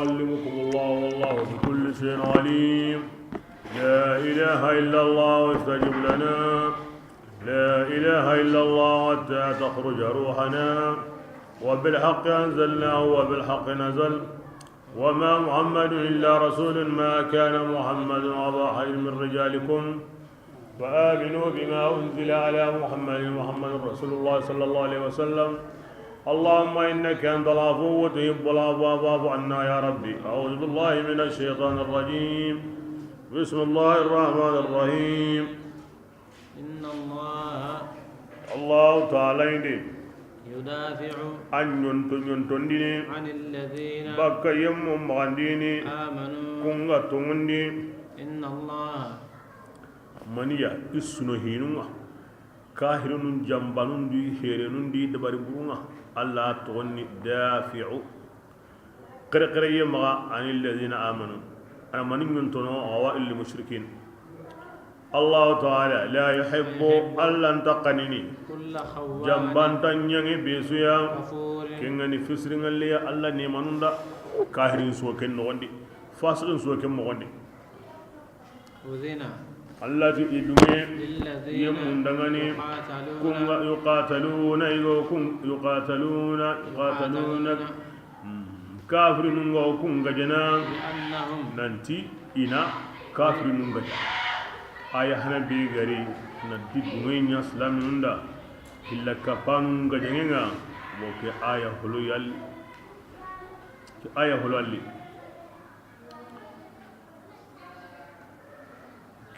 يعلمكم الله والله بكل شيء عليم. لا إله إلا الله واستجب لنا. لا إله إلا الله حتى تخرج روحنا. وبالحق أنزلناه وبالحق نزل. وما محمد إلا رسول ما كان محمد أبا أحد من رجالكم فآمنوا بما أنزل على محمد رسول الله صلى الله عليه وسلم. اللهم إنك أنت العفو تحب العفو فاعف عنا يا ربي. أعوذ بالله من الشيطان الرجيم. بسم الله الرحمن الرحيم. إن الله تعالى يدافع أن ينتن ديني عن الذين بك يم مغنديني آمنوا كونغا تونغندي. إن الله منيا إسنو هينوغا كاهرون جنبانون دي هيرنون دي دباري بروغا الله تغني دافع قرقر يمغا عن الذين آمنوا أنا من ينتنو أوائل المشركين. الله تعالى لا يحب ألا تقنني كل خوان جنبان تنيني بيسويا غفور كنغني فسرين اللي الله نيمانون دا كاهرين سوكين نغندي فاسقين سوكين مغندي أذنا التي إدمي للذين يمندغني كونغا يقاتلون كافر نونغا كونغا جنا بأنهم ننتي إنا كافر نونغا جنا آية هنا بيغري ننتي دمين يسلام نوندا إلا كفان نونغا جنا وكي آية هلو يالي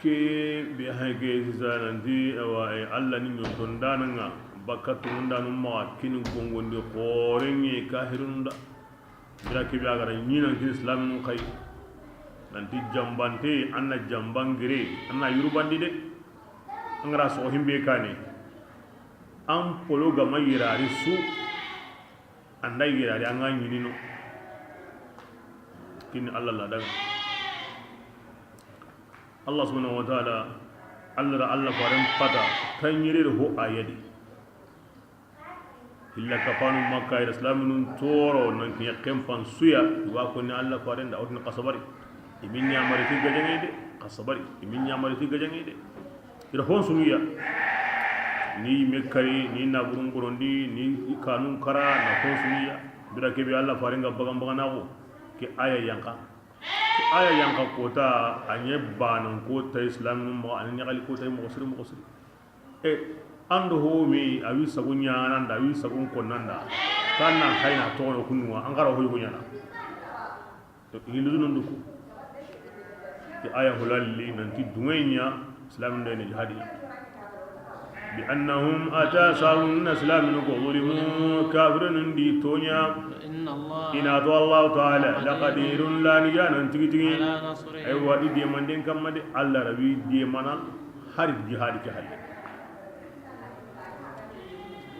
ke be hage zanandi awa alla ni nyon dananga bakatu ndanu ma kini gongonde qorenye kahirunda dira ke be agara nyina ki islam nu khay nanti jambante anna jambangire anna yurubandi de ngara so himbe kane am polo ga mayirari su anda yirari anga nyinino kini alla la daga Allah subhanahu wa ta'ala Allah faran fata kan yire ho ayadi illa kafanu makka ila islamun toro nan ki kempan suya wa ko ni Allah faran da odna qasabari imin ya mari fi gajange de qasabari imin ya mari fi gajange de ira hon suya ni mekkari ni na burun gorondi ni kanun kara na hon suya bira ke bi Allah faran ga bagam baganawo ke aya yanka aya yanka kota anye banan kota islam mo anye ngali kota mo sir ando ho mi awi sagunya nanda awi sagun konanda kana kaina to no kunwa angara ho yugo nyana to ilu nundu ko ti aya hulalli nanti duwenya islam ndene jihadi bi annahum atasawun islam no ko wolimu kafirun di tonya إن الله ina to Allah ta'ala laqadirun la niyana tigi على نصره ay wadi de manden kamma de Allah rawi de manal har jihad ki halle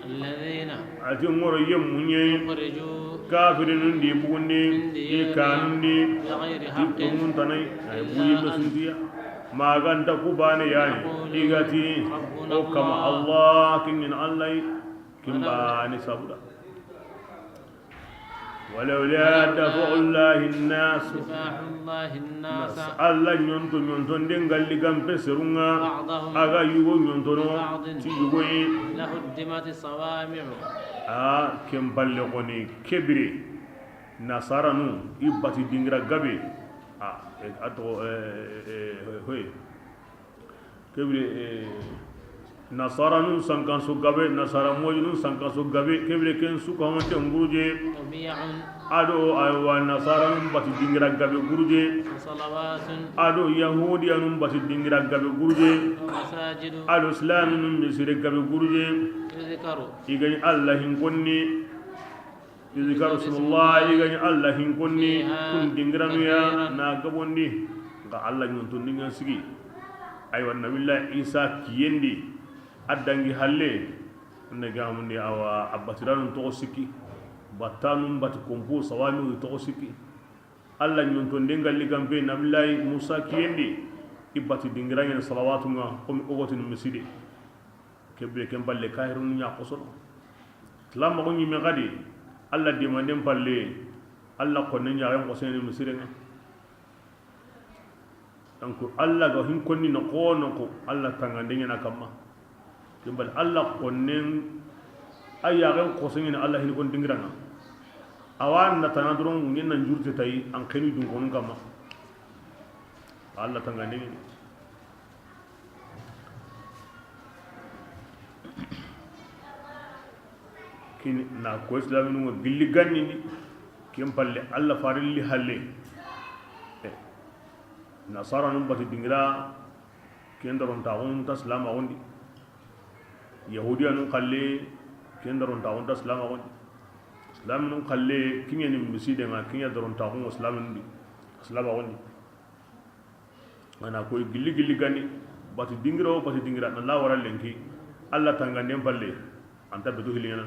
الذين ati ngoro yem munye أخرجوا kafirin di bugunde e kanundi بغير حق mun tanai ay buyi masundiya maganta kubane yani igati o kama Allah kin Allah kimbani sabuda ولولا دفع الله الناس دفاع الله الناس الله نيونتون دينغال لي غام بسرونغا بعضهم اغا يوغو نيونتونو تي يوغوي لهدمت الصوامع كم بالغوني كبري نصارانو يباتي دينغرا غابي اتو هوي كبري nasara nun sankan su gabe nasara moji nun sankan su gabe kebile ken su ko honte nguruje ado aywa nasara nun bati dingira gabe guruje ado yahudi nun bati dingira gabe guruje ado islam nun misire gabe guruje igani allah hin konni yuzkaru sallallahu igani allah hin konni kun dingira nuya na gabondi ga allah nyon to ninga sigi aywa nabillahi isa kiyendi addangi halle ne gamundi awa abbatiranun to sikki battanum bat kompo sawami to sikki alla nyon to dengal ligambe nabillahi musa kiyendi ibati dingirangen salawatu nga komi ogotin miside kebbe ken balle kahirun nya qosono lamma ko nyi me gadi alla di mandem balle Allah konne nyaaren ko sene misirenga donc Allah ga hin konni no ko Allah tangande ngena kamma dimbal Allah konne ayaaren ko sene Allah hin kon dingiranga awan na tanadron ngena njurte tay an kheni dun kon kamma Allah tangande ngena kini na ko islamu gilli ganni ni kem palle Allah farilli halle nasara num bati dingira ken daron taun ta islam awondi yahudiya num kalle ken daron taun ta islam awondi islam num kalle kinya ni miside ma kinya daron taun islam ndi islam awondi mana ko gilli ganni bati dingira na la wara lenki Allah tangandem palle anta bedu hilina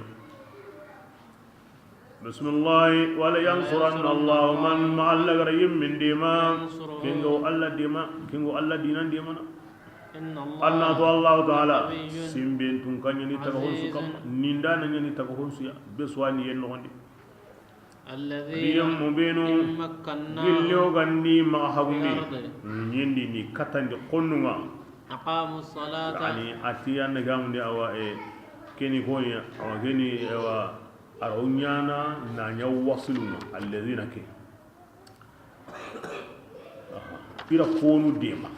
بسم الله ولا ينصرن الله من مع الغريم من ديما كينغو الله ديما كينغو الله دينان ديما الله الله تعالى سيمبين تون كاني تاكون سكم نيندا ناني تاكون سيا بسواني ينوندي الذي مبين جلو غني ما حبني نيندي ني كاتاندي قنوما اقاموا الصلاه يعني اتيان غامدي اوا كيني كونيا او كيني اوا أرونيانا نانيا وصلنا الذين كي إلى كونوا ديما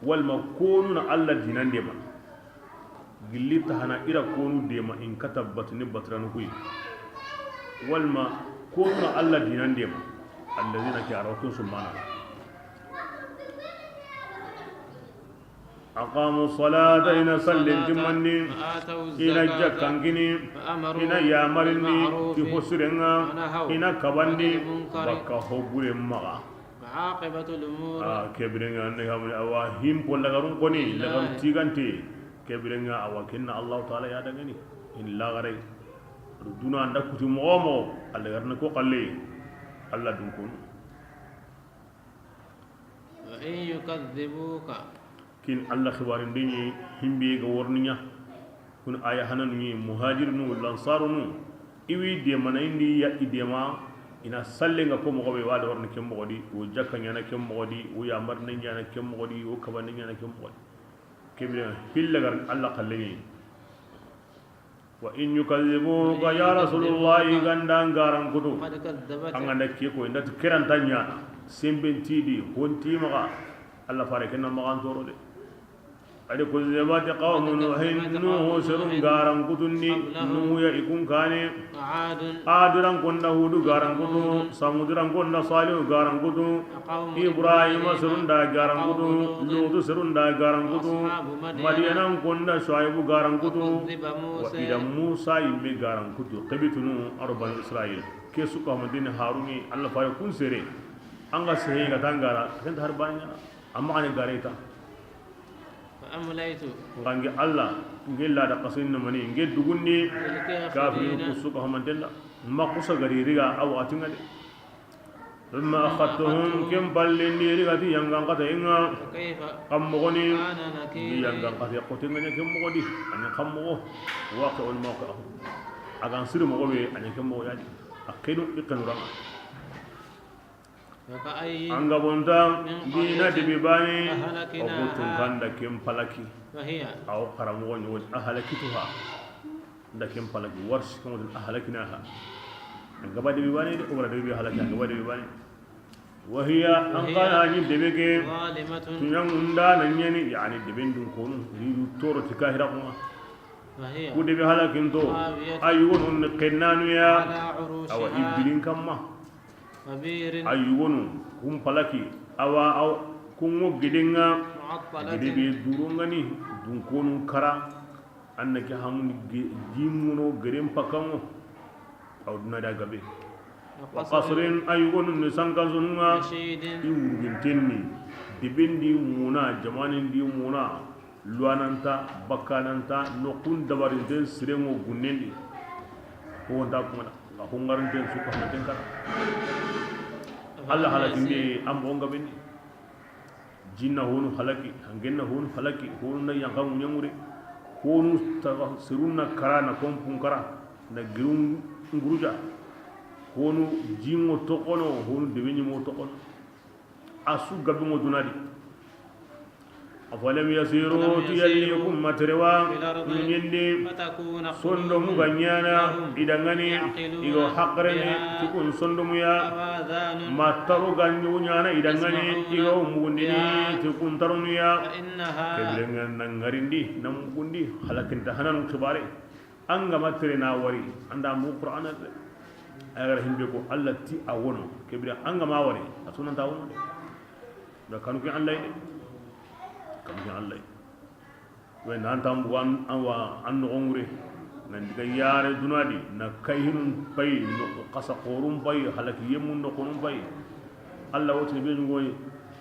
والما كونوا على دينان ديما قلت هنا إلى كونوا ديما إن كتبت نبتران كوي والما كونوا على دينان ديما الذين كي أروكم سمانا أقاموا الصلاة إن سلم جمني إن جكانكني إن يامرني تفسرنا إن كبني بكهوبر مغا عاقبة الأمور كبرنا نعم أواهم بولغارون كوني لغارون تيغانتي كبرنا أواكنا الله تعالى يادغني إن لا غري ردنا عندك تمومو الله غرنا كو قلي الله دونكم وإن يكذبوك kin Allah khibarin dinyi himbe ga warninya kun aya hananu ni muhajirun lansarun iwi de manayndi ya idema ina salle nga ko mo be wada warni kem mogodi o jakka nyana kem mogodi o yamar na nyana kem mogodi o kaban nyana kem mogodi kebira hillagar Allah kalleni wa in yukazzibuka ya rasulullah gandang garang kudu anganda ke ko inda kirantanya sembentidi honti maga Allah fare kenna magan toro de ade ko zebat qawm nuh sirun garan kutunni nuh ya ikun kane aduran konna hudu garan kutu samudran konna salih garan kutu ibrahim sirun da garan kutu lut sirun da garan kutu madianan konna shuaib garan kutu wa ida musa imme garan kutu qabitunu arban israil ke suka madina haruni Allah fare kun sere anga sehe ga tangara kan harbanya amma ane gareta فأمليت ngange Allah ngella da qasinna mani nge dugunni kafirin kusuka hamantella ma kusa gari riga aw atingade thumma akhadtuhum kim ballini riga ti yangan qata inga kam mogoni yangan qata qotinga ne kim mogodi anya kam mogo waqi ul mawqa agan siru mogobe anya kim mogo yadi akidu ikanura anga bonta dina dibibani o butun kanda kem palaki aw qaramo ni won ahalakituha nda kem palaki warsh ko don ahalakinaha anga badi bibani de obra de bi halaka anga badi bibani wa hiya an qala ni debege tunyam unda nanyani yani debendun kono ridu toro tikahira kuma ku debe halakin to ayugon on kennanu ya aw ibilin kamma ayugonu kum palaki awa kungo gidenga gidebe durongani dun konu kara annaki hamun gimuno gerem pakamo aw duna da gabe wa qasrin ayugonu ne sankazunga iwugintenni dibendi muna jamanin di muna luananta bakananta nokun dabarinte sirengo gunnendi ko nda kuma ko ngaranten suka maten kara Allah halakin de am bonga ben jinna honu halaki hangenna honu halaki honu na yangam nyamure honu ta sirunna kara na kompun kara na girum nguruja honu jingo tokono honu debeñimo tokono a su gabingo dunadi afalam yasiru tiyallikum matrewa ñindi sondo mu ganyana idangani igo hakrene tikun sondo mu ya mataru ganyu nyana idangani igo mugundini tikun tarunu ya kebilengan nangarindi namugundi halakinta hanan khibare anga matre na wari anda mu qur'an agar himbe ko allah ti awono kebira anga ma wari asunan ta wono da kanu ki allah kamnya allah we nan tam wan anwa an ngure nan diga yare dunadi na kayhin pay no qasa qorum pay halaki yemun no qorum pay allah wote be ngoy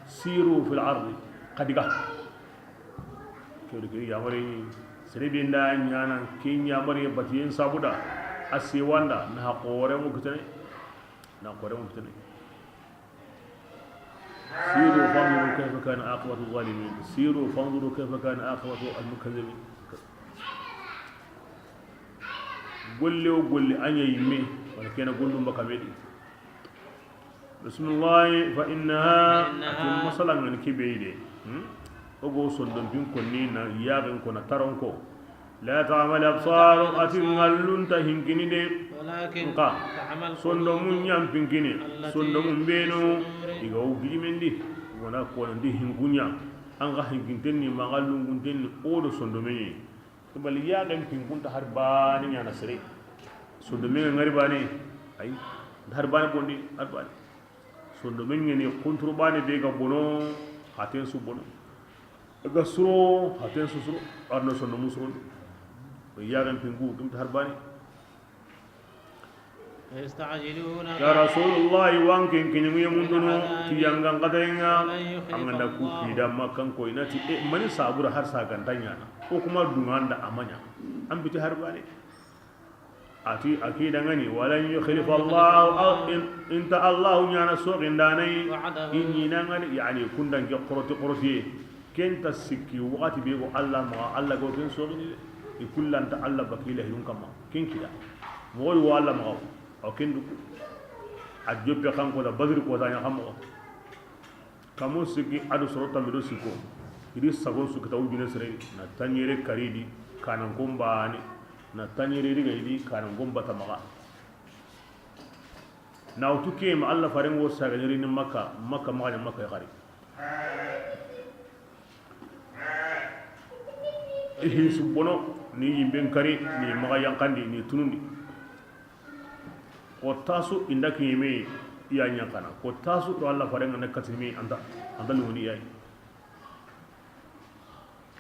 siru fil ard qadiga kewde ya mari serebe nda nyana kenya mari batiyen sabuda asi wanda na qore mu kitane na qore mu kitane سيروا فانظروا كيف كان عاقبة الظالمين سيروا فانظروا كيف كان عاقبة المكذبين قل لي وقل لي أن يمي ولكن أقول لهم بكميدي بسم الله فإنها مثلا من كبيرة أقول صندوق كنينا يابن كنا ترونكو لا تعمل أبصار أتنغلون تهنكني دي ولكن صندوق ينفنكني صندوق بينو igaw gimendi wana ko ndi hingunya anga hingintenni magalunguntenni odo sondomeni to bal ya dan pingunta har bani nyana sere sondomeni ngari bani ay har bani bondi har bani sondomeni ni kontro bani be ga bono haten su bono ga suro haten su suro arno sondomu suro ya dan pingu dum har bani يستعجلونك يا رسول الله وانكن كن يمندنو تيانغان قدرنga anganda ku fida makan ko inati mani sabura har sagan tanya ko kuma dunganda amanya an biti har bane ati akida ngani walan yukhlifa Allah inta Allah nyana sogin danai inni nangani yani kundan ke qoroti kenta sikki wati be go Allah ma Allah go ken sogini ikullanta Allah bakila hirun kama ken kida moy wala ma o kendu a joppe kanko da badri ko tanya xamo kamo siki adu sorota mi do siko idi sagon su kata ujune sere na tanyere karidi kanan gomba ni na tanyere riga idi kanan gomba tamaga na utuke ma Allah farengo saganyeri ni makka ma yaqari ihi subono ni yimben kari ni maga yankandi ni tunundi ko tasu inda kiyeme iya nyakana ko tasu do Allah farenga nakatimi anda luni yayi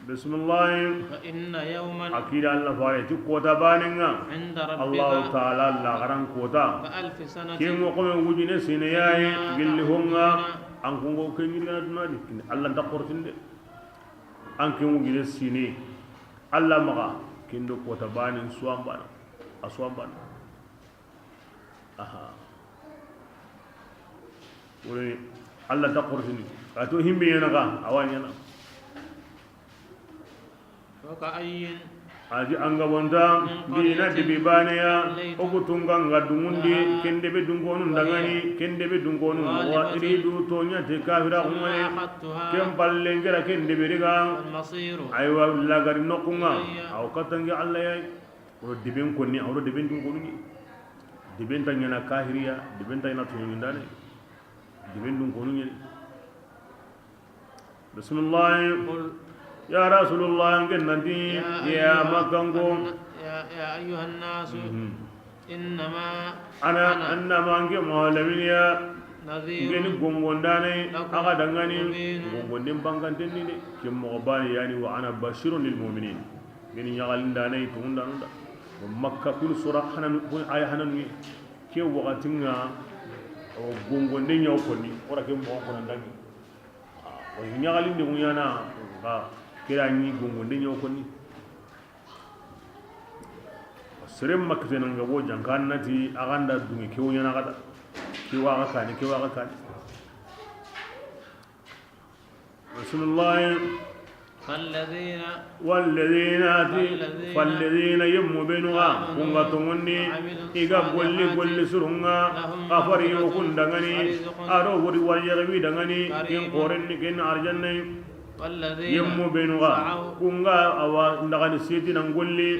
bismillah fa inna yawman akida Allah fare ti ko ta baninga inda rabbika Allah ta'ala la garan ko ta fa alf sanati kin ko me wujine sine yayi gilli honga an ko ngo kenni na dunadi Allah da qortinde an kin wujine sine Allah maga kin do ko ta banin suambana aswambana aha wuri Allah ta qortini ato himbe yana ga awanya na waka ayyin aji anga wonda dina dibi baneya ogutunga ngadumundi kende be dungonu ndangani kende be dungonu wa iridu tonya te kafira umane kem balle ngera kende be riga aywa lagari nokunga aw katangi Allah yai o dibin konni awro dibin dungonu ni dibin tanyana kahiriya dibin tanyana tunyindane dibin dungonu ni bismillah يا رسول الله جنتي يا مكانكم يا أيها الناس إنما أنما أنك معلمين يا نذير geni gongondane aga dangani gongondin banganteni de kim mogobani yani wa ana bashirun lil mu'minin geni yagalindane tunda nunda makka kul sura hanan kun ay hanan ni ke waqatinga gongondin yaw konni ora ke mo ko nandangi o yagalinde mun yana ga kira ni gongonde nyaw konni serem makte nan ga bo jankan nati aganda dungi kewo nyana kata kewa ga kani rasulullah فالذين يمبنوا كونغا توني إيغا غولي سرونغا غفر يوكون دغني أرو وري وريغبي دغني كين قورن كين أرجنة يمبنوا كونغا أوا دغني سيتي نغولي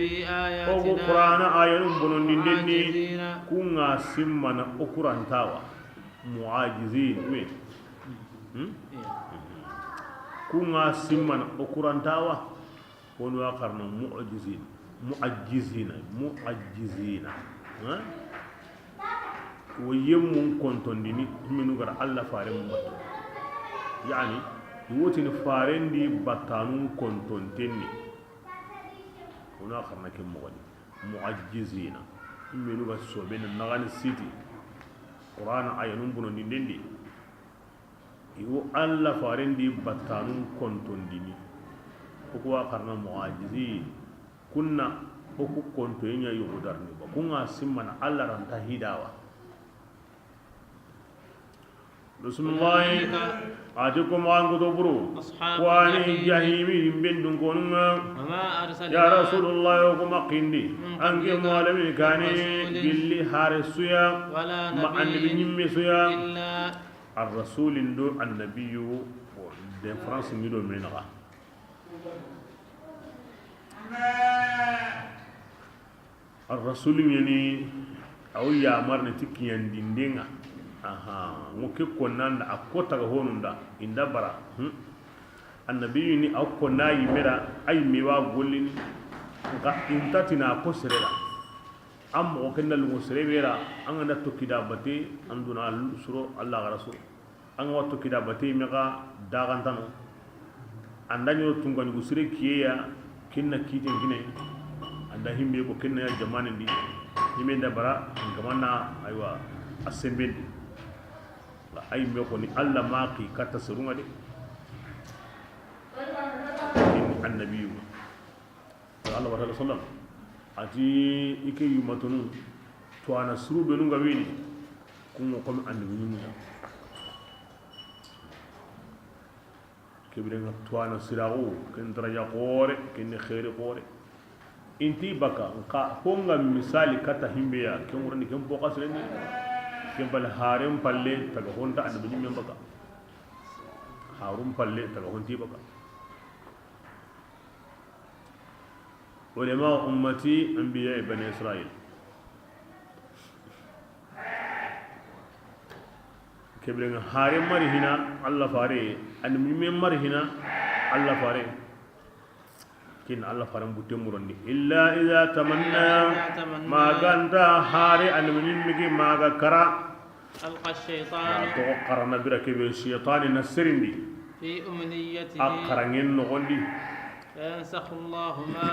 أو قرآن آية بنون ديني كونغا سمنا أقران تاوا معاجزين وين kunga simman okurantawa wono akarna mu'ajjizina wo yemmun kontondini minu gara alla fare mum batto yani wotini farendi battanu kontontenni wono akarna ke mogodi mu'ajjizina minu ga sobena nagani siti qur'ana ayanum bonondi ndendi iwo alla farendi battanu kontondini ko akarna mu'ajjizi kunna oku konto nya yudarni ba kunga simmana alla ranta hidawa bismillah ajukum an gudubru wani jahimi bindun konunga ya rasulullah kuma qindi ange mualimi kani billi harisuya ma annabi nyimme suya الرسول ندو النبي de France mido menaga الرسول يعني او يا مرن تكيان ديندينga aha ngoke konanda akota ga honunda inda bara annabi ni akona yimera ay mewa gollini ga intatina ko serera am o kenna lu serebera an na tokkida bate anduna suro Allah rasul an wa tokkida bate mega dagantano andanyo tungani gusire kiya kinna kiten gine anda himbe ko kinna ya jamane ndi himbe da bara ngamanna aywa asembe la ay me ko ni Allah maqi katta surunga de annabiyu Allah wa sallam ati ike yumatunu to ana suru benu ngawini kungo kom annabi nyunya kebrenga to ana sirago ken daraja qore ken khairi qore inti baka ka honga misali kata himbeya ken wurani ken boka sireni ken bal harem palle taga honta annabi nyunya baka harum palle taga honti baka علماء أمتي أنبياء بني إسرائيل كبرنا هارم مري هنا الله فاري أن ميم مري هنا الله فاري كين الله فارم بتمرني إلا إذا تمنى ما كانت هاري أن ميم مكي ما كرا ألقى الشيطان توقرنا بركب الشيطان نسرني في أمنيته أقرنين نغندي فينسخ الله ما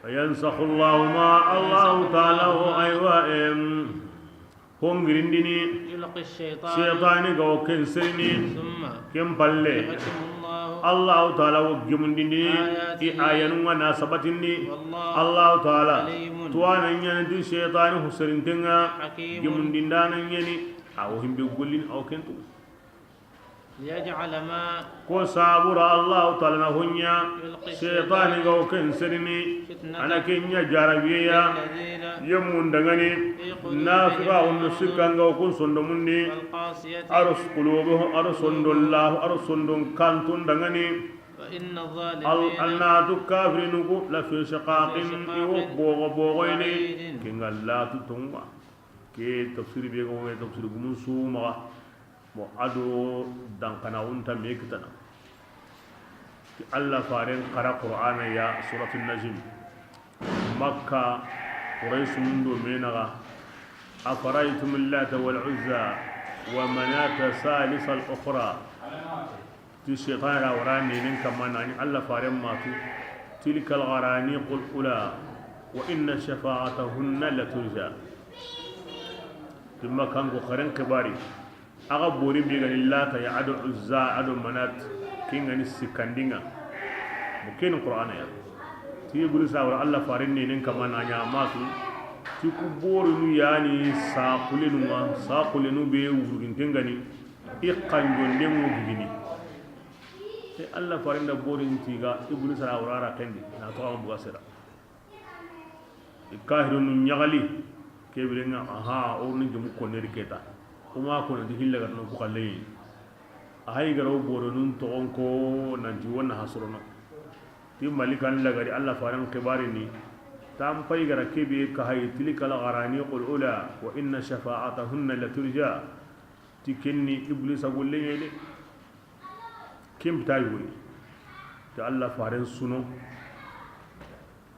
فينسخ الله ما الله تعالى أيوائم هم غرندني يلقي الشيطان قو كنسرني ثم كم بالله الله تعالى وجمندني آيان وناسبتني الله تعالى توانا يندي الشيطان حسرنتنا جمندنا يني أو هم بيقولين أو كنتو ليجعل ما ko sabura Allah ta'ala na hunya shaytan ga kan sirni ana kenya jarabiya yamun dangane nafra on sukan ga kun sondo munni arus qulubuhum arusundullah arusundun kantun dangane فإن الظالمين النادو كافرين لا في شقاق وبوغويني كين الله تتوما كي تفسير بيغو تفسير غمسوما mo ado dankana unta mekitana ki Allah faren qara qur'ana ya suratul najm makka quraish mundo menaga afaraytum allata wal uzza wa manata salisa al ukhra ti shaytan ra warani nin kamana ni Allah faren matu tilka al gharani qul ula wa inna shafa'atahunna la turja thumma kan go kharen kibari aga bori bi gani lata ya adu uzza adu manat kinga ni sikandinga ken qur'ana ya ti iblis awra Allah farin ne nen kama na nya masu ti ku boru nu yani saqulinu be wurugin tengani iqanjon den wugini e Allah farin da borin ti ga iblis awra ra kendi na to am bugasira ikahirun nyagali kebirenga aha o ni jumu ko ne riketa kuma ko ne hilla garno ko kalle ahay garo boru nun to onko nanti wonna hasrono ti malikan lagari Allah faran kibari ni tam pay gara kebe ka hay tilka la gharani qul ula wa inna shafa'atahunna la turja ti kenni iblis agulle ngede kim tayi ta Allah faran suno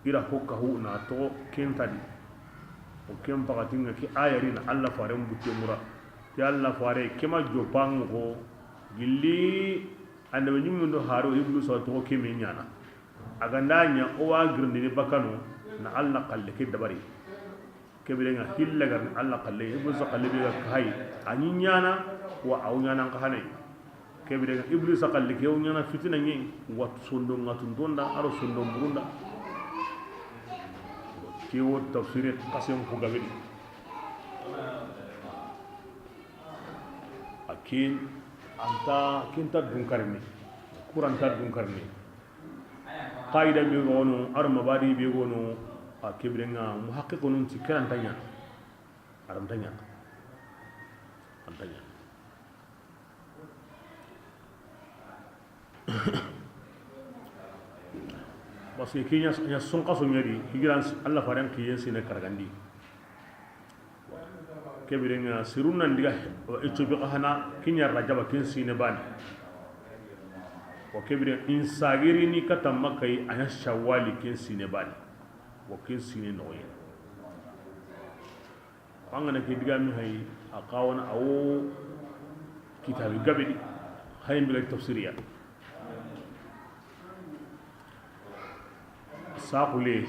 ira hokka hu na to ken tadi o ken pagatinga ki ayari na Allah faran butte mura ti Allah fare kema jopang ko gilli anda nyum ndo haro iblis o to kemi nyana aga ndanya o wa girndi bakano na Allah qalle ke dabari ke bilenga hilla gar Allah qalle iblis qalle be ga hay anyi nyana wa aw nyana ka hanay ke bilenga iblis qalle ke o nyana fitina nyi wat sondo ngatun donda aro sondo burunda ke wo tafsir qasim ko gabe akin anta kinta dun karni kuran ta dun karni qaida be gono ar mabadi be gono a kibrenga muhaqqiqun ci kan tanya aram tanya antanya basi kinya ya sun qaso nyari higiran Allah faran kiyen sine kargandi kibrenga sirunna ndiga echobi qahana kinya rajaba kin sine bani wa kebire in sagiri ni kata makai anya shawali ken sine bani wa ken sine noye wanga na ke diga mi hay aqawana awo kitabi gabedi hay mi tafsiriya saqule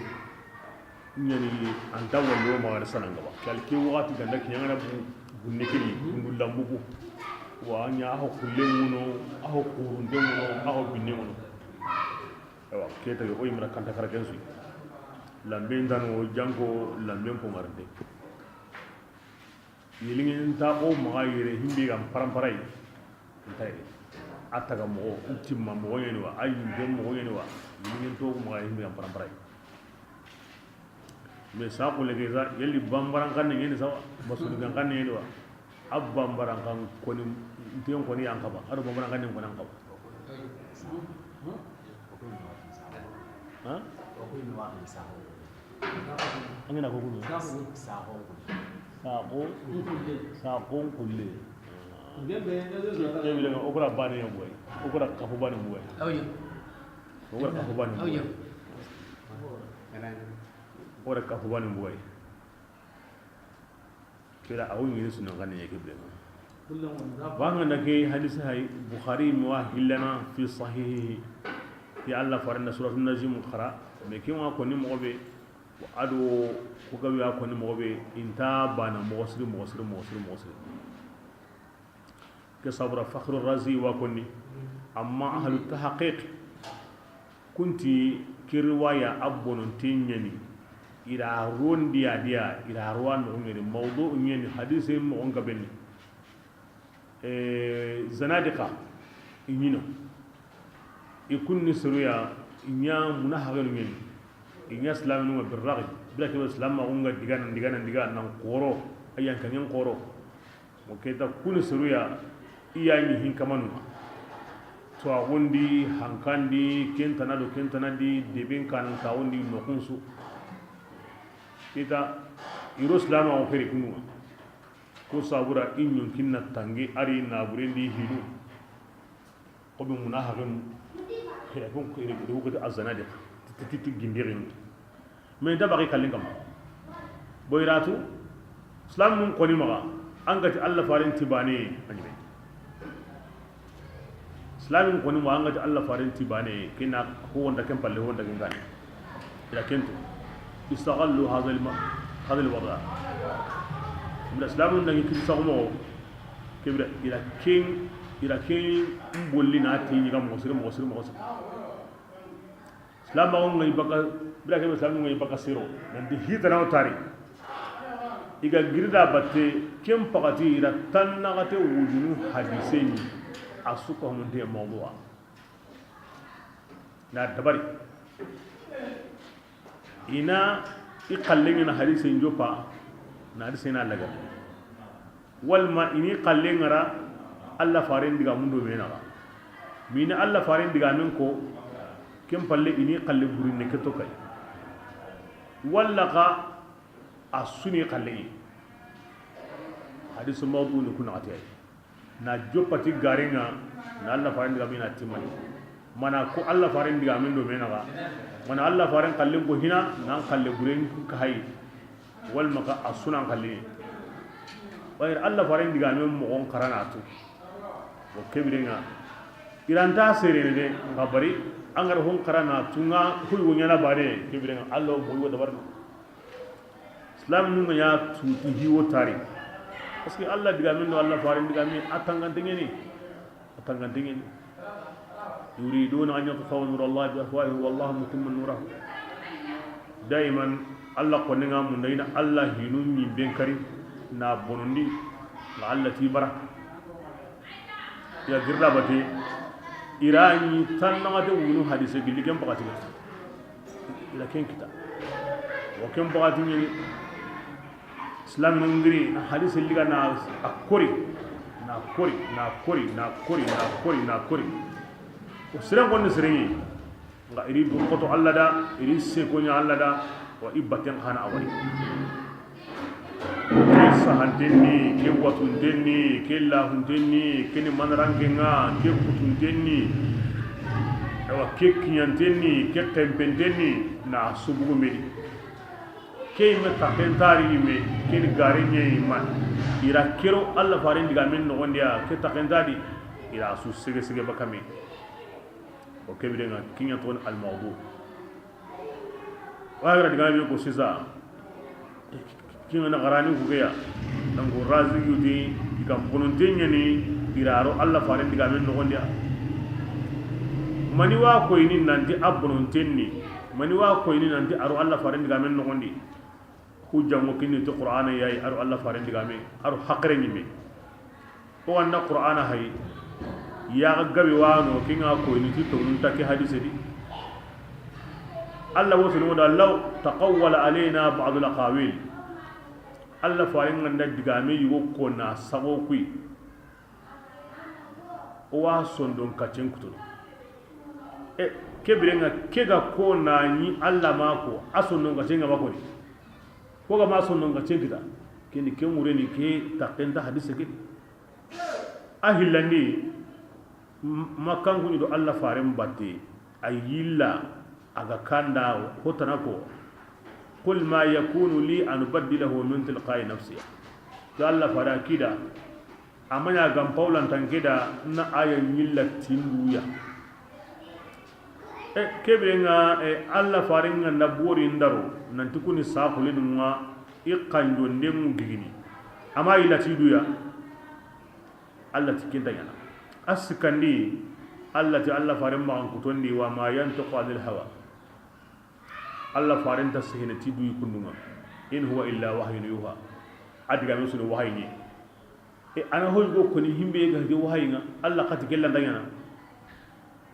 nyani anta wallo ma war sananga ba kalki wati ganda kiyanga bunne kili bundu lambuku wa nya ho kullenguno aho kurundenguno aho binneguno ewa keta yo imra kanta karagensu lambe ndano jango lambe ko marde yelingen ta o magayire himbe gam paramparay tay ataga mo ultimma mo yeni wa ayu dem mo yeni wa yelingen to mo magay himbe gam paramparay me sa ko lege za yeli bambaran kan ngeni sawa masul gan kan ngeni wa abba mbarangan koni ntiyon koni yankaba aro bambarangan ni koni yankaba ha angina ko kunu saqo kulle ngembe le okura bani ya boy okura kafu bani boy okura kafu bani boy okura kafu bani boy kira awun yi sunan ganin yake bema banga nake hadisi hay bukhari muwahilana fi sahih ya Allah farna suratul najm qara me kinwa ko ni mobe wa ado ko gawi ko ni mobe inta bana muwassil ke sabra fakhr razi wa kunni amma ahlu tahqiq kunti kirwaya abbon tinyani ira rondi dia ira ruwan ngere mawdu nyeni hadisi mo onga benni zanadiqa inyino ikunni suruya inya munahagal nyeni inya islamu bil ragh bila ke islam ma onga diga nan qoro ayan kan yan qoro mo keta kunni suruya iyani hin kamanu to wondi hankandi kentana di debin kan ka wondi no kunsu kita iroslama o feri kunu ko sabura inyon kinna tangi ari na burendi hidu ko be munahagun ya kon ko ire do ko azanade titi gindirin mais dabari kalin kam boyratu islam mun ko ni maga angati Allah farin tibane anyi islam mun ko ni maga angati Allah farin tibane kina ko wonda kan palle wonda ngani ila kento استغلوا هذا الوضع من الاسلام ان يكون سغمو كبر الى كين مبولينا تي نيغا موسر islam ma ngi baka bila ke islam ngi baka siro nanti hitana tari iga girda batte kem pagati ira tannagate wujunu hadiseni asuka humunde mawdu'a na dabari ina iqallengina hadisen jopa na hadisena laga walma ini qallengara alla faren diga mundo bena mina alla faren diga men ko kem palle ini qalle burinne ke to kay walla ka asuni qalle hadisu mawdu ni kuna atay na jopati garinga na alla faren diga bena timani mana ko alla faren diga men do bena ga mana alla faren qalle ko hina nan qalle burin ka hay wal maka asuna qalle wayr alla faren diga men mo on karanatu o kebirenga iranta serene de ngabari angar hon karana tunga kuy wonyana bare kebirenga allo boyo dabar islam nu ya tuti hiwo tari parce que alla diga men no alla faren diga men atangantengeni yuriduna an yatfawu nur allah bi afwahi wallahu mutimmu nurahu daiman alla konenga mun dayna alla hinun mi ben kari na bonondi la alla tibara ya girda bate irani tannamate wunu hadise gilli kem bakati ila ken kita wa kem bakati ni islam ngiri hadise liga na akori o siran gon sirengi nga iri du koto alla da iri se ko nya alla da wa ibaten khana awari sahantenni ke watuntenni ke lahuntenni ke ni manarangenga ke kutuntenni awa ke kinyantenni ke tempentenni na subugo medi ke me takentari me ke ni garenye man ira kero alla farin diga men no gondia ke takentadi ira su sege sege bakame o ke bidenga kinya ton al mawdu wa gara diga me ko sisa kinga na garani ku ya dango razi yudi diga bonontenya ni iraro alla farin diga men no gondia mani wa ko ini nanti abonontenni mani wa ko ini nanti aro alla farin diga men no gondi hujja mo kinni to qur'ana yayi aro alla farin diga men aro haqre ni me o anna qur'ana hay ya gabe wano kinga ko ini ti to mun take hadisi di alla wo sunu da law taqawwala alaina ba'd al-aqawil alla farin nganda diga me yugo ko na sago kui o wa sondon kacen kutu kebirenga kega ko na ni alla mako asonon ga cenga mako ni ko ga ma sonon ga cengita keni ke mure ni ke takenta hadise ke ahillani makan kuni do alla faren batte ayilla aga kanda hotanako qul ma yakunu li an ubaddilahu min tilqa'i nafsi to alla fara kida amanya gam paulan tankida na ayan yilla tinduya kebirenga alla faringa na bori ndaro nanti kuni sakuli nunga iqanjo ndemu gigini ama ila tiduya alla tikinda yana askandi alla ti alla farin ma kutondi wa ma yantiqu anil hawa alla farin tasihina tiduyi kununga in huwa illa wahyun yuha adiga musulu wahyi ana holgo koni himbe ga de wahyi nga alla khati gella ndanyana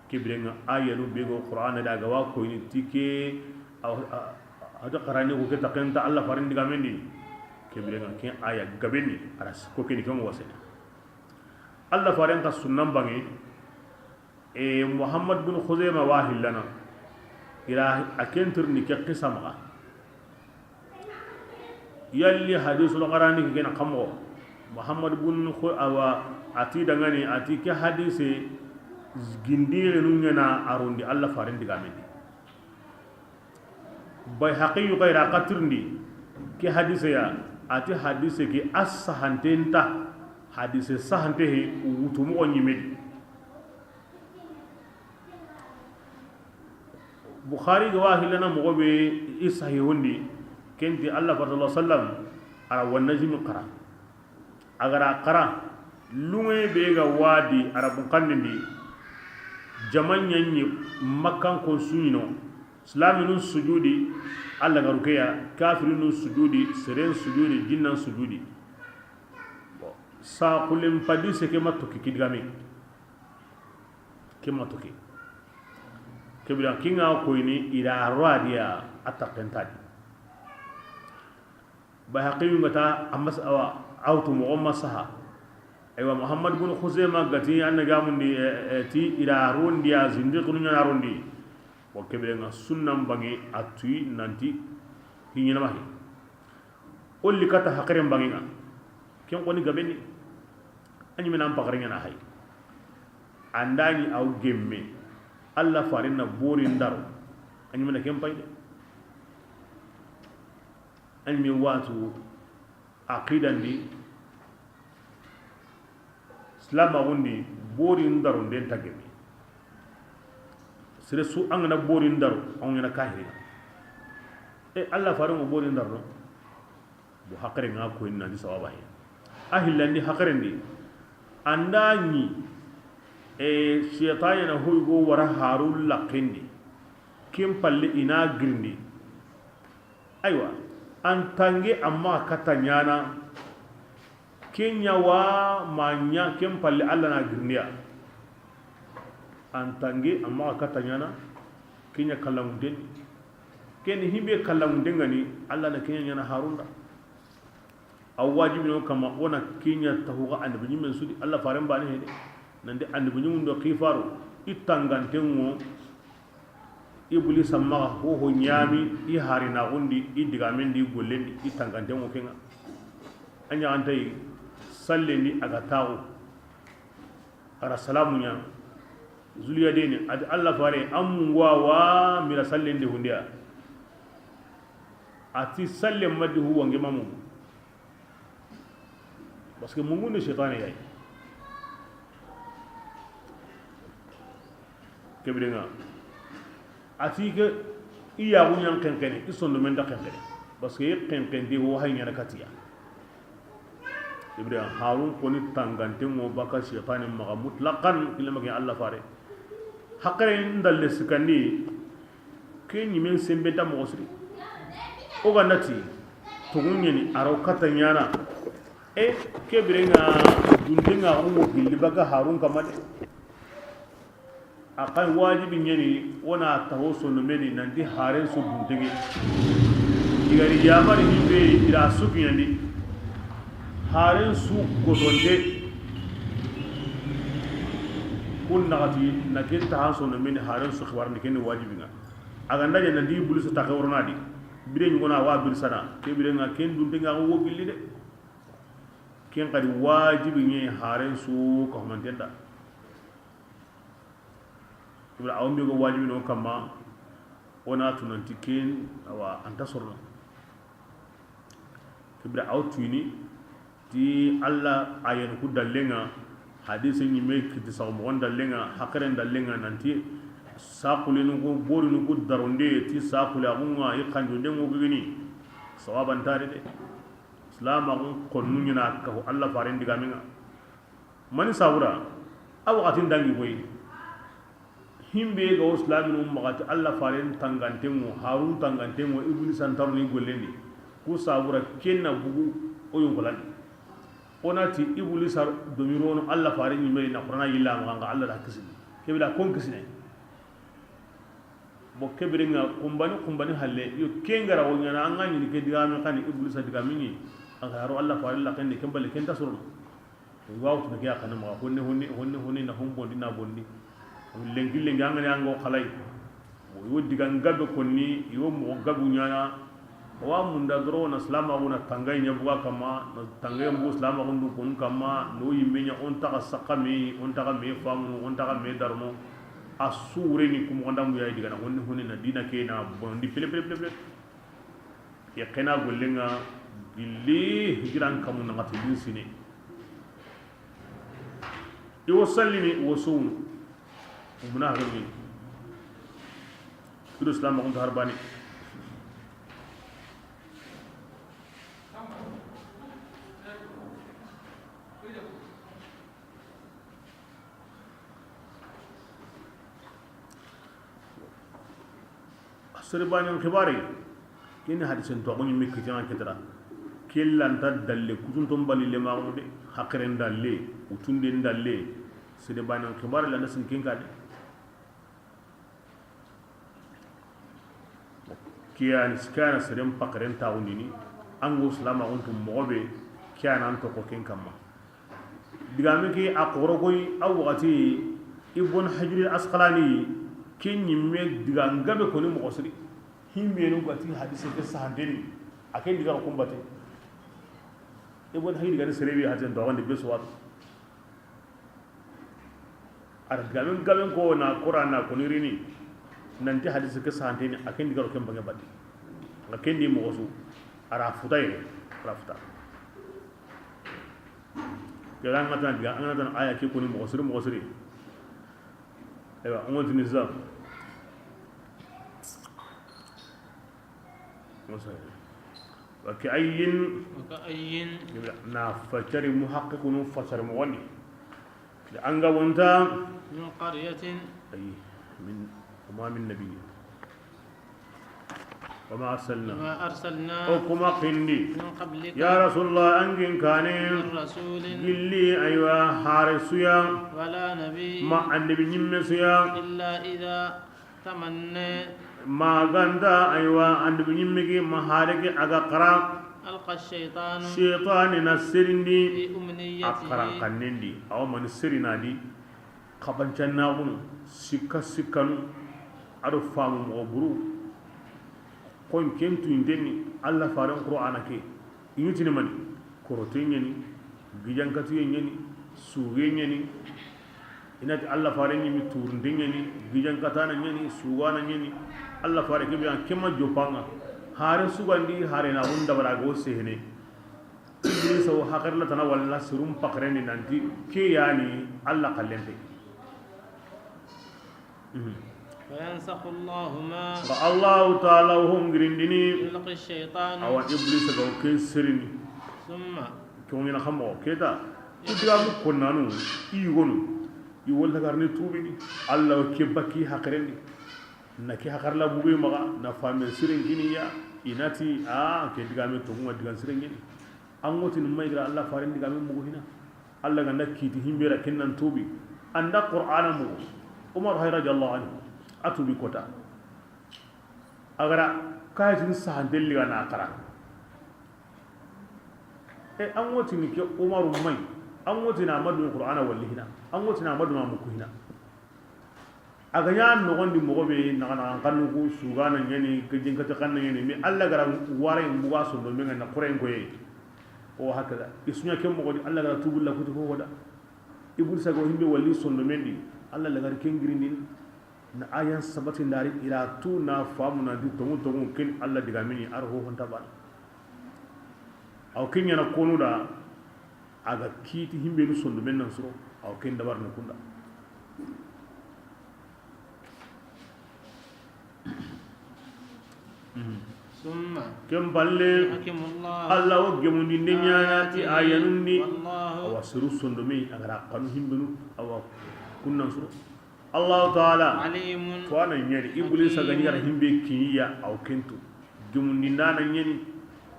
kibrenga ayanu bego qur'ana daga wa ko ni tike ada qarani ko ke takenta alla farin diga mendi kibrenga ke aya gabeni aras ko ke ni ko wase alla farin ta sunnan bangi muhammad bin khuzaimah wahillana ila akentur ni ke qisama yalli hadithul qarani ke na kamo muhammad bin awa ati dangani ati ke hadise gindire nungena arundi alla farin diga mendi bay haqiyu ghayra qatrndi ki hadise ya ati hadise ki as-sahantenta hadise sahante he wutumu onni medi bukhari ga wahilana mugobe isahi hundi kenti alla sallallahu alaihi wasallam ara wanajim qara agara qara lunge be ga wadi arabun kannindi jaman yanyi makkan ko sunino islaminun sujudi alla garukeya kafirinun sujudi seren sujudi jinnan sujudi sa kulim padise ke matoki kidgami ke matoki kebira kinga ko ini ira radia ataqentadi ba haqiyu ngata amas awa autu mu'amma saha aywa muhammad bin khuzaimah gati annaga mundi ti ira rondi ya zindiqun nya rondi wa kebira nga sunnam bangi atui nanti hinyana mahi olli kata haqirem bangi nga ken ko ni gabeni anyi menam pakaringa na hay andani au gemme alla farinna bori ndaro anyi mena ken payde anyi mi watu aqidan di islama wundi bori ndaro den tagemi sire su angana bori ndaro angana kahiri alla faringa bori ndaro bu haqare nga ko inna di sawaba he ahillandi haqare ndi andani shaytan na hoygo wara harul laqindi kim palle ina girndi aywa antange amma katanyana kenya wa manya kim palle alla na girndiya antange amma katanyana kenya kalamunden ken himbe kalamunden ngani alla na kenya nyana harunda aw wajibi no kama wona kenya tahuga annabi men sudi alla faran bani hede nande annabi nyum do khifaru itangantengo iblis amma ho nyami i harina undi i diga men di gollendi itangantengo kenga anya antai sallendi aga tawo ara salamu nya zuliya deni ad alla fare amwa wa mira sallendi hundiya ati sallem maddi huwa ngemamu parce que mungu ne shaytan yayi kebirenga ati ke iya bunyan kenkene isondo men da kenkene parce que kenkende wo hay nyana katiya ibrahim harun koni tangante mo baka shaytan ma mutlaqan kilama ke allah fare hakare ndalle sikandi ke nyimen sembe da mo osri o ganati to gunyeni aro katanyana kebirenga dundinga umu gilli baka harun kamade akan wajibi nyeni wona tawoso no meni nandi haren su dundingi igari yamari himbe ira suki yandi haren su godonde kun nagati nakin tahanso no meni haren su khbar ni ken wajibi nga aganda je nandi bulusu takawrna di bire ngona wa bir sana kebirenga ken dundinga wo gilli de ken kadi wajibi ni haren su ko mantenda ibra awmi go wajibi no kama ona tunanti ken awa anta sorno ibra awtuni ti alla ayen ku dallenga hadisi ni me kiti saw mo dallenga hakaren dallenga nanti saqulinu go borinu ku daronde ti saqula munga yikanjo ndemo gini sawaban tare de islam agun konnu nyina ka Allah farin diga minga mani sawura aw qatin dangi boy himbe go islaminu magati Allah farin tangante mo harun tangante mo iblis antarni gollendi ku sawura kenna bugu oyun golani onati iblis ar domirono Allah farin ni meri na qur'ana yilla manga Allah da kisini kebila kon kisine bo kebiringa kumbani halle yo kengara wonyana angani ni ke diga mi kan iblis diga mingi angaro Allah fa Allah kan kembali ken tasuru wawtu be yakana ma honni na humbo dina bondi lengi angani ango khalai mo yodi gan gabe konni yo mo gabu nyana wa munda dro na salama wona tangay nya buga kama na tangay mbu salama gundu kun kama no yimenya on ta sakami on ta me famu on ta me darmo asure ni kum gondam yayi diga na honni na dina ke na bondi pele ya kena gollenga billi hijiran kamu na ngati sine iwo sallini wo sawnu umuna harbi kudu islam ko harbani serbanin khibari kini hadisen to ngoni mikki tan ketara kellan ta dalle kutun to balile mamude hakren dalle utunde dalle serbanin khibari la nasin kinka de kiyan skana serem pakren tawnini angu salama ontum mobe kiyan anto ko ken kamma digame ki aqorogoy aw wati ibn hajr al-asqalani ken yimme digangabe ko ni mo osri himbe no gati hadise ke sahandeni aken diga ko mbate ibn hajr diga serebi hajen do wande beswat ar gamen gamen ko na qur'ana ko ni rini nanti hadise ke sahandeni aken diga ko mbage batti aken di mo osu ara futay rafta kelan ngata diga ngata aya ke ko ni mo osri ايوه عمود النظام وكأي نافجر محقق فسر مغني لأنغا وانتا من قرية أي وما من نبي وما أرسلنا وكما قندي من قبلك يا رسول الله أنجن كان من رسول قلي أيوة حارسيا ولا نبي ما النبي نمسيا إلا إذا تمنى ما غندا أيوة النبي نمكي ما حارك أغاقرا ألقى الشيطان نسرندي في أمنيته أقرا قنندي أو من سرنا دي قبنجناهم سكا أرفام وبرو koy kentu indeni alla faran qur'ana ke inyutini mani korotenye ni gijankatu yenye ni suge ni inati alla faran yimi turndenye ni gijankatana ni sugana ni alla faran ke biyan kema jopanga hare sugandi hare na hunda barago sehne iblis so hakarla tana walla surum pakreni nanti ke yani alla kallente فينسخ الله ما الله تعالى وهم غريندني يلقي الشيطان او ابليس غو كسرني ثم كون ينا خمو كيتا كدغام كونانو يغونو يول تغارني توبيني الله كبكي حقرني نكي حقر لا بوغي مغا نفام سيرنجيني يا inati كدغام توغما دغان سيرنجيني انغوتي نمايغرا الله فارن دغام مغو هنا الله غندا كيتي هيمبيرا كنن توبي عند قران مو عمر رضي الله عنه atubi kota agara kaytin sahandelli gana akara an woti ni ke umaru mai an woti na madu qur'ana wallihina an woti na madu mamukuhina aga ya no gondi mogobe na na kanu ku sugana nyani kejin kata kanna nyani mi alla gara ware mbuga so do menga na qur'an ko ye o hakada isunya ke mogodi alla gara tubulla kuti ko wada ibul sago himbe walli so do mendi alla la gara kengirindin na ayan sabatin dari ila tu na famu na di tongu tongu kin alla diga mini arho honta bal aw kin yana konu da aga kiti himbe lu sondu men nan suro aw kin dabar na kunda ثم كم balle حكم الله alla o gemundi ndenya ti ayanundi والله awa suru sondu mi agara kanu himbe nu awa kunnan suro Allah ta'ala عليم to anan nyeri iblis ga nyara himbe kiya aw kentu gemundi ndana nyeni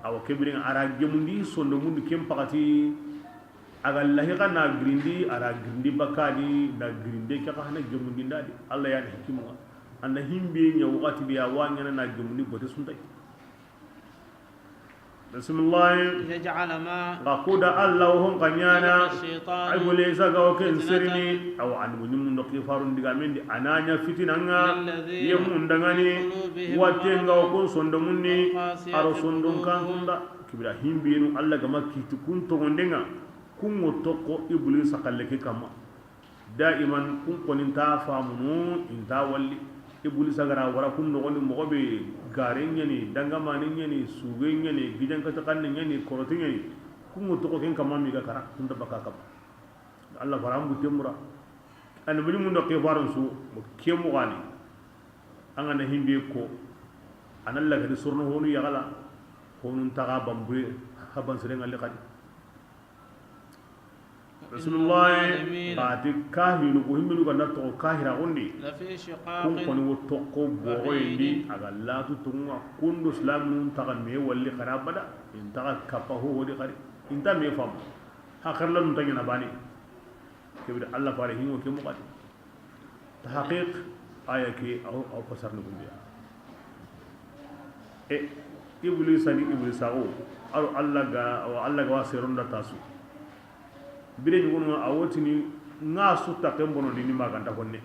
aw kebirin ara gemundi sondo mundu kem pakati aga lahi kana grindi ara grindi bakadi da grinde ka kana gemundi ndadi Allah ya hikimu anda himbe nya wakati biya wanya na gemundi bote suntai bismillah يجعل ما qakuda Allah hon kanyana الشيطان ay bole saga o ken serni aw an munyum ndo kifarun diga mendi ananya fitinanga yemun dangani watenga o kon sondo munni aro sondo kan hunda kibra himbinu Allah gama kitu kun to gondenga kun otoko iblis akalle ke kama daiman kun koninta famunu inta walli iblis agara wara kun no gondi mogobe garenya ni dangama ni sugenya ni gijan kata kannya ni korotinya ni kun otoko ken kama mi ga kara kun da baka kama Allah farambu temura an buli mun do ke faran su mo kemu gani an na himbe ko analla ga surno honu ya gala honun taga bambu haban sire ngal kadi rasulullah الظالمين baati kahiru ko himmilu ga natto kahira gondi لفي شقاق kun koni wo tokko bogoyndi aga latu tunga kundu islam nun taga me walli khana bada in taga kapahu wodi khari inta me fam hakhar la nun tagina bani kebida allah fare hingo ke mo qadi tahqiq aya ke aw fasar no biya e iblis ani iblis aw allah ga wasironda tasu bire nyugo a wotini nga sutta kembono dini maganta honne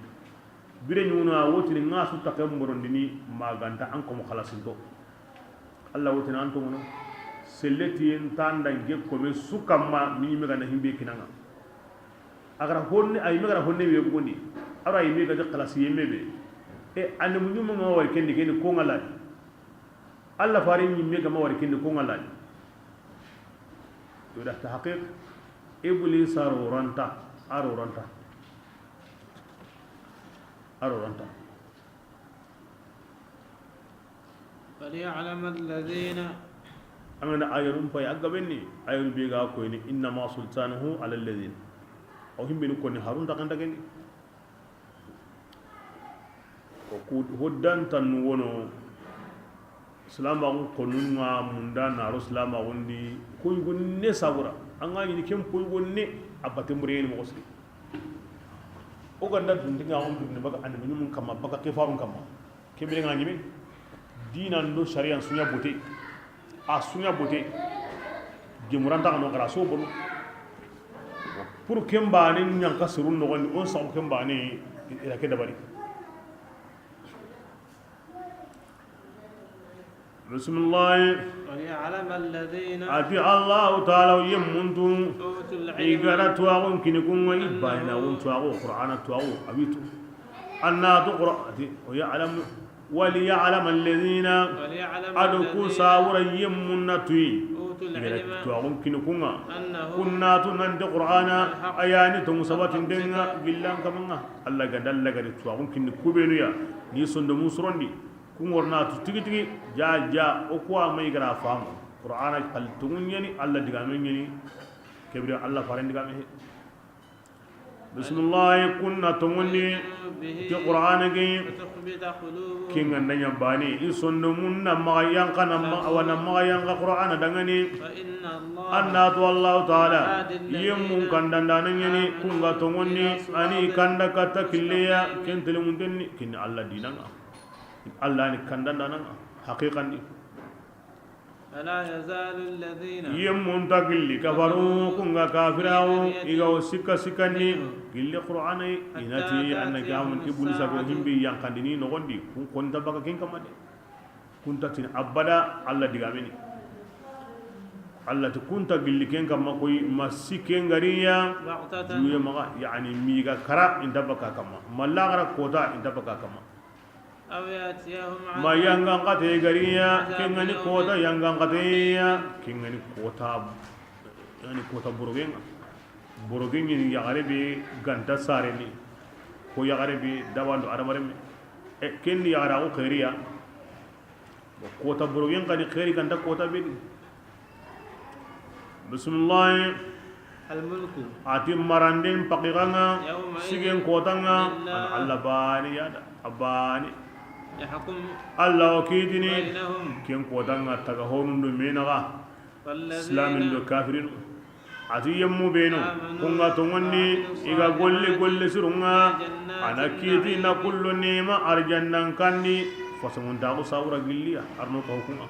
bire nyugo a wotini nga sutta kembono dini maganta an ko khalasinto Allah wotina anto mono selleti en tanda gekko be sukamma mi me gana himbe kinanga agara honne ay me gara honne be gondi ara ay me ga khalasi yemme be e ande mu nyuma ma war kendi kendi ko ngala Allah fari mi me ga ma war kendi ko ngala to da tahqiq iblis aroranta فليعلم الذين amana ayarun pay agabenni ayarun biga ko ni inna ma sultanuhu ala alladhin o himbini ko ni harun ta kanta gendi ko ku hoddan tan wono salama ko nunga munda na rasulama wondi ko gonne sabura an gani ni kem koy wonne abate mureni mo osri o ganda dun dinga on dun baga an mun kama baga ke farun kama ke be ngani min dinan do sharia sunya bote a sunya bote gemuranta no gara so bolu pour kemba ni nyanka surun no gondi on sa kemba ni ila ke dabari bismillah وليعلم الذين ati allah taala yemuntu أوتوا العلم igara tuwagun kinikun wa ibayna won tuwagu qur'ana tuwagu abitu anna tuqra ati wa ya'lam wali ya'lam alladhina وليعلم adku الذين sawura yemunatui أوتوا igara العلم tuwagun kinikunga أنه kunna tunante qur'ana ayani to musabatin denga billan kamanga allah ga dalla ga tuwagun kinikubenu ya ni sondo musrondi kumorna tu tigi tigi ja o ko may gara fam qur'ana kal tungunyani alla diga men nyani kebri alla faran diga me bismillah kunna tungundi ti qur'ana ge وتخبت قلوبهم kinga nanya bani isondo munna ma yankana ma wana ma yanka qur'ana dangani فإن الله anna tu allah taala yemmun kandanda nyani kunga tungundi ani kanda kata killeya kentele mundenni kin alla dinanga Allah ni kandanda nan haqiqan ni فلا يزال الذين yemmun tagilli kafaru kunga kafirawo iga sikka sikandi gilli qur'ani inati annaka mun iblis ko himbi yankandini no gondi kun konta baka ken kamade kunta tin abada Allah digameni Allah to kunta gilli ken kamma koy masike ngariya بغتة juye maga yani miga kara indabaka kama mallagara kota indabaka kama أو يأتيهم ma yangan kate gariya kengani kota yangan kateya kengani kota yani kota borogen ni yagare be ganta sare ni ko yagare be dawando aramare me e kenni yagara ko khairiya kota borogen kani khairi ganta kota be bismillah الملك ati maranden pakiganga يومئذ sigen kotanga لله Allah bani yada abani يحكم Allah wakidini بينهم ken kotanga taga honundu menaga islamin والذين do kafirin ati yemmu beno kunga tongonni iga golle sirunga ana kiti na kullu nima arjannan kanni fasamunta ko sawra gilliya arno ko hukuma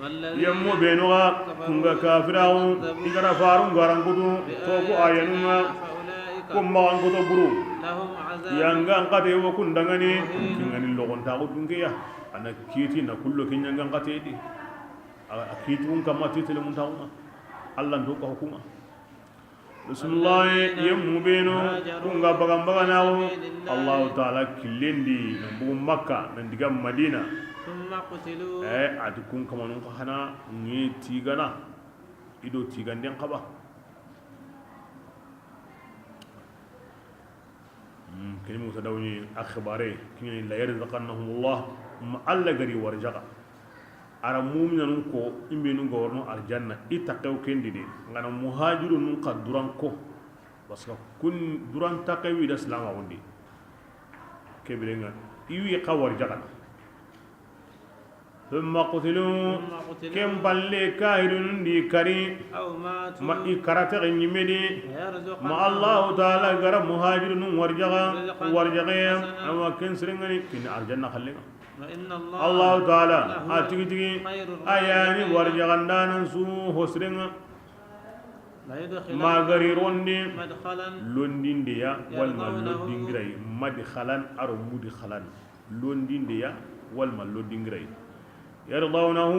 والذين yemmu beno ga kunga kafirawo igara farun garangudu to ko ayanunga فأولئك kumma angudo buru لهم عذاب yanga ngate wo kundangani kingani logonta ko dungiya ana kiti na kullu kinyanga ngate di akiti un kama titele mun tawma Allah ndo ko hukuma bismillah yemmu beno kunga bagam nawo Allah taala killendi nambu makka nan diga madina ثم قتلوا adi kun kama nun hana ngi tigana ido tiganden qaba كلمة تدوني أخباري كني لا يرزقنهم الله ما الله غري ورجع على مؤمن نكو إن بينو غورنو الجنة إتقوا كندي دي أنا مهاجر نكو درانكو parce que kun duran taqawi da salama wondi kebirenga iwi qawar jagan ثم قتلوا كم بالله كاهرون دي كري أو ماتوا ما إكرت غنيمدي ما الله تعالى غير مهاجرون ورجعا أو كن سرنغني كن أرجعنا خلينا الله تعالى أتيجي أياني ورجعا دانا سو هسرنا ما غيرون دي لوندين ديا والما لوندين غري مدخلان أو مدخلان لوندين ديا والما لوندين غري يرضونه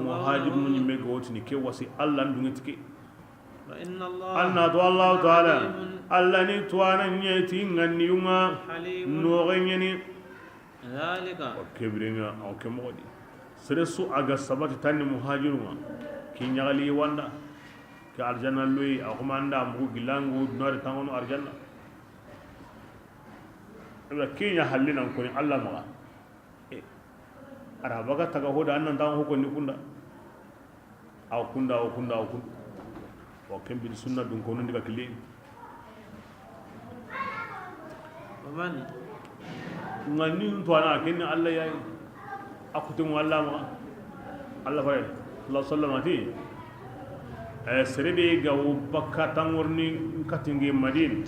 مهاجرون يمغوتني كي وسي الله ندونتكي فإن الله الله تعالى الله ني توانا نيتي غنيوما نوغنيني ذلك كبرنا او كمودي سرسو اغا سبات تاني مهاجرون كي نيغالي واندا كي الجنه لوي او كماندا مبو غلانغو نور تانغونو الجنه كي نيا حلنا كوني الله ما arabaga taga hoda annan tan hokko ni kunda aw kunda o kembi sunna dun ko ndiga kili man ngani to ana kenni Allah yayi akutu Allah ma Allah fa Allah sallamati serebe ga bakka tan worni katinge madin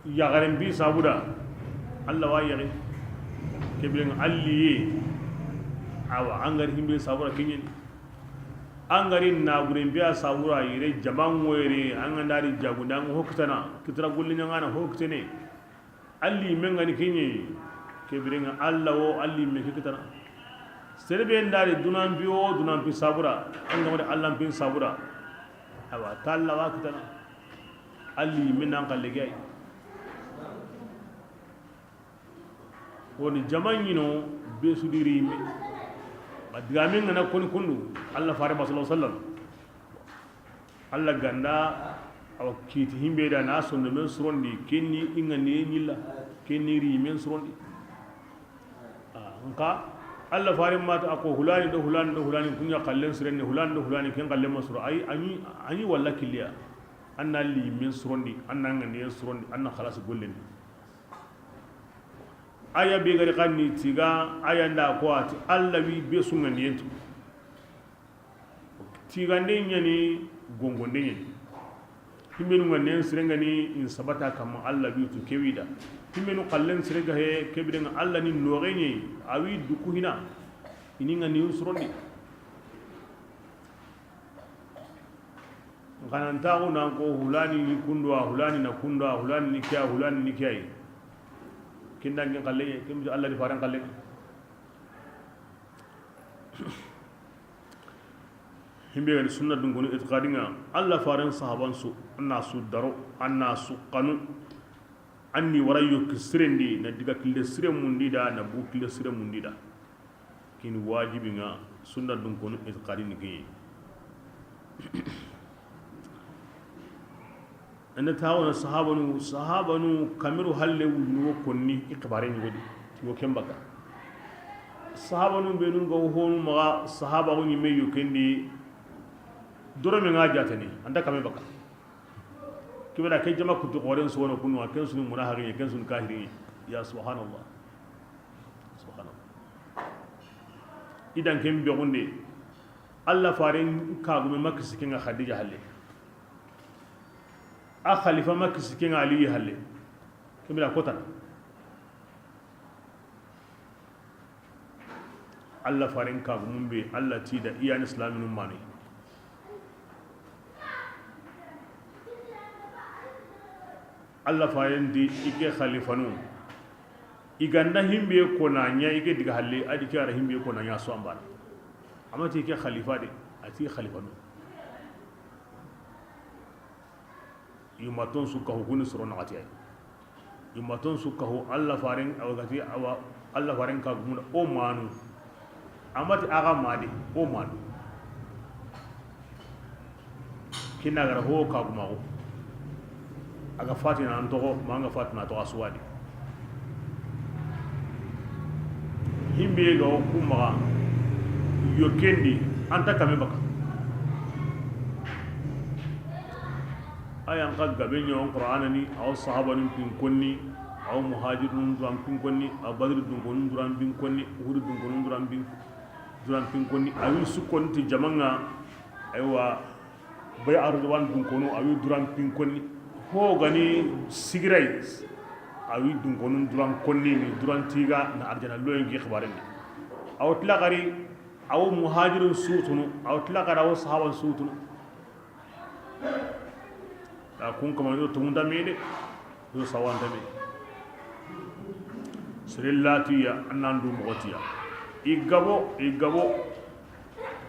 ya garin bi sabuda Allah wa yari kebilen alliye awa angari himbe sabura kinyen angari na gurin biya sabura yire jaman woyre angandari jagunda ngo hoktana kitra gullinya ngana hoktene alli mengani kinye kebilen alla wo alli me kitana serbe ndari dunan biyo dunan bi sabura angamade allan bin sabura awa talla wa kitana alli menan kallegay woni jamanyino be sudiri me adigamin na kon kundu Allah fare ba sallallahu alaihi wasallam Allah ganda aw kiti himbe da na sonno men surondi kenni ingani nyilla kenni ri men surondi nka Allah fare mata ako hulani do kunya kallen surenne hulani do hulani ken kallen masuro ay ani walla kiliya anna li men surondi anna ngani surondi anna khalas gollen aya be gari kanni tiga aya nda ko ati Allah wi be sungani yentu tiga nyani gongo nyani himenu ngane sirengani in sabata kam Allah wi to kewida himenu kallen sirenga he kebidenga Allah ni norenye awi duku hina ininga ni usrondi kananta una ko hulani ni kundwa hulani na kundwa hulani ni kya hulani ni kya kinda ngi kalle kim Allah di faran kalle himbe ga sunna dun gonu itiqadinga Allah faran sahaban su anna su daro anna su qanu anni warayo kisrendi na diga kille sire mundi da na bu kille sire mundi da kin wajibi nga sunna dun gonu itiqadin gi anda tawona sahabanu kamiru halle wujnu konni ikbare ni wodi wo kembaka sahabanu benun go honu maga sahaba ko nyime yukendi doro me nga jatani anda kame baka kibada kay jama kutu qoren so wono kunu ken sunu munahari ken sunu kahiri ya subhanallah idan ken be gonde Allah farin kagume makisi ken khadija halle a khalifa makisi ken ali halle kibada kota Allah farin kagume be Allah ti da iyan islamin mani Allah fayin di ike khalifanu iganda himbe ko nanya ike diga halle adi kara himbe ko nanya so ambana amma ti ike khalifa de ati khalifanu yumaton su ka hukuni suro na ati yumaton su ka hu Allah farin awagati awa Allah farin ka gumuna o manu amma ti aga madi o manu kina gara ho ka gumago aga fatina antogo manga fatina to aswadi himbe go kuma yokendi anta kame baka ayan ka gabe nyon qur'ana ni aw sahaba ni pin konni aw muhajirun duran pin konni aw badr dun gon duran pin konni uhud dun gon duran pin konni awi su konti jamanga aywa bay arduwan dun kono awi duran pin konni ho gani sigirai awi dun gon duran konni ni duran tiga na arjana loyen gi xibaren aw tlaqari aw muhajirun sutunu aw tlaqara aw sahaban sutunu kun kama yo tunda mede yo sawanta me sirillatiya annandu motiya igabo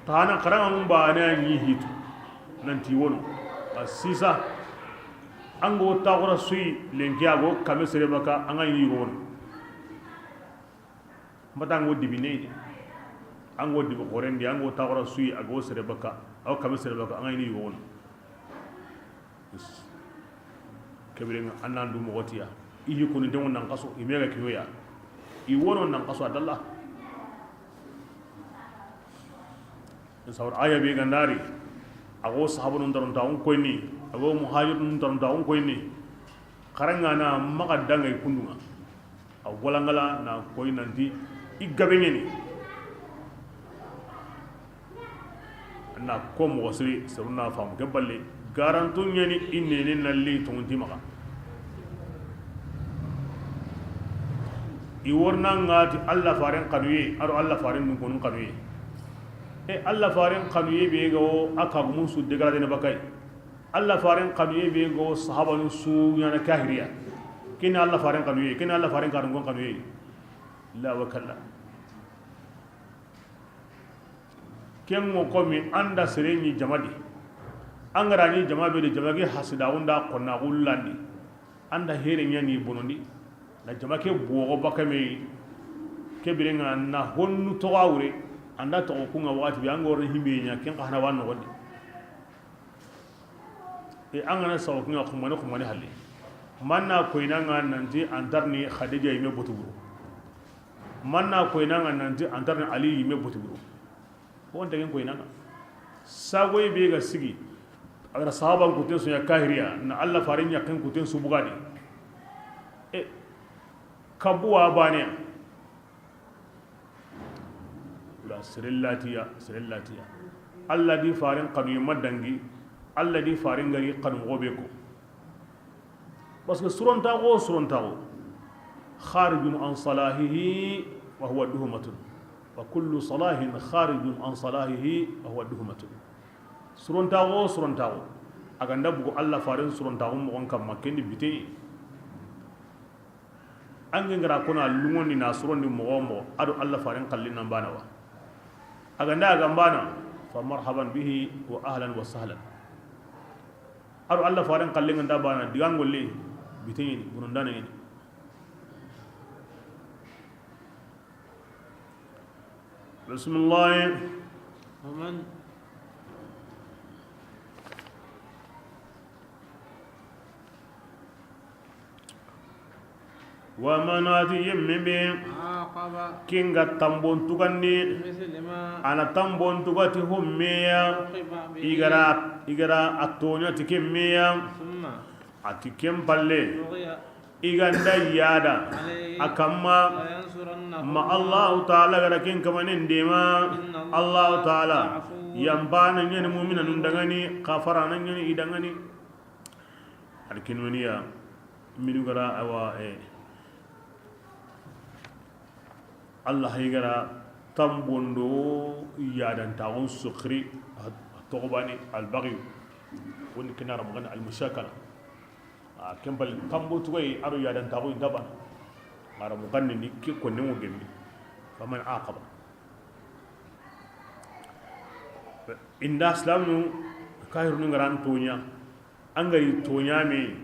tana karanga mun ba na yi hitu nanti wono asisa ango tawra sui lenkiago kame sere baka anga yi wono matango dibine ango dibo korendi ango tawra sui ago sere baka aw kame sere baka anga yi wono kebirenga annandu mogotiya iyi kuni dengo nan kaso imega kiyoya I wono nan kaso adalla sawar aya be gandari ago sahabun daron taun koyni ago muhajirun daron taun koyni karanga na maga dangay kundunga aw walangala na koy nanti igabengeni anna ko mo siri saruna fam gaballe garantun yani innene nalli tonti maka I warna ngati alla faren kanuye aro alla faren dun konun kanuye alla faren kanuye be go aka gumun su degradé na bakay alla faren kanuye be go sahaba nu su yana kahiriya kina alla faren kanuye kina alla faren karun gon kanuye la wakalla ken mo komi anda sereni jamadi angarani jamabe de jamage hasida unda konna gullandi anda here nyani bonondi na jamake bogo bakame kebirenga na honnu to awre anda to ko nga wati bi angor himbe nya ken xana wan no e angana saw ko nga ko mane halle manna ko ina nga nanti antarni khadija yime botuguru manna ko ina nga nanti antarni ali yime botuguru ko on tegen ko ina nga sagoy be ga sigi agara sahaban ko ten so ya kahiriya na alla farin ya kan ko ten su bugadi e kabuwa bane la sirillatiya alla di farin kanu madangi alla di farin gari kanu gobe ko parce que surontago kharijun an salahihi wa huwa duhmatun wa kullu salahin kharijun an salahihi wa huwa duhmatun surontago aganda bugo alla farin surontago mo on kam makendi bitey ange ngara kona lungoni na surondi mo ado alla farin kallin nan bana wa aganda agambana fa marhaban bihi wa ahlan wa sahlan ado alla farin kallin nan bana digangolle bitey burundana ni bismillah ومن يمم كينغا تامبون توغاني انا تامبون توغاتي هميا ايغرا اتونيا تكيميا اتكيم بالله ايغاندا يادا اكما ما الله تعالى غركين كمان ديما الله تعالى يمبانا نين مؤمنا ندغاني كفرانا نين يدغاني لكن ونيا مينو غرا اوا Allah higara tambondo yadan taun sukri togobani albaghi woni kinara magana almushakala kembal tambo tuwai aro yadan taun daba mara muganni ni ki ko nemo gemmi faman aqaba inda islamu kahir nu ngaran tonya angari tonya me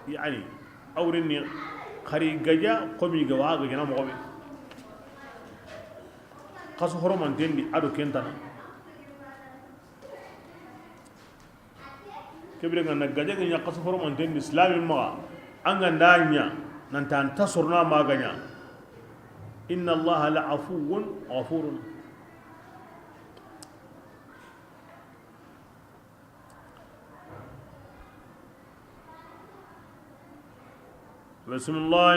yani awrin ni khari gaja komi gawa ga na mo kaso horoman tendi ado kentana kebire ngana gaje nya kaso horoman tendi islami ma anga ndanya nanta tasurna maganya inna allaha la afuwun ghafurun bismillah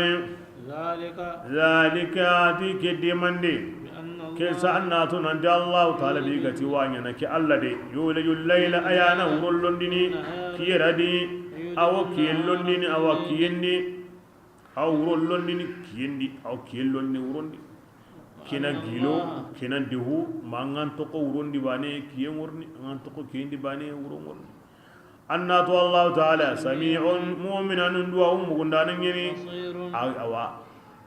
ذلك zalika ati ke demande بأن ke الله sa'annatu nan da Allah ta'ala bi gati wanya na ki Allah de yulijul layla ayana wurollondini kiyeradi awo kiyellondini awa kiyendi aw wurollondini kiyendi aw kiyellonni wurondi kina gilo kina dehu mangan to ko wurondi bane kiyen wurni ngan to ko kiyendi bane wuron wurni annatu Allah ta'ala sami'un mu'minun duwa mugundanan yini بصير awa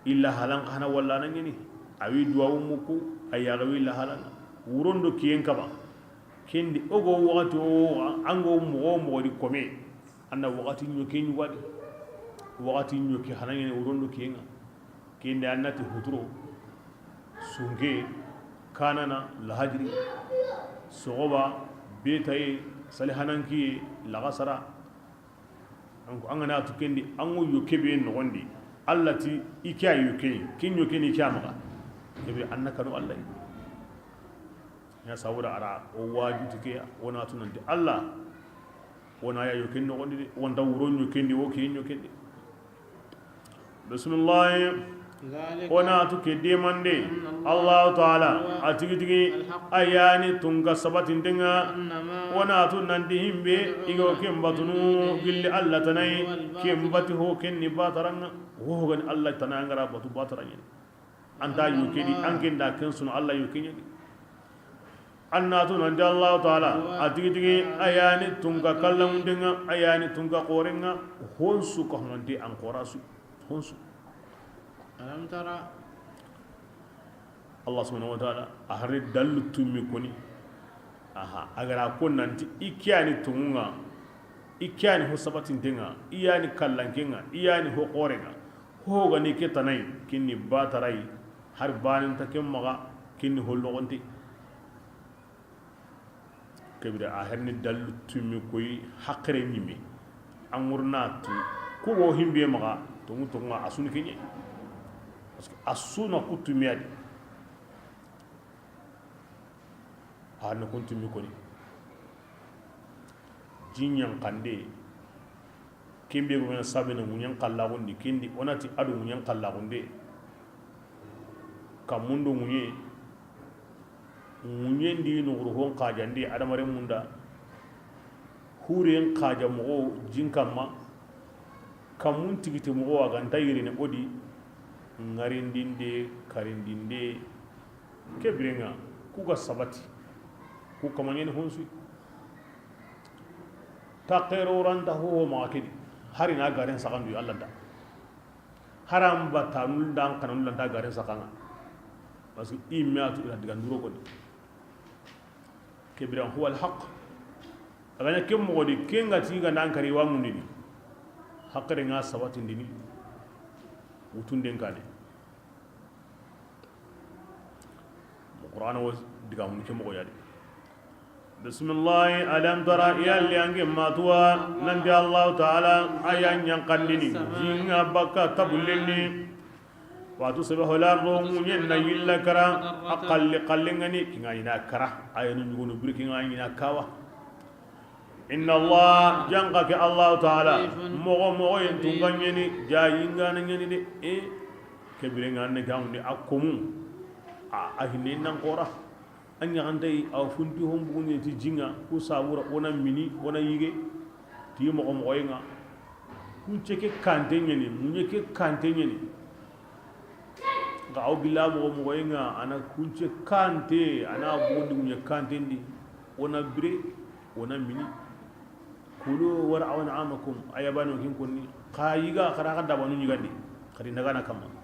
illa halan kana walla nan yini awi duwa muku ayaga wi la halan wurondo kiyen kaba kendi ogo wakati o ango mo di kome anna wakati nyoke ni wadi wakati nyoke hanan yini wurondo kiyenga kendi annati huturo sunge kanana lahajri sogoba betaye salihananki lagasara an gana tu kendi an go yoke be nogondi allati ikya yoke kin yoke ni kya maka kebe annaka no allah ya sawura ara o waju tike wona tunanti allah wona ya yoke nogondi wonda wuro yoke ndi woke yoke ndi bismillah ذلك wona tu ke demande allah taala atigi ayani tunga sabatin dinga أنما wona tu nandi himbe igo kembatunu gilli allah tanai kembati ho kenni bataranga wo gan allah tanangara batu bataranga anta yukedi ankenda kensuno allah yukenya annatu nandi allah taala atigi ayani tunga kallam dinga ayani tunga qorenga honsu ko nandi an qorasu honsu ألم ترى allah subhanahu wa ta'ala ahari dallu tummi koni aha agara ko nanti ikyani tunga ikyani ho sabatin tenga iyani kallankenga iyani ho qorenga ho gani ke tanai kinni batarai har banin takem maga kinni hollogonti kebira aharni dallu tummi koyi hakre nyime amurna tu ko wo himbe maga tunga asuni kenye parce que asuna kutumiyadi hana kuntumi koni jinyan kande kimbe go na sabena munyan kallagondi kindi onati adu munyan kallagonde kamundo munye ndi no hon kajande adamare munda huren kaja mo jinkamma kamun tigite mo aga ndayire ne bodi ngarindinde karindinde kebrenga kuga sabati ku kamanyeni honsu taqiruranda huwa maakidi hari na garen sakandu Allah da haram batanul dan kanul dan garen sakanga parce que imatu ila diga nduro ko kebran huwa alhaq aganya kem modi kenga tinga nan kari wa munini hakkare nga sabati ndini utunden kane القرآن ودقام كم قيادي بسم الله ألم ترى إلى اللي أنك ما توا ننجى الله تعالى أيان ينقلني جينا بكا تبلني وتصبح الأرض من يلا كرا أقل قلني كنا ينا كرا أيان يقولون بريك كنا ينا كوا إن الله جنقك الله تعالى مغو ينتغنيني جايين غانيني دي إيه كبرين غانيني كامني أكمو ahine nan qora anya andai aw funti hom buguni ti jinga ku sawura wona mini wona yige ti mo ko moyinga ku cheke kante nyeni munye ke kante nyeni ga aw bila mo moyinga ana ku che kante ana bugundi munye kante ndi wona bre wona mini kulu war'auna amakum ayabanu kin kunni qayiga khara kada banu nyigandi khari nagana kamma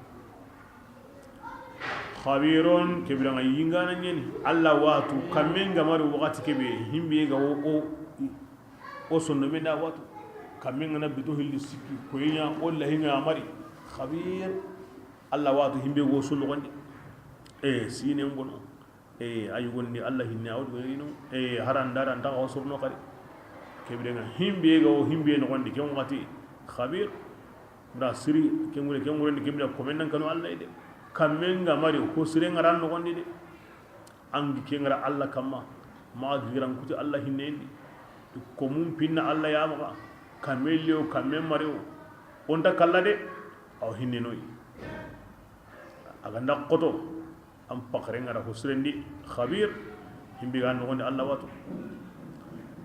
khabirun kebiranga yingana nyeni alla watu kamenga mari wakati kebe himbe ga o sonno menda watu kamenga na bitu hilli sikki ko yinya walla hinga mari khabir alla watu himbe go sonno gondi sine ngono ayu gondi alla hinna awdu yino harandara nda o sorno kadi kebiranga himbe ga o himbe no gondi ken wati khabir bra siri kengure ni kebira komennan kanu alla ide kamenga mari ko sire ngaran no gondi de angi ke ngara alla kamma ma giran kuti alla hinnendi ko mum pinna alla ya maka kamelio kamen mari onda kala de aw hinnenoy aganda qoto am pakare ngara husrendi khabir himbi ga no Allah watu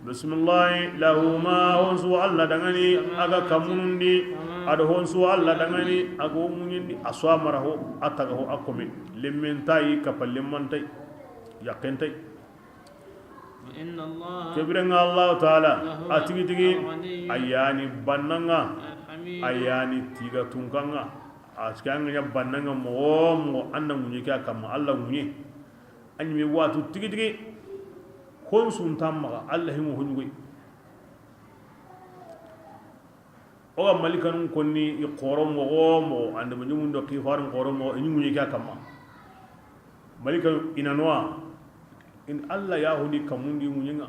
bismillah lahu ma hunsu Allah dangani aga kamundi ado hunsu Allah dangani ago munyindi aswamara ho ataga ho akome lemmentai kapallemmantai yakentai inna Allah kebirenga Allah taala atigi tigi ayani bannanga ayani tiga tungkanga askanga nya bannanga mo anda munye ka kam Allah munye anyi watu tigi tigi kon sun tamma Allah himu hungoy o malikanun konni i qorom mo anda munye do qifaran qorom mo anyi munye ka kam malikan inanwa in Allah ya hudi kamundi munyenga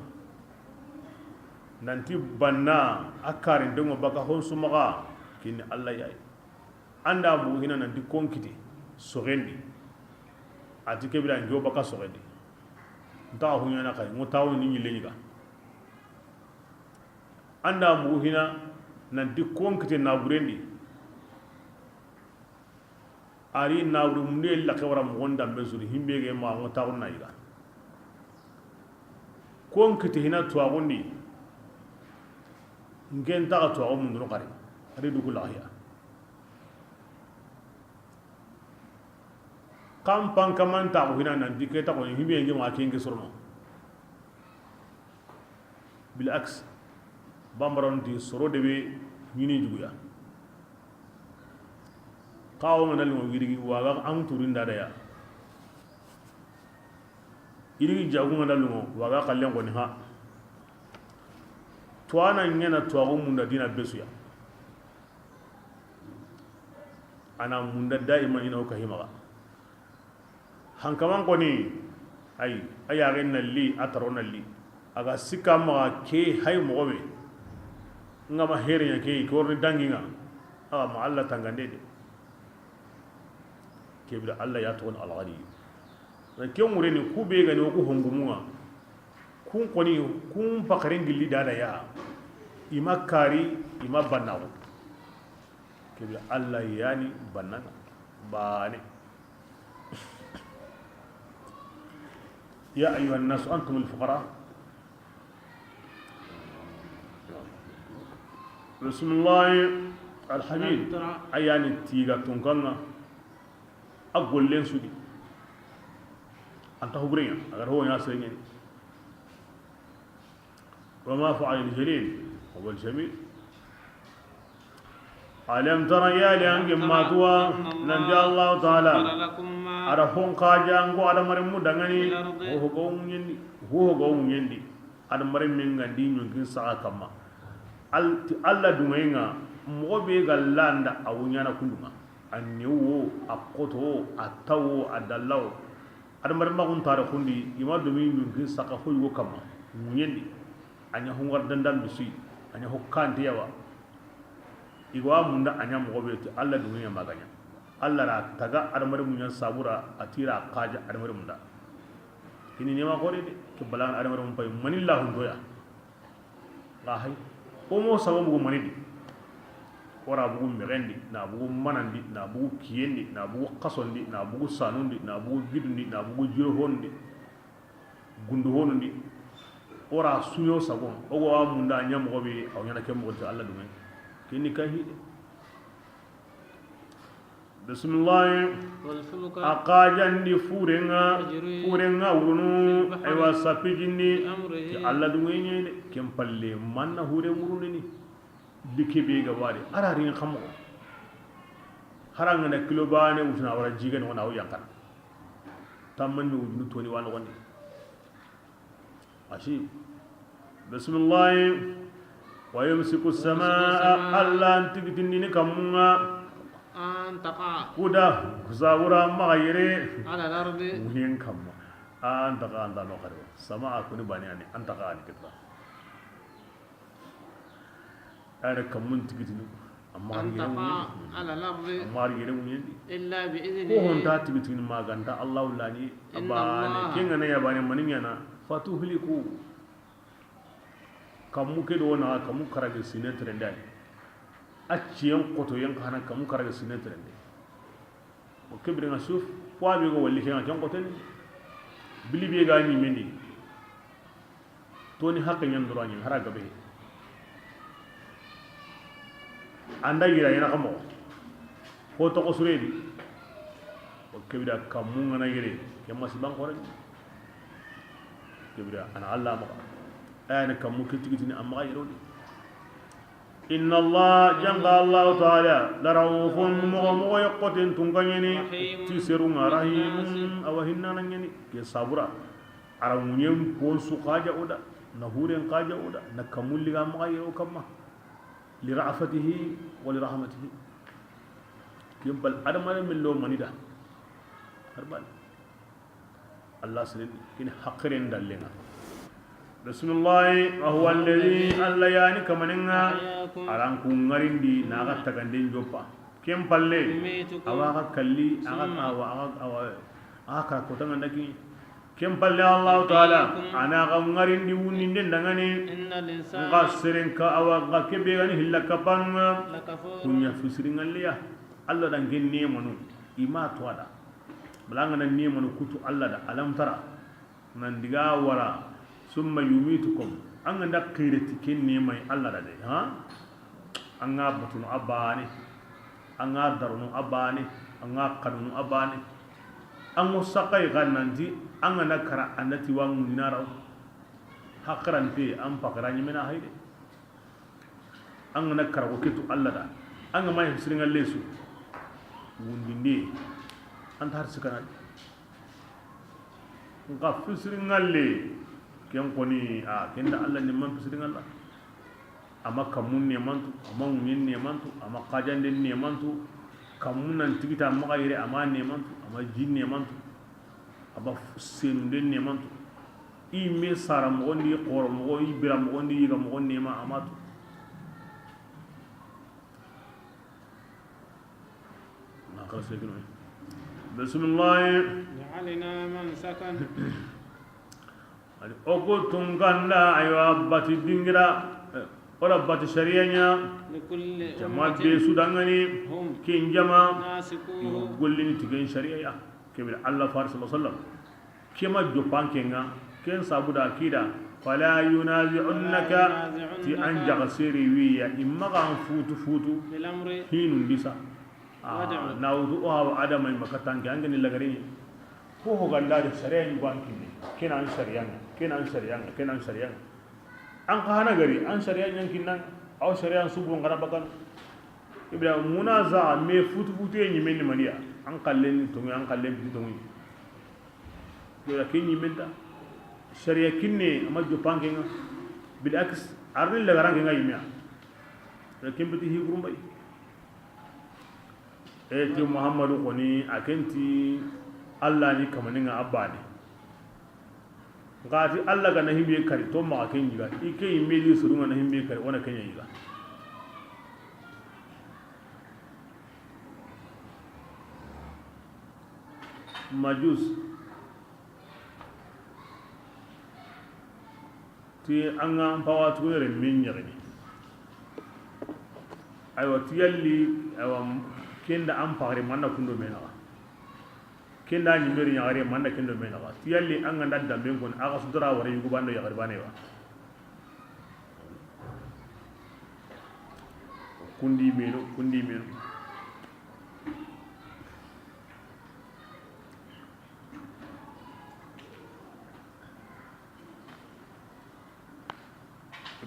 nanti banna akarin dongo baka hon sumaga kini Allah ya anda bu hina nanti konkiti sogendi atike bila njo baka sogendi nta hunya na kai mutawo ni nyileniga anda bu hina nanti konkiti na burendi ari na buru munde la kawara mo gonda bezuri himbege ma mutawo na yiga konkiti hina tuagundi ngen ta tuago mun do kare ari du kula ya kampan kamanta ko hina nan diketa ko himbe ngi ma kengi sorno bil aks bambaron di soro debe ñini juguya kawo manal mo wirigi waga am turinda da ya irigi jagu manal mo waga kallen ko ni ha tuana nyana tuago munda dina besuya ana munda daima ina ko himaga hankaman ko ni ay ayaren nalli atarona li aga sikama ke hay mobe ngama herinya ke ko ni danginga ma Allah tangande de kebira Allah ya tawon alghani na kemure ni kube ga ni ko hongumuwa kun koni kun fakarin gilli dada ya ima kari ima bannawo kebira Allah yani bannana bane يا أيها الناس أنتم الفقراء بسم الله الحميد أيان تيغا تونكانا أقول لين سودي أنت هبرين أغير هو ياسرين وما فعل الجليل هو الجميل ألم ترى يا لأنك ما توا ننجى الله تعالى arafon kajango ada maremu dangani ho go nyendi ada maremu ngandi nyongin sa kama alla dumenga mobe galanda awunya na kunduma annewo akoto atawo adallaw ada maremu kun tare kundi ima dumi nyongin sa ka ho go kama nyendi anya hungar dandan bisi anya hokkante yawa igwa munda anya mobe alla dumenga maganya Allah ra taga adamar munyan sabura atira kaja adamar munda ini nema gore de ke balan adamar mun pay manillahu doya la hay o mo sababu manidi ora bugu merendi na bugu manandi na bugu kiyendi na bugu qasondi na bugu sanundi na bugu gidundi na bugu jiro hondi gundu hondi ora suyo sabon o go munda nyam go be aw nyana kem go te Allah dumen kini kahi بسم الله أقاجن دي فورنا ورنو أيوا سافيجني الله دويني كم بالله من هوري مروني دكي بيجا واري أرارين خمو هرانغنا كيلوباني وشنا ورا جيجن وانا هو يانكان تامن وجنو توني وانا واني ماشي بسم الله ويمسك السماء الله انتقتني كمونا antaka kuda kuzawura magayire ala lardi muhin kamma antaka anda no kare sama akuni bani ani antaka ani kitba ara kamun tigitini amma ala lardi amma yire muhin illa bi idni ko honta tigitini maganta Allah lani abani kinga ne yabani manin yana fatuhliku kamu ke do na kamu karage sinetre ndani acciyen koto yen kana kamu karaga sinetrende o kebri nga suuf poa be go walli kenga ken koto ni bili be ga ni mendi toni hakka nyan doro ni hara gabe anda gira yana kamo ko to ko suredi o kebira kamu ngana yire kemma siban ko rek kebira ana allah ma ana kamu kitigitini amma yirodi inna allah janga allah taala larawfun mo yoqotin tunganyeni tisirunga rahim awahinna nanyeni ke sabura ara munyem ko su qaja oda na huren qaja oda na kamulli ga ma yiro kamma li ra'afatihi wa li rahmatihi kimbal adamane min lo manida harbal allah sirri kin haqirin dallenga bismillah wa huwa alladhi alla yani kamaninga aranku ngarindi naga taganden joppa kem palle awaga kalli aka ko tanga ndaki kem palle allah taala ana ga ngarindi wuninde ndangani ngasiren ka awaga kebe gani hillaka panga kunya fisiringalliya allah dan genne manu ima twada balanga nan ne manu kutu allah da alam tara nan diga wara summa yumitukum anga ndakireti kenne mai allah da dai ha anga batunu abani anga darunu abani anga kanunu abani ango sakai gananti anga nakara anati wangu ninara hakran pe am pakrani mena hayde anga nakara ko kitu allah da anga mai siringa lesu wundinde antar sikana nga fisiringa le ken koni kenda allah ni man fisiringa allah ama kamun ne mantu ama munyin ne mantu ama qajande ne mantu kamunan tigita magayire ama ne mantu ama jin ne mantu aba senunde ne mantu i me sara mo gondi qoro mo gondi biram mo gondi yiga mo gondi ma amatu na kala segino bismillah ja'alna man sakan ali ogo tunganda ayo abati dingira ora bati sharianya likulli jama be sudangani kin jama nasiku gollini tigen sharia kebir allah faris sallallahu alaihi wasallam kema jopankenga ken sabuda akida fala yunazi'unka ti anja gasiri wiya imma kan futu bil amri hinun bisa nawdu wa adama makatan gangani lagari ko ho ganda da sharia ni bankini kenan sharia an ka hana gari an shari'a yankin nan aw shari'a subu ngara bakan ibrahim munaza me futu yin men maniya an kallen to an kallen bi to do la kin yimenta shari'a kinne amma jo pangenga bil aks arni la garanga ngai miya da kin biti hi gurumbai ti muhammadu koni akenti allah ni kamaninga abba ne ngati allah ga nahimbe kari to ma ken yiga ike imeli surunga nahimbe kari wana kenya yiga majus ti anga pawa tuere min yagni aywa tiyalli aywa kenda am pare manna kundo mena kenda ni meri yaare manna kendo mena wa tiyalli anga ndadda ben gon aga sudara wara yugo bando yaare bane wa kundi meno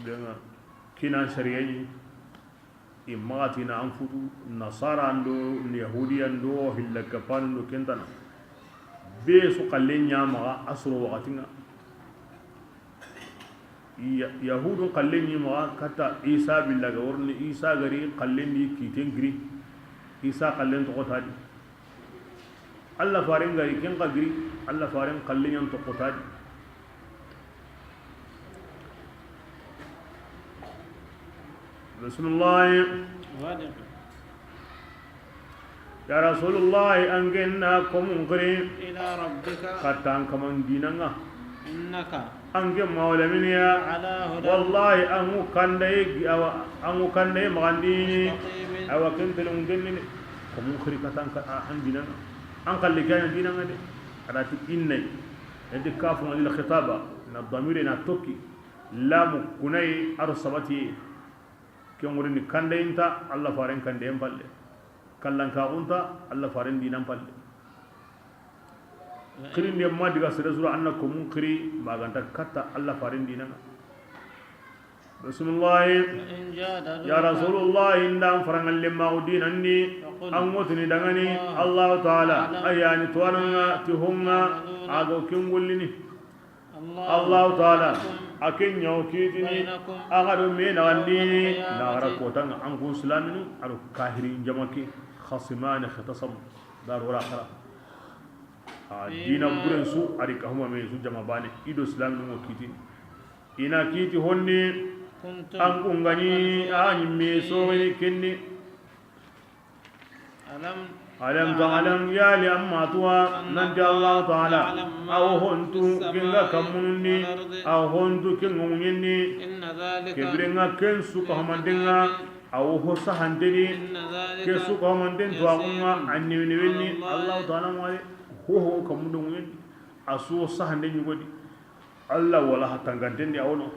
ibanga kina shari'i imati na anfutu nasara ando yahudi ando hillaka pando kentana be su kallen nyama asro waqtinga yahudu kallen nyama kata isa billaga warni isa gari kallen ni kiten gri isa kallen to kotadi alla farin gari ken gari alla farin kallen yan to kotadi bismillah ya rasulullah angena komun gari ila rabbika katan kaman dinanga إنك أنك مولى من يا على هدى والله أمو كندي مغنديني مستقيم أو كنت لمجنن كم خريقة عن ديننا أنك اللي كان ديننا دي على تكيني عند كافم للخطابة الضمير نتوكي لام كني أرسبتي كم ورني كندي أنت الله فارن كندي أمبالي كلن كأنت الله فارن ديننا أمبالي kirin ne ma diga sere sura annakum munkiri maganta katta Allah farin dinana bismillah ya rasulullah indam farangal lemma udinanni angotini dangani Allah taala ayani tuananga tihunga ago kingullini Allah taala akin nyawkitini agadu me nagandi nagara kotanga angu islaminu adu kahirin jamaki khasiman khatasam darura akhira dina buren su ari kahuma me su jama bane ido islam no kiti ina kiti honni an kungani ani me so ni kenni alam ta'lam ya li amma tuwa nan da Allah ta'ala aw hontu kinga kamunni aw hontu kingunni inna dhalika kibrenga ken su kahuma denga aw ho sahandeni ke su kahuma den to agunga anni ni Allah ta'ala wali ho kam do ngin asu sahande nyugodi Allah wala hatangante ndi awono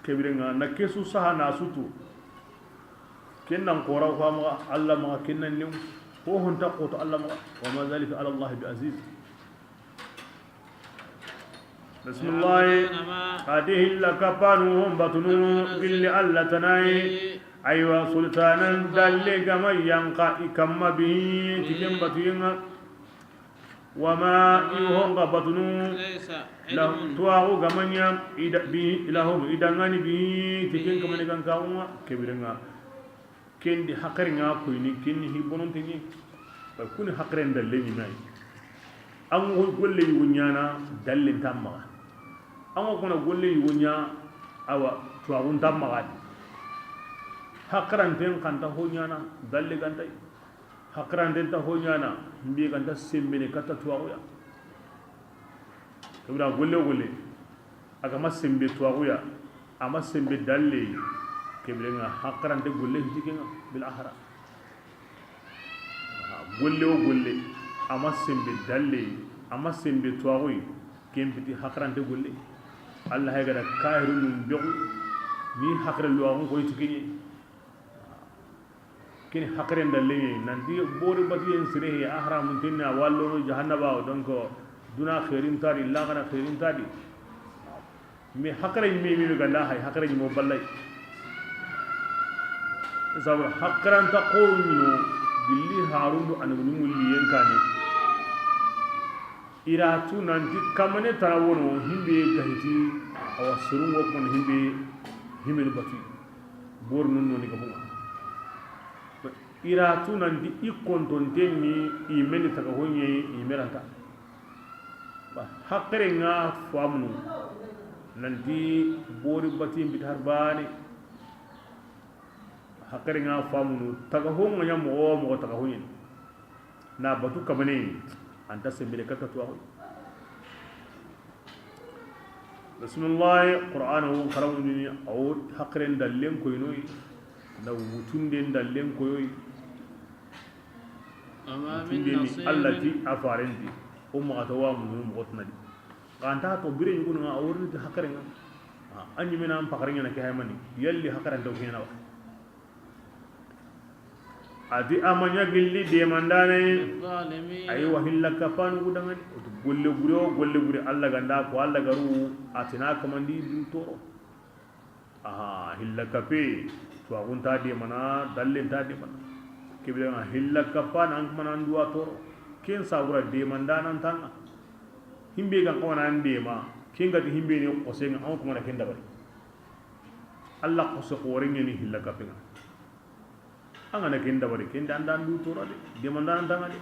kebirenga na kesu sahana sutu kennan qora fama Allah ma kennan nim ho hon taqoto Allah ma wa ma zalika ala Allah bi aziz bismillah hadihi lakapanuhum batunu billi alla tanai aywa sultanan dalle gama yanqa ikamma bi tikem batuyinga وما يهم بطنو لهم تواغو غمانيا لهم إدانغاني بي تكين كماني كان كاوما كبيرنا كين دي حقرنا كويني كين هيبونون تني كوني حقرين دلني ماي أمو قول لي ونيانا دلن تاما أمو كنا قول لي ونيا أو تواغون تاما حقران تين كانتا هونيانا دلن كانتا hakran den ta honyana mbi ganta sembene kata tuwaguya kabra golle aga masembe tuwaguya ama sembe dalle kebrenga hakran de golle hikenga bil ahra golle ama sembe dalle ama sembe tuwaguy kembiti hakran de golle Allah hay gada kairun bi'u ni hakran luwagun ko yitikenye kini hakren dalle nanti bori batiyen sirehe ahram tinna wallo jahannaba donc duna khairin tadi la kana khairin tadi mi hakren mi ganda hay hakren mo ballay sabra hakran taqulu billi harundu anabunu mulli yankane iratu nanti kamane tarawono himbe gahiti awasuru wokon himbe bati bor non ni kabunga iratu nanti ikontontenni imeni taka honye imeranta ba hakrenga famnu nanti bori batim bit harbani hakrenga famnu taka honga nyam mo taka honye na batu kabane anta sembele kata tuwa bismillah qur'anu karamuni aw hakren dallem koynoy na wutunden dallem koyoy allati afarendi umma tawa mun mutnadi kanta to bire yugo na awurni hakarenga anyi mena am pakarenga na ke haymani yalli hakaran daw kena adi amanya gilli de mandane ay wahillaka fan gudangani to golle gure alla ganda ko alla garu atina kamandi du toro aha hillaka pe to agunta de mana dalle ta de mana kibira hillaka pan an mana nduwa toro ken sabura de mandana tanga himbe gan ko nan de ma ken gati himbe ne ko sen an ko mana ken dabari Allah ko so ko rengi ni hillaka pe an ana ken dabari ken dan dan du toro de mandana tanga de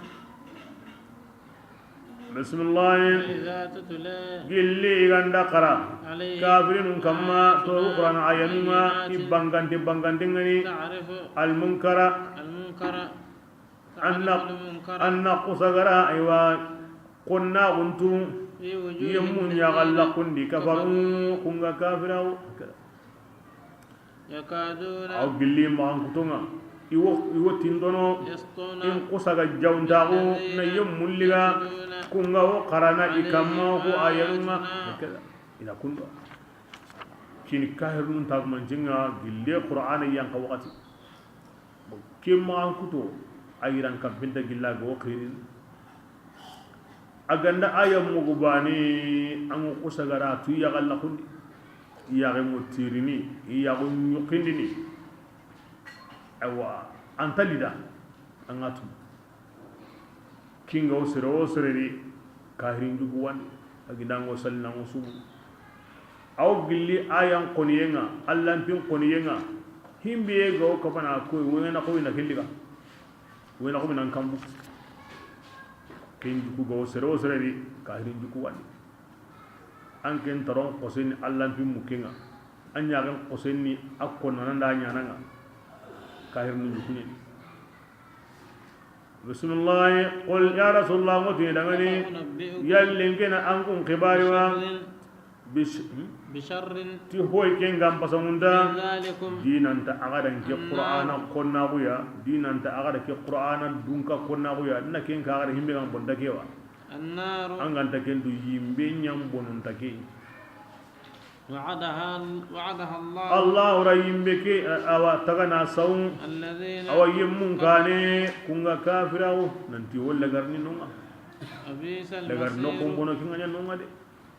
bismillah gilli ganda qara kafirin kamma to qur'an ayanuma ibangante ngani al munkara anna qusagara aywa qonna untu في وجوه يمون الذين يغلقون دي كفروا كفروا كونغا كافراو يكادون أو قلي ما أنكتونا إيو تندونو يسطون إن قصة جاونتاغو نيم ملغا كونغا وقرانا إكاما هو آيانا هكذا إذا كنت كين كاهر نتاغ منجنغا قلي قرآن يانك وقتي كما أنكتو أيران كبنتا قلاغ وقيرين أغنى آية مغباني أنو قصة غراتو يغلقون yaxe mo tirini yaxu ñuqindini awa anta lida anga tum kinga wo sereri kahirin jugu wandi agidango salinango subu aw gilli ayan qoniyenga allanpin qoniyenga himbiye go kabana ko wena ko ina killiga wena ko minan kambu kin jugu go sereri kahirin jugu wandi anken taron qosen allan fi mukenga anya gan qosen ni akko nananda nyananga kahir nu kunye bismillah qul ya rasulullah muti dangani yallingena ankum khibariwa bisharrin ti hoy ken gam pasamunda zalikum dinanta agadan ke qur'ana konna buya dinanta agada ke qur'ana dunka konna buya na ken ka agada himbe gam bonda kewa النار anganta ken du yimbe nyam bonun take وعدها الله Allah ora yimbe ke awa tagana saum الذين awa yemmun kane kunga kafirawo nanti walla garni nonga أبيس dagar no المصير kombono kinga nonga de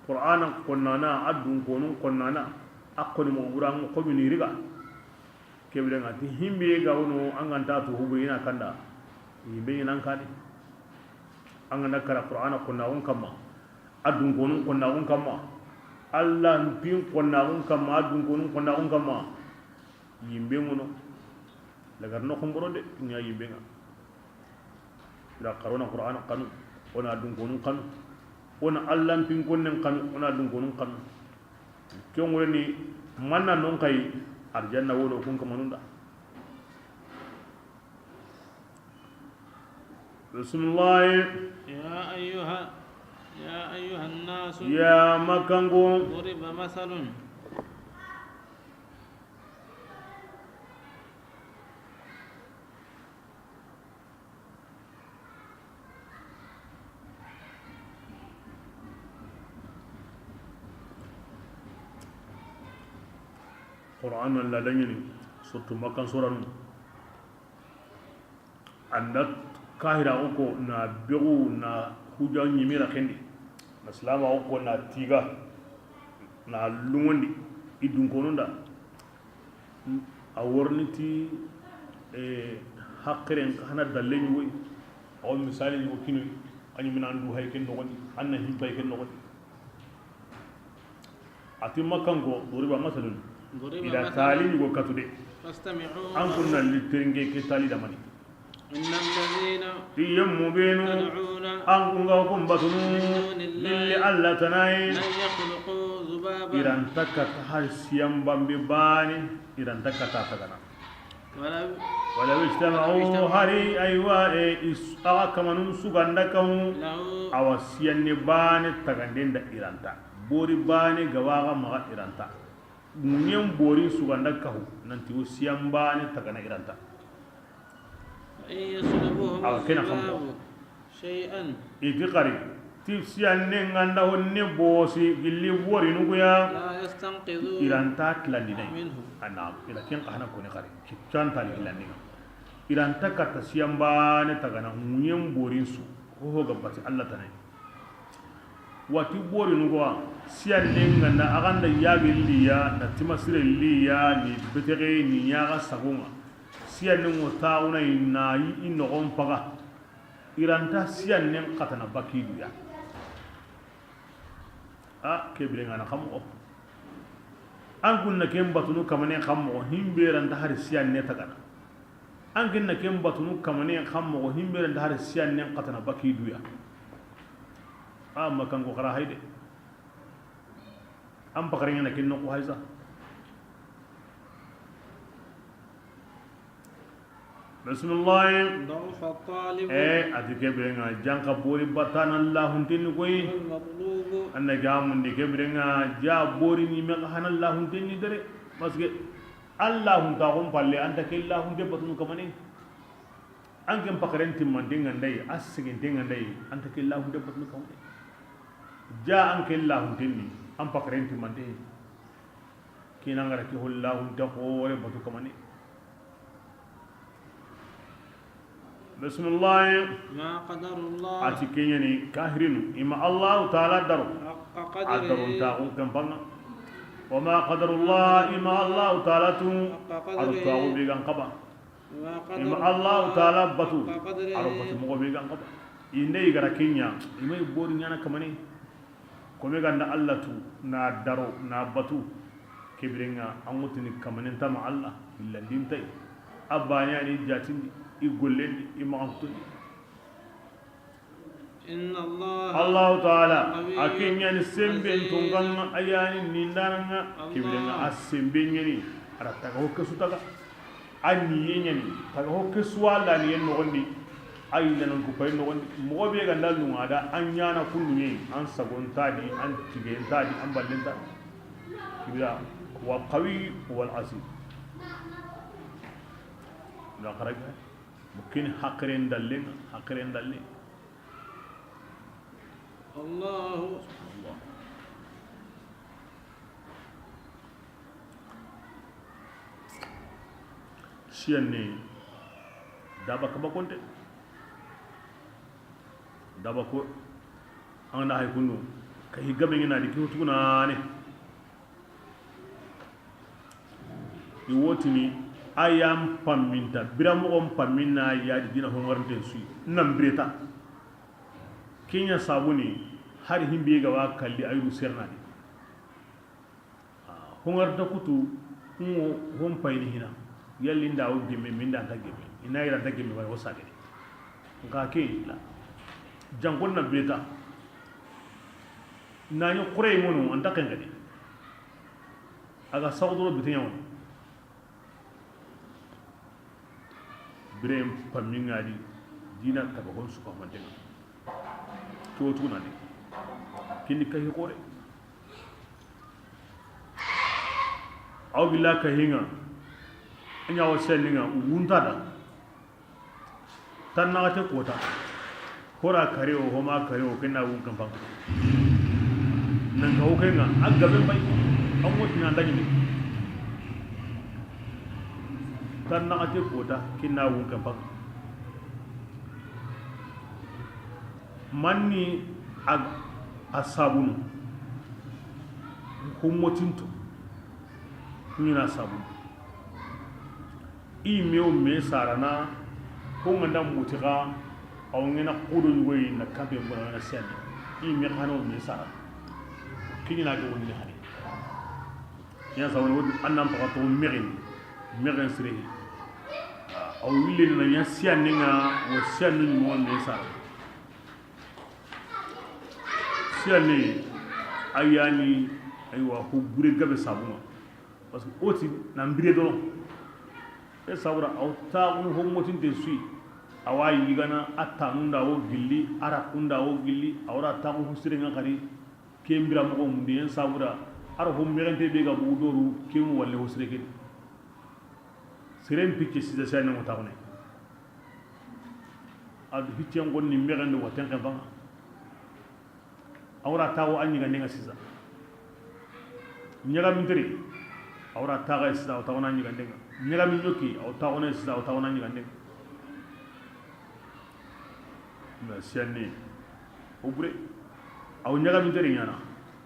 qur'ana konnana adun konun konnana akkoni mo buran ko bini riga kebele ngati himbe ga wono anganta to hubu ina kanda yimbe ina kadi angana kara qur'ana konnawun kamma adun konun konnawun kamma Allah mpin konnawun kamma adun konun konnawun kamma yimbe ngono dagar no komboro de nya yimbe nga da qarona qur'ana kanu ona adun konun kanu ona Allah mpin konnen kanu ona adun konun kanu kyongore ni manna non kai arjanna wono kun kamanunda bismillah يا أيها الناس ya makango ضرب مثل Quran la lañini surtout makan suran andat kahira uko na begu na huja nyimira kendi maslama uko na tiga na lungondi idun konunda a worniti haqiren kana dallenyi woy aw misali ni kinu ani minan du hay ken nogoni anna himbay ken nogoni ati makango duriba masalun ضرب ila مثل tali ni go katude فاستمعوا an kunna litringe ke tali damani إن الذين tiyammu benu تدعون an kunga hukum batunu lilli alla tanai لن يخلقوا ذبابا iran takata har siyam bambi bani iran takata tagana ولو wala ijtama'u hari aywa aga kamanun suganda kamu له awa siyanni bani tagandenda iranta bori bani gawaga maga iranta nyen bori suganda kahu nanti wo siyam bani tagana iranta إن يسلبهم كنا الذباب خمسة. شيئا iti qari ti siyanne nganda wonne bosi gilli bori nuguya لا يستنقذون iranta tlandinai منه anam ila ken qahna ko ne qari kitan tali landinga iranta kata siyam bani tagana nyen borin su ho gabbati Allah tanai wati bori nugo siyanne nganda aganda yagilliya na timasire liya ni betere ni yaga sagunga siyanne ngota una inayi inogon paga iranta siyanne katana bakidu ya kebire ngana khamu an kunna ken batunu kamane khamu himbe ranta har siyanne tagana an kunna ken batunu kamane khamu himbe ranta har siyanne katana bakidu ya makan ko khara hayde am pakaringa na kinno ko hayza bismillah ضعف الطالب atike be nga janka bori batana allah huntin koy والمطلوب anna jamundi kebirenga ja bori ni me hana allah huntenni dere parce que allah hunta hon palle anta ke allah hunte batunu kamane anke pakaren timmande ngandai assigin ngandai anta ke allah hunte batunu kamane ja anke allah huntenni am pakaren timmande kina ngara ki allah hunta ko re batu kamane bismillah ما قدر الله atikeni kahirin ima allah taala daro حق adaron قدره ta on kampanga wama qadarullah ima allah taala tu حق arto قدره be gan qaba ما ima قدر allah taala batu حق قدره arto mo be gan qaba inde igara kenya ima bori nyana kamane ko me ganda allah tu na daro na batu kibrenga amutini kamane tama allah illa dintai abanya ni jatindi igollendi imaqtuni إن الله الله تعالى أكين يعني سمبين تونغان أياني نيندانا كبيرنا السمبين يعني أرتاك هو كسوتاك أني يعني تاك هو كسوالا نين نغندي أي لنا كوباي نغندي مغبي غندا لونغادا أنيانا كوني أن سبون تادي أن تيجين تادي أن بالين تادي كبيرا هو القوي هو العزيز لا خرج ممكن حقرين دلين حقرين دلين الله siyanne daba kaba konte daba ko anda hay kunu kay gabe ngina di kiwtu kuna ne i wotini ayam pamminta biramu on pamminna yaadi dina ho warante su nam breta kenya sabuni har himbe ga wa kalli ayru sernadi hongarta kutu ngo hon payni hina yalli ndaw gemme minda ta gemme ina ira ta gemme ba wasage nga ke la jangon na breta nani qurey mono anta kan gadi aga sawdoro bitinyaw birem pamingadi dina ka ko su ko mantenga to tunani kini kai kore aw billa ka hinga anya wasenninga wuntada tan na ta kota hora kare o homa kare o kina wun kan fa nan ka o kenga agabe bai an woti na dani tan na ta kota kina wun kan fa manni asabunu hummotinto kunyina sabunu i mew me sarana ko nganda mutiga aw ngena kudo ngoy na kambe ngona na sen i me khano me sara kinyina ga woni hani ya sawon wodi annam pa to merin sire aw wille na ya sian ninga wo sian ni mo me sara siani ayani aywa ko bure gabe sabuma parce que oti na mbire do e sabura aw ta on ho motin de sui awayi yigana atta nunda wo gilli ara unda wo gilli awra ta ko husire ngakari ke mbira mo mundi en sabura ara ho merante be ga bu doru ke mo walle husire ke serem pikki sida sene mo tawne ad hitien gonni merande wo tenke banga awra tawo anyi ga nenga sisa nyaga minteri awra taga sisa o tawna nyi ga nenga nyaga min yoki o tawna sisa o tawna nyi ga nenga na sianni obre aw nyaga minteri nyana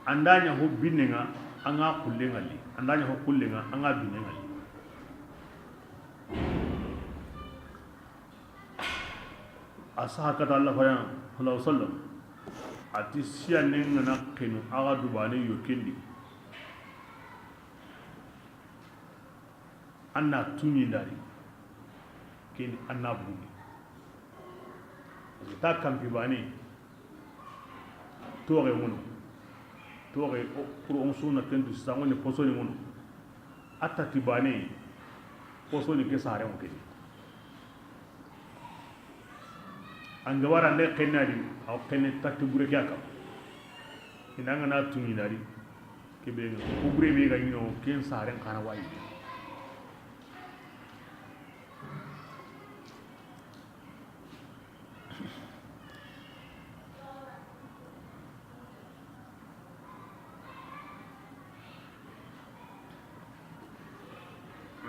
andanya ho binenga anga kullenga li andanya ho kullenga anga binenga li asaha kata Allah sallallahu alaihi wasallam ati siyanne ngana kenu aga dubane yokendi anna tuni dari kendi anna buni ta kampi bani tore mono tore pour on sona kendu sangone posoni mono atati bani posoni ke sare mo kendi angawara ne kenadi aw kenne tatti bure kyaka ina ngana tuninari kebe kubure be ga yino ken saren kana wayi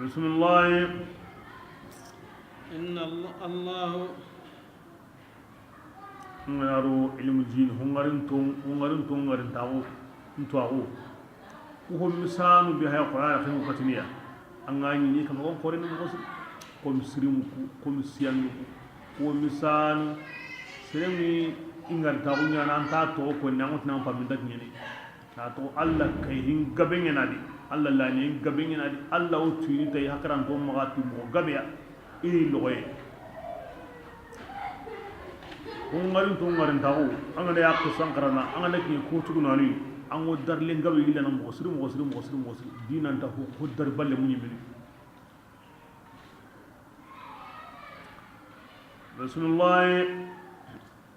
بسم الله إن الله ngaro ilmu jin hungarin tun ngarin tawo ntuago ko misanu bi hay qur'an khinu katiniya angani ni kam gon kore ni ko ko misrim ko misiyan ko misan seremi ingar tawo nyana anta to ko nangot nan paminda nyene na to alla kay hin gaben yana di alla la ni gaben yana di alla o tuini tay hakaran to magatu mo gabeya ini loye ungarin tawo angana ya ko sankarana angana ki ko tugunani an wo darle ngabe yilla nan mo sirum dinan ta ko dar balle munyi mini bismillah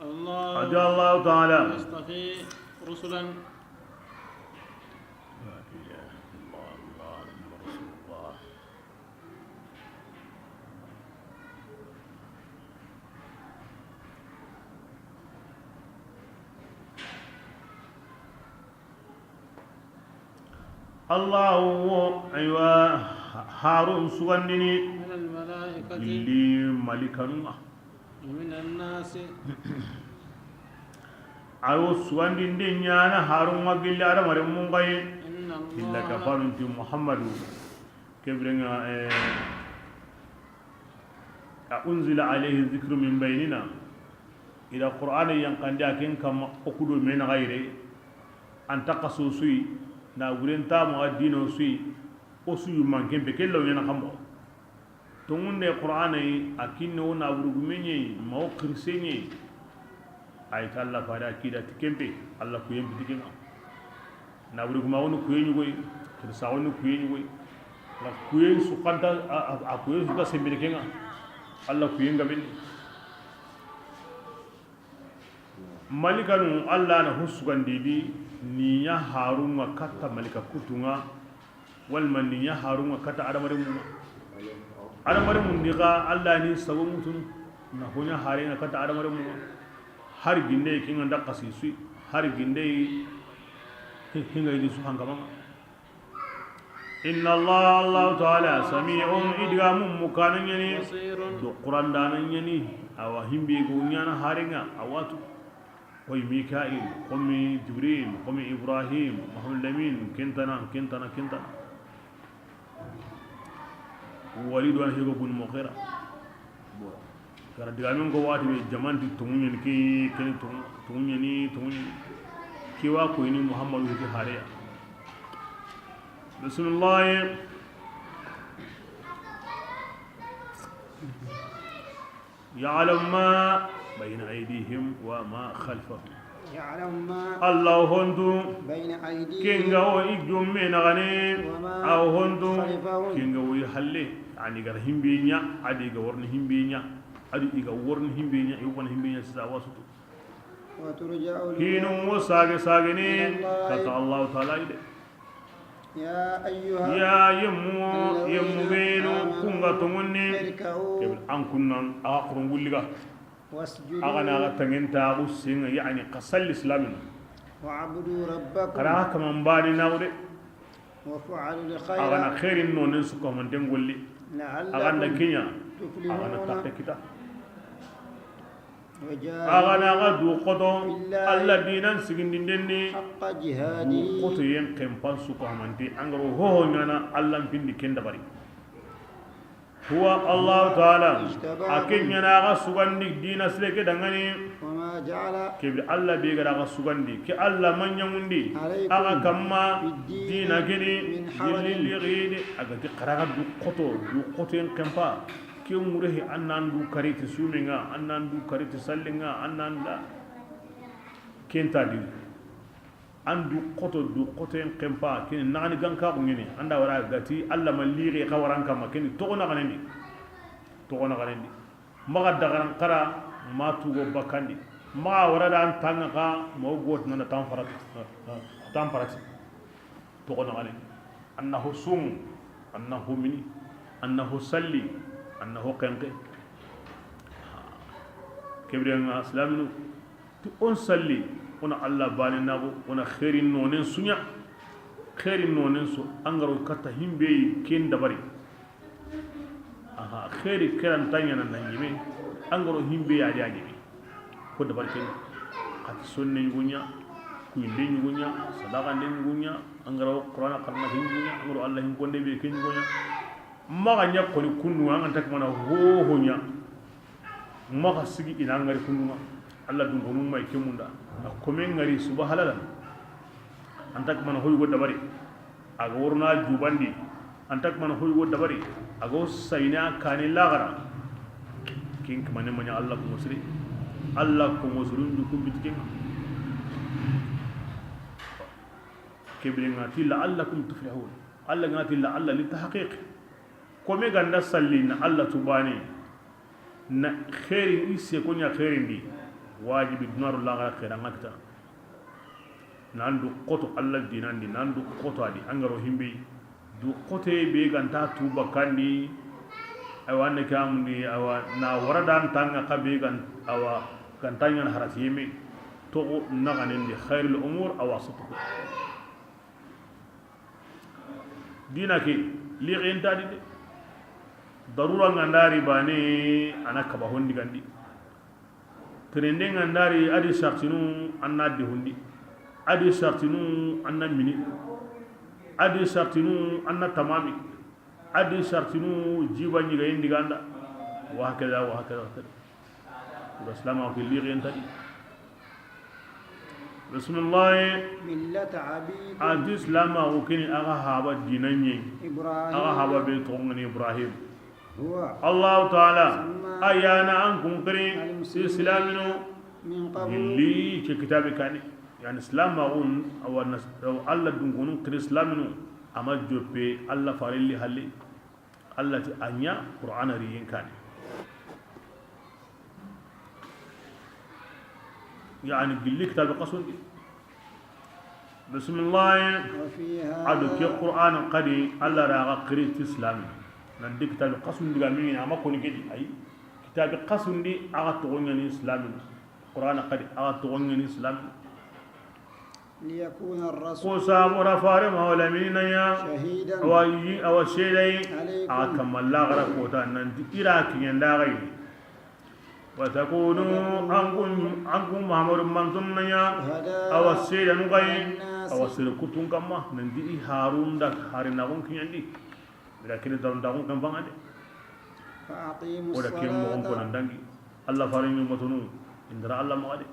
الله Allah ta'ala يصطفي رسلا الله أيوة هارون سوغندني من الملائكة اللي ملكنا ومن الناس أيوة سوغندين دنيانا هارون وقل على مرمون غي إن إلا الله كفار في محمد كبرنا أنزل عليه الذكر من بيننا إذا القرآن ينقندي أكين كما أكدو من غيره أن تقصوا سوي na gurenta mo adino sui o suyu manken be kello yana kambo to ngunde qur'ana yi akinno na burugumenye mo kirsenye ay talla fara akida tikempe alla ku yembi dikinga na buruguma wonu ku yenyu goy kirsa wonu ku yenyu goy la ku yen su qanta a ku yen su da sembe dikinga alla ku yenga ben malikanu alla na husugandidi niya harunga kata malika kutunga walma niya harunga kata adamare mun diga Allah ni sabu mutun na honya harina kata adamare mun har ginde kin anda qasisu har ginde hinga yi su hangama inna Allah ta'ala sami'un idgamun mukanan yani do qur'an danan yani awahimbi go nyana haringa awatu koy Mikail komi Jibril komi Ibrahim Muhammad Lamin kentana Walid wa Higo bun Mughira kara digamen ko wati be jamanti tumunyen ki ken tumunyen ki wa ko ni Muhammad wi hariya bismillah ya'lam ma بين أيديهم وما خلفهم يعلم ما الله هندو بين أيديهم كينغا ويجوم من غني أو هندو خلفهم كينغا ويحلي يعني غرهم بينيا أدي غورنهم بينيا أدي غورنهم بينيا يوونهم بينيا سواسطو وترجع كينو ساغني كتا الله تعالى يا أيها يا يمو بينو كونغا تمني اركعوا كبل أنكنا آخرون ولغا واسجدوا أغنى تنتا وسين يعني قصل الإسلام وعبدوا ربكم كراها كمان باني ناوري وفعلوا الخير أغنى خير إنه ننسكم من تنقل لي أغنى لعلكم كينيا أغنى تفلحون تقكتا وجاهدوا أغنى غدو قدو الذين سجن دندني حق جهاده قطو ين كمبان سكو همانتي أنغرو هو نانا ألم بندي كندبري هو الله تعالى أكيد يناغا سوغاندي دين أسلك دنغني وما جعل كيف الله بيغراغا سوغاندي كي الله من يموندي أغا كما دين أكيدي جلي غيدي أغا دي قراغا دو قطو ين كمبا كي مره أنان دو كاريت سومينغا أنان دو كاريت سالينغا أنان دا كينتا دي andu koto en kempa kin nani ganka ko ngini anda wara gati alla ma liri ka waran kama kin to na ganendi maga dagaran kara ma tugo bakandi ma warada an tanga ka mo got na tamfarat to kono ale annahu sum annahu mini annahu salli annahu qanqi kebriyan aslaminu ti on salli ona allah bani nabo ona khairin nonen sunya khairin nonen su angaro kata himbe ken dabari aha khairi kiran tanya nan yime angaro himbe ya jaje ko dabar ken kat sunne ngunya ku inde ngunya sadaqa nden ngunya angaro qur'ana qarna ngunya angaro allah hin konde be ken ngunya maga nya ko ni kunnu an tak mana ho nya maga sigi ina ngari kunnu allah dum ko mum may kemunda ko men ngari subhanallah antak mana hoy go dabari aga worna jubandi antak mana hoy go dabari aga sayna kani lagara king mane manya allah ko musri allah ko musrun du ko bitken kebrenga til la'allakum tuflihun allah ngati la'alla li tahqiq ko me ganda sallina allah tubani na khairi isse ko nya khairin di wajibi dunaru lagara khairan akta nandu koto allah dinandi nandu koto adi angaro himbe du kote be ganta tuba kandi awa ne kamni awa na waradan tanga kabe gan awa gantanyan harasimi to naganen di khairul umur awasatu dinaki li gentadi de darura ngandari bane anaka ba hondi gandi trende ngandari adi shartinu annadi hondi adi shartinu anna mini adi shartinu anna tamami adi shartinu jiba nyiga indi ganda wa hakada rasulullah ko liqi entadi rasulullah ملة عبيد adi islama ko kini aga haba dinanye إبراهيم aga haba be tongani ibrahim هو allah taala ayana ankum qari islaminu من قبل li ke kitabe kani yani islam maun aw Allah dungunun krislaminu ama joppe Allah farilli halli Allah ti anya qur'ana riyin kani yani gilli kitab qasun bismillah وفيها adu ke qur'ana qadi Allah raga qiri islam nan dik kitab qasun diga min ama ko ni gedi ay kitab qasun di aga to ngani islam qur'ana qadi aga to ngani islam ليكون الرسول قوسا مرفار مولمين يا شهيدا أو شيء عليكم أكمل الله غرق وتا ننتي إراكي ينداغي وتكونوا عنكم محمد من سنيا أو شيء نغي أو سيركتون كما ننتي هارون دك هارين أقوم كيندي لكن دارون دارون كم فانغادي فأقيموا ولكن مغم الصلاة كنندانغي الله فارين يمتنو إندرا الله مغادي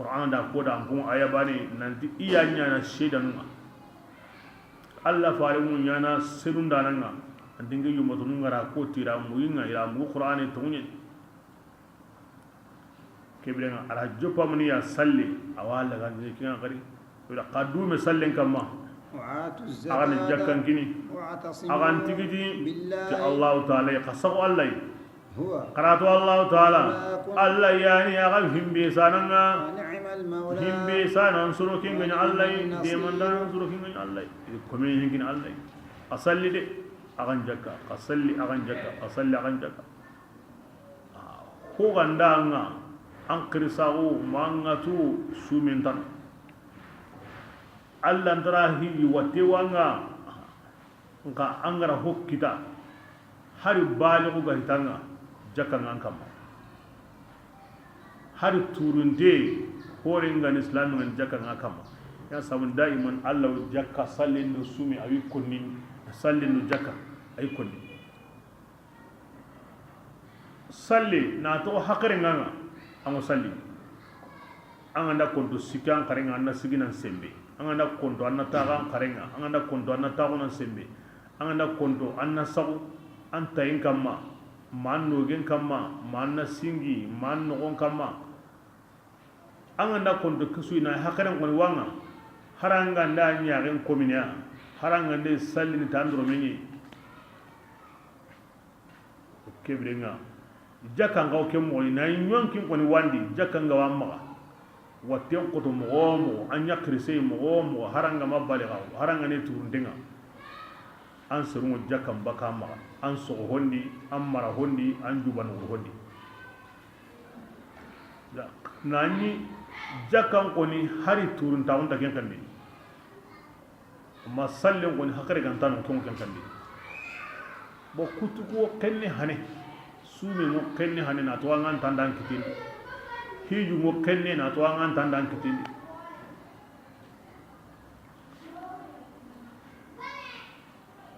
Qur'an da ko da kun aya bani nanti iya nyana shedan ma Allah faare mun nyana sedun dananga andinga yumo to ngara ko tira mu yinga ira mu Qur'an to nyen kebrenga ara jopa mun ya salli awala ga ni kinga gari ila qaddu me sallen kamma وآتوا agan jakkan الزكاة kini واعتصموا agan tigidi ti بالله Allah ta'ala qasaw Allah هو qaratu Allah ta'ala Allah yani agan himbe sananga ونعم المولى himbe sanan surokin gani allai de mandan surokin gani allai ko men hingin allai asalli de agan jakka asalli agan jakka ko ganda nga an krisawo mangatu sumintan allah ndara hi wate wanga nka angara hokkita hari baligu ga hitanga jakka ngan kam hari turunde horengan islam ngan jakka ngan kam ya sabun daiman allah jakka sallin no sumi awi konni sallin no jakka ay konni salli na to hakare nganga amo salli anga nda konto sikan karenga na siginan sembe anga nda konto anna taga karenga anga nda konto anna tago na sembe anga nda konto anna sabu anta in kamma man no gen kamma man na singi man no gon kamma anga nda konto kusu na hakare ngoni wanga haranga nda nyaaren kominya haranga nde salli ni tandro menyi kebrenga jaka ngaw ke mo na nyonkin ko ni wandi jaka ngaw amma watten ko to mo an yakri sey mo haranga mabale gaw haranga ne turundenga an suru jaka mbaka ma an so hondi an mara hondi an juban hondi nani jaka ko ni hari turun ta wonda ken kandi amma sallin ko ni hakare kan tan ko ken kandi bo kutuko kenne hane sumi mo kenne hane na to an tandan kitin hiju mo kenne na to an tandan kitin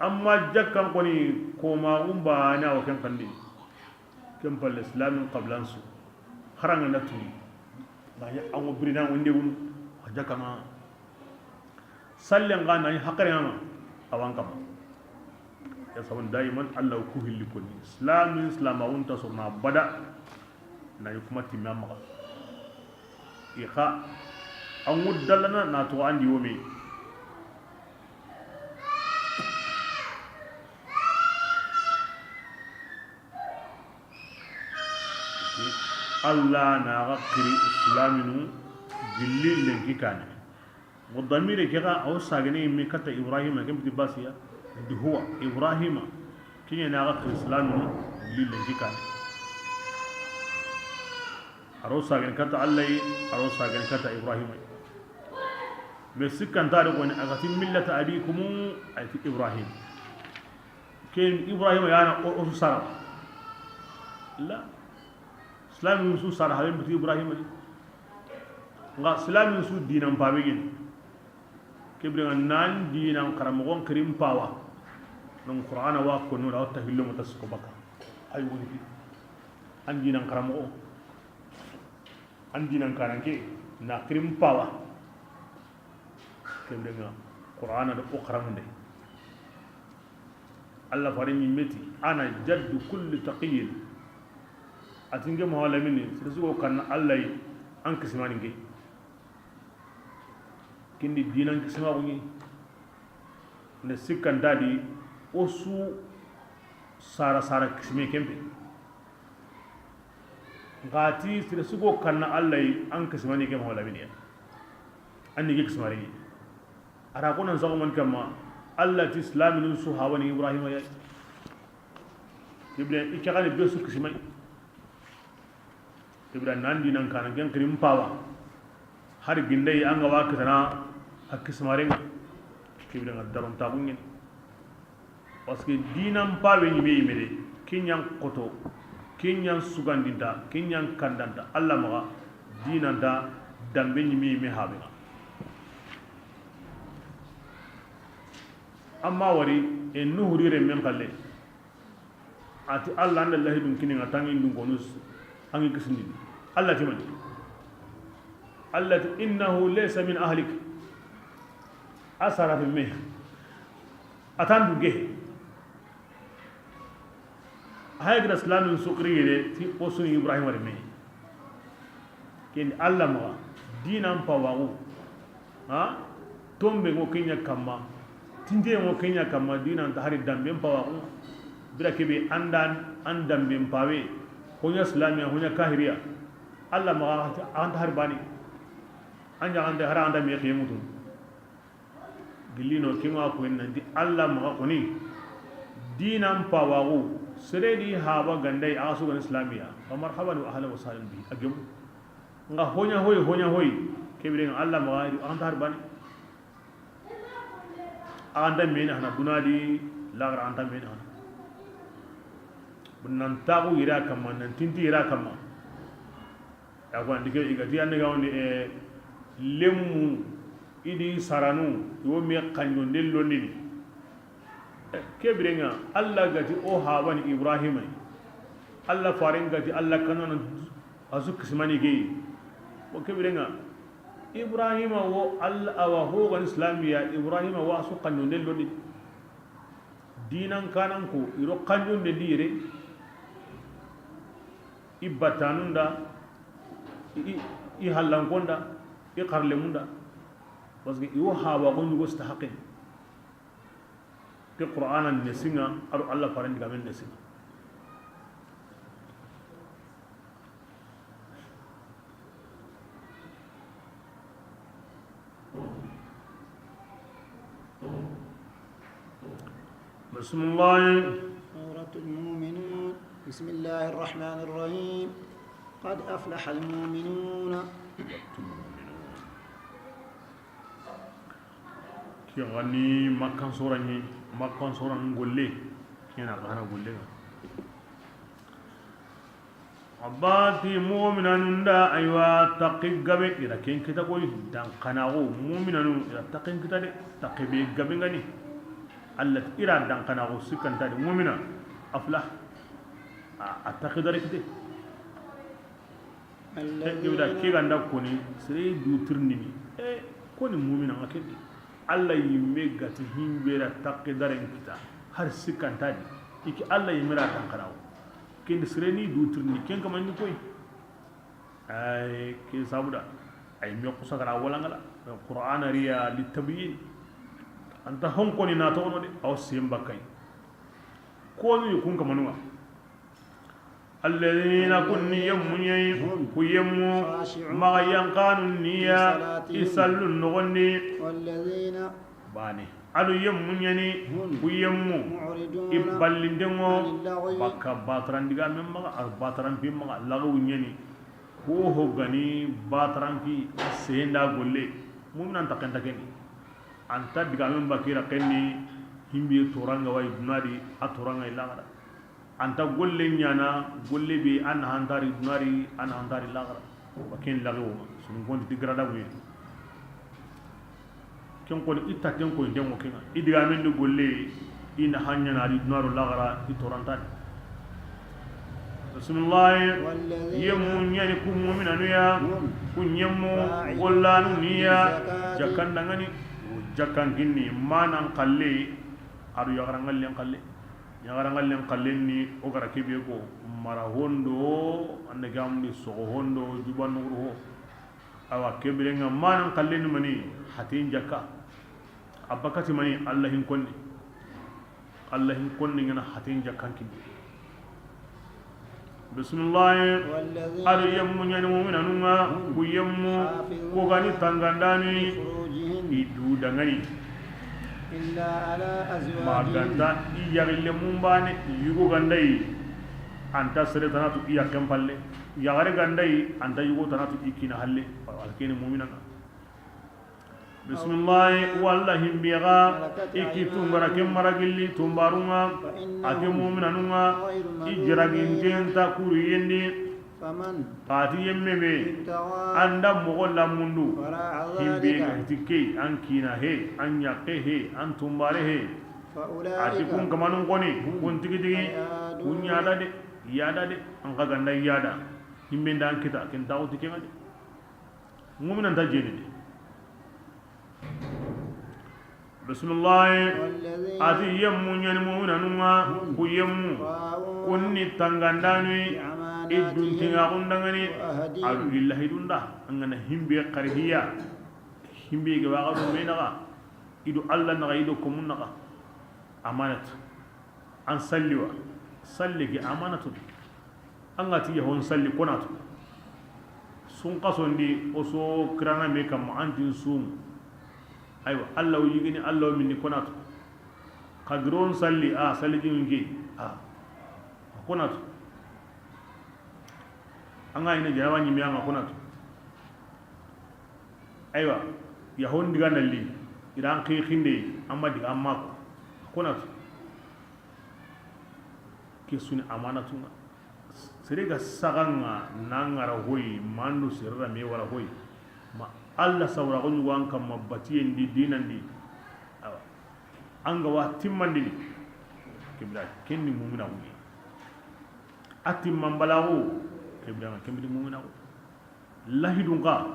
amma jakkan ko ni ko ma umba na o ken kandi kem pal islam qablan su haranga na turi ba ya an obrina wonde won jakama sallen ga na hakare ma awan kama ya sabon daiman Allah ku hilli ko ni islam wonta so na bada na kuma timma maka ikha an wuddalana na to andi womi Allah na gakiri islaminu gilli lenki kane wadamire kega aw sagane mi kata ibrahima kem tibasiya di huwa ibrahima kinya na gakiri islaminu gilli lenki kane aro sagane kata Allah aro sagane kata ibrahima be sikkan tare ko ni agati millata abikum ayati ibrahim ken ibrahima yana o sara la islam su sara haben bi ibrahim nga islam su dinam pabegin kibri nan dinam karamogon karim pawa non qur'ana wa ko no la tahillu mutasko baka ay woni fi an dinam karamogo an dinam karanke na karim pawa kibri nga qur'ana do qaramunde Allah farin meti ana jaddu kulli taqiyyin atinge mo wala minni sugo kan Allah an kismani ngi kindi dinan kisma ko ni ne sikkan dadi osu sara kisme kempe ngati sugo kan Allah an kismani ke mo wala minni an ni kismari ara ko nan zago man kama Allah ti islamin su hawani ibrahim ya kible ikagani besu kismai ibra nandi nan kana gen krim pawa har gindai an ga waka tana akismarin kibra ngadaron ta bungin paske dinan pawe ni be imede kinyan koto kinyan sugandinta kinyan kandanta Allah maga dinan da dambe ni me habe amma wari en nuhuri men kalle ati Allah an Allah dun kinin atangin dun konus angi kisindi Allah timani Allah innahu laysa min ahlik asara fi mih atandu ge haygra islamin suqriyede ti posun ibrahim wari me ken Allah ma dinan pawagu ha tombe ngo kenya kamma tinde ngo kenya kamma dinan ta hari dambe pawagu bira kebe an dambe pawe honya islamiya honya kahiriya Allah ma anta harbani anja anda hara anda me khiyamutun gillino kinwa ko nan di Allah ma ko ni dinan pawagu seredi haba gandai asu gan islamiya wa marhaban wa ahlan wa sahlan bi agem nga honya hoy kebire Allah ma anta harbani anda me na dunadi lagra anta me na nan tagu ira kama nan tinti ira kama ya ko ndike igati ande gawni e lemu idi saranu yo me kanyo ndello ni kebrenga Allah gati o hawani ibrahima Allah farin gati Allah kanon azuk simani ge o kebrenga ibrahima wo Allah wa ho gan islamiya ibrahima wa su kanyo ndello ni dinan kanan ko iro kanyo de dire ibatanunda i hallangonda i qarlemunda parce que iwo hawa gonju go stahaqin ke qur'ana nesinga aro Allah faran diga men nesinga بسم الله سورة المؤمنون بسم الله الرحمن الرحيم قد أفلح المؤمنون كي غني مكان سورة نقولي كينا غانا نقولي abati mu'minanun da aywa taqi gabe ira ken kita koy dan kanago mu'minanun ira taqin kita de taqi be gabe ngani allah ira dan kanago sikanta de mu'mina aflah attaqi dare kite yuda ki ganda koni sire du turni ni koni mu'mina ngakedi allah yimme gati himbera taqi dare kita har sikanta de iki allah yimira dan kanago ken sireni duturni ken kamani koy ay ke sabuda ay mi ko sagara wala ngala qur'an riya litabyin anta hon ko ni na to no de aw simba kay ko ni kun kamanu alladhina kunni yamunyi kuyemu ma yanqanu niya isallun nogonni والذين bani alu yemunyani kuyemu ibballindengo bakka batran diga memma batran pimma lagu nyani ko hogani batran ki senda golle mumnan takenta keni anta diga memba kira kenni himbi toranga way dunadi atoranga ilagara anta golle nyana golle bi an hantari dunari an hantari lagara bakin lagu sun gondi digrada wi ken ko itta ken ko ndemo ken idiga men do golle ina hanya na di naro lagara itoranta bismillah yemu nyani kum mu'minanu ya kunyemu gollanu niya jakanda ngani jakkan ginni manan qalle aru yagara ngalle qalle ni o gara kebe ko mara hondo ande gambi so hondo jubanu ho awa kebe nga manan qalle ni mani hatin jakka abakati mani allahin konni ngana hatin jakkanki bismillah adu yammu nyani mu'minanunga kuyammu ko gani tangandani idu dangani إلا على أزواجهم maganda iyagille mumbane yugo gandai anta sere tanatu iya kempalle yagare gandai anta yugo tanatu ikina halle alkene mu'minana bismillah wallahi biga ikitum barakem maragilli tumbarunga ake mu'minanunga ijragin jenta kuriyendi فمن ati yemmebe anda mogolla mundu himbe gantike ankina he anyake he antumbare he ati kun kamanun koni kun tigi kun yada de an ka ganda yada himbe ndan kita ken tawo tike ngade mu'minan ta jeni de bismillah ati yemmu nyani mu'minanunga ku yemmu kunni tangandani idun tinga undangani alu lillahi dunda angana himbe qarhiya himbe ga waqadu menaga idu allah naga idu komun naga amanat an salliwa salligi amanatu angati yahon salli konatu sun qasondi oso krana me kam antin sum aywa allah yigini allah minni konatu kadron salli salli jingi konatu anga ina jarawa nyimi anga konatu aywa yahon diga nalli idan kai khinde amma diga amma ko konatu ke suni amanatu serega saganga nangara hoyi mandu sirra me wala hoyi ma alla sawra ko nyuwan kam mabati endi dinandi awa anga wa timmandi kibra kenni mumuna wi atimman balawo kibra kemdi mumuna wi lahidun ga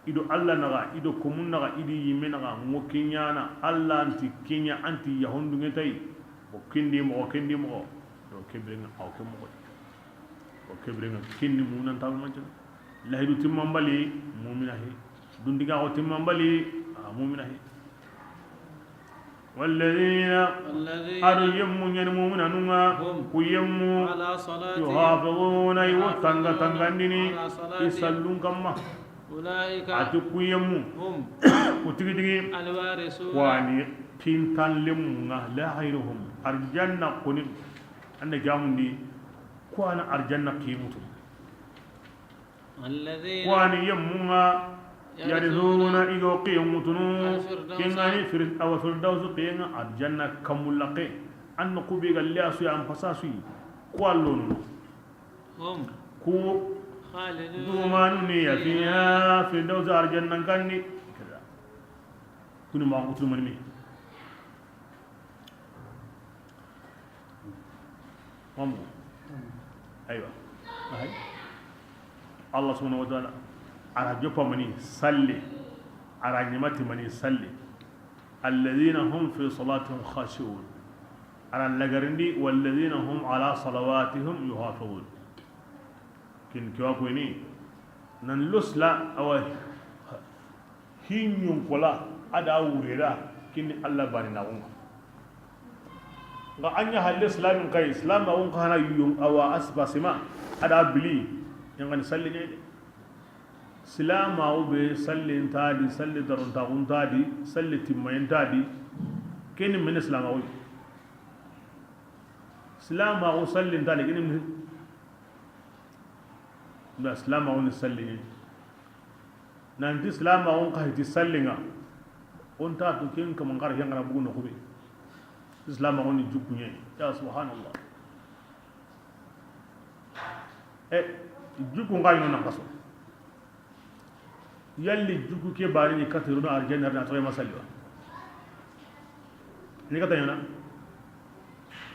ido alla naga ido komun naga idi yimena ga ngokinyana alla anti kenya anti yahondu ngetai o kindi mo do kibra aw kemo o kebrenga kinni munan taw manjana lahidu timmambali mu'mina he dundiga o timmambali mu'mina he walladheena adu yemmu nyen mu'mina nunga ku yemmu yuhafizuna yutanga tangandini isallun kamma ulaika atu ku yemmu ku tigi alwarisuna wani kintan lemunga la khairuhum arjanna kunin anna jamundi ko ana arjanna qimutu الذين wani yemunga yarizuna igo qimutunu kingani aw firdaus qinga arjanna kamulaqe an qubi gallasu ya ampasasu ko allonu هم ku خالدون dumanuni ya fiha firdaus arjanna kanni kunu ma ngutu manmi mamu aywa ay Allah subhanahu wa ta'ala ara jopa mani salli ara nyamati mani salli alladhina hum fi salatihim khashi'un ara lagarindi walladhina hum ala salawatihim yuhafizun kin kiwa ko ni nan lusla awa hinyun kola ada wurera kin Allah bani na umma ga anya halle islamin kai islam ba won kana yun awa asbasima ada bili yang salli ne silama ube sallin tadi salli darun tagun tadi salli timmayin tadi kini min islama ube silama u sallin tadi kini min da silama u ni salli ne nanti silama u ka hiti sallinga on ta to kin kaman kar yang na bugu no kube silama u ni jukunye ya subhanallah jukun ga yino na kaso yalli juku ke bari ni katiru na arjanna na to masalli wa ni kata yana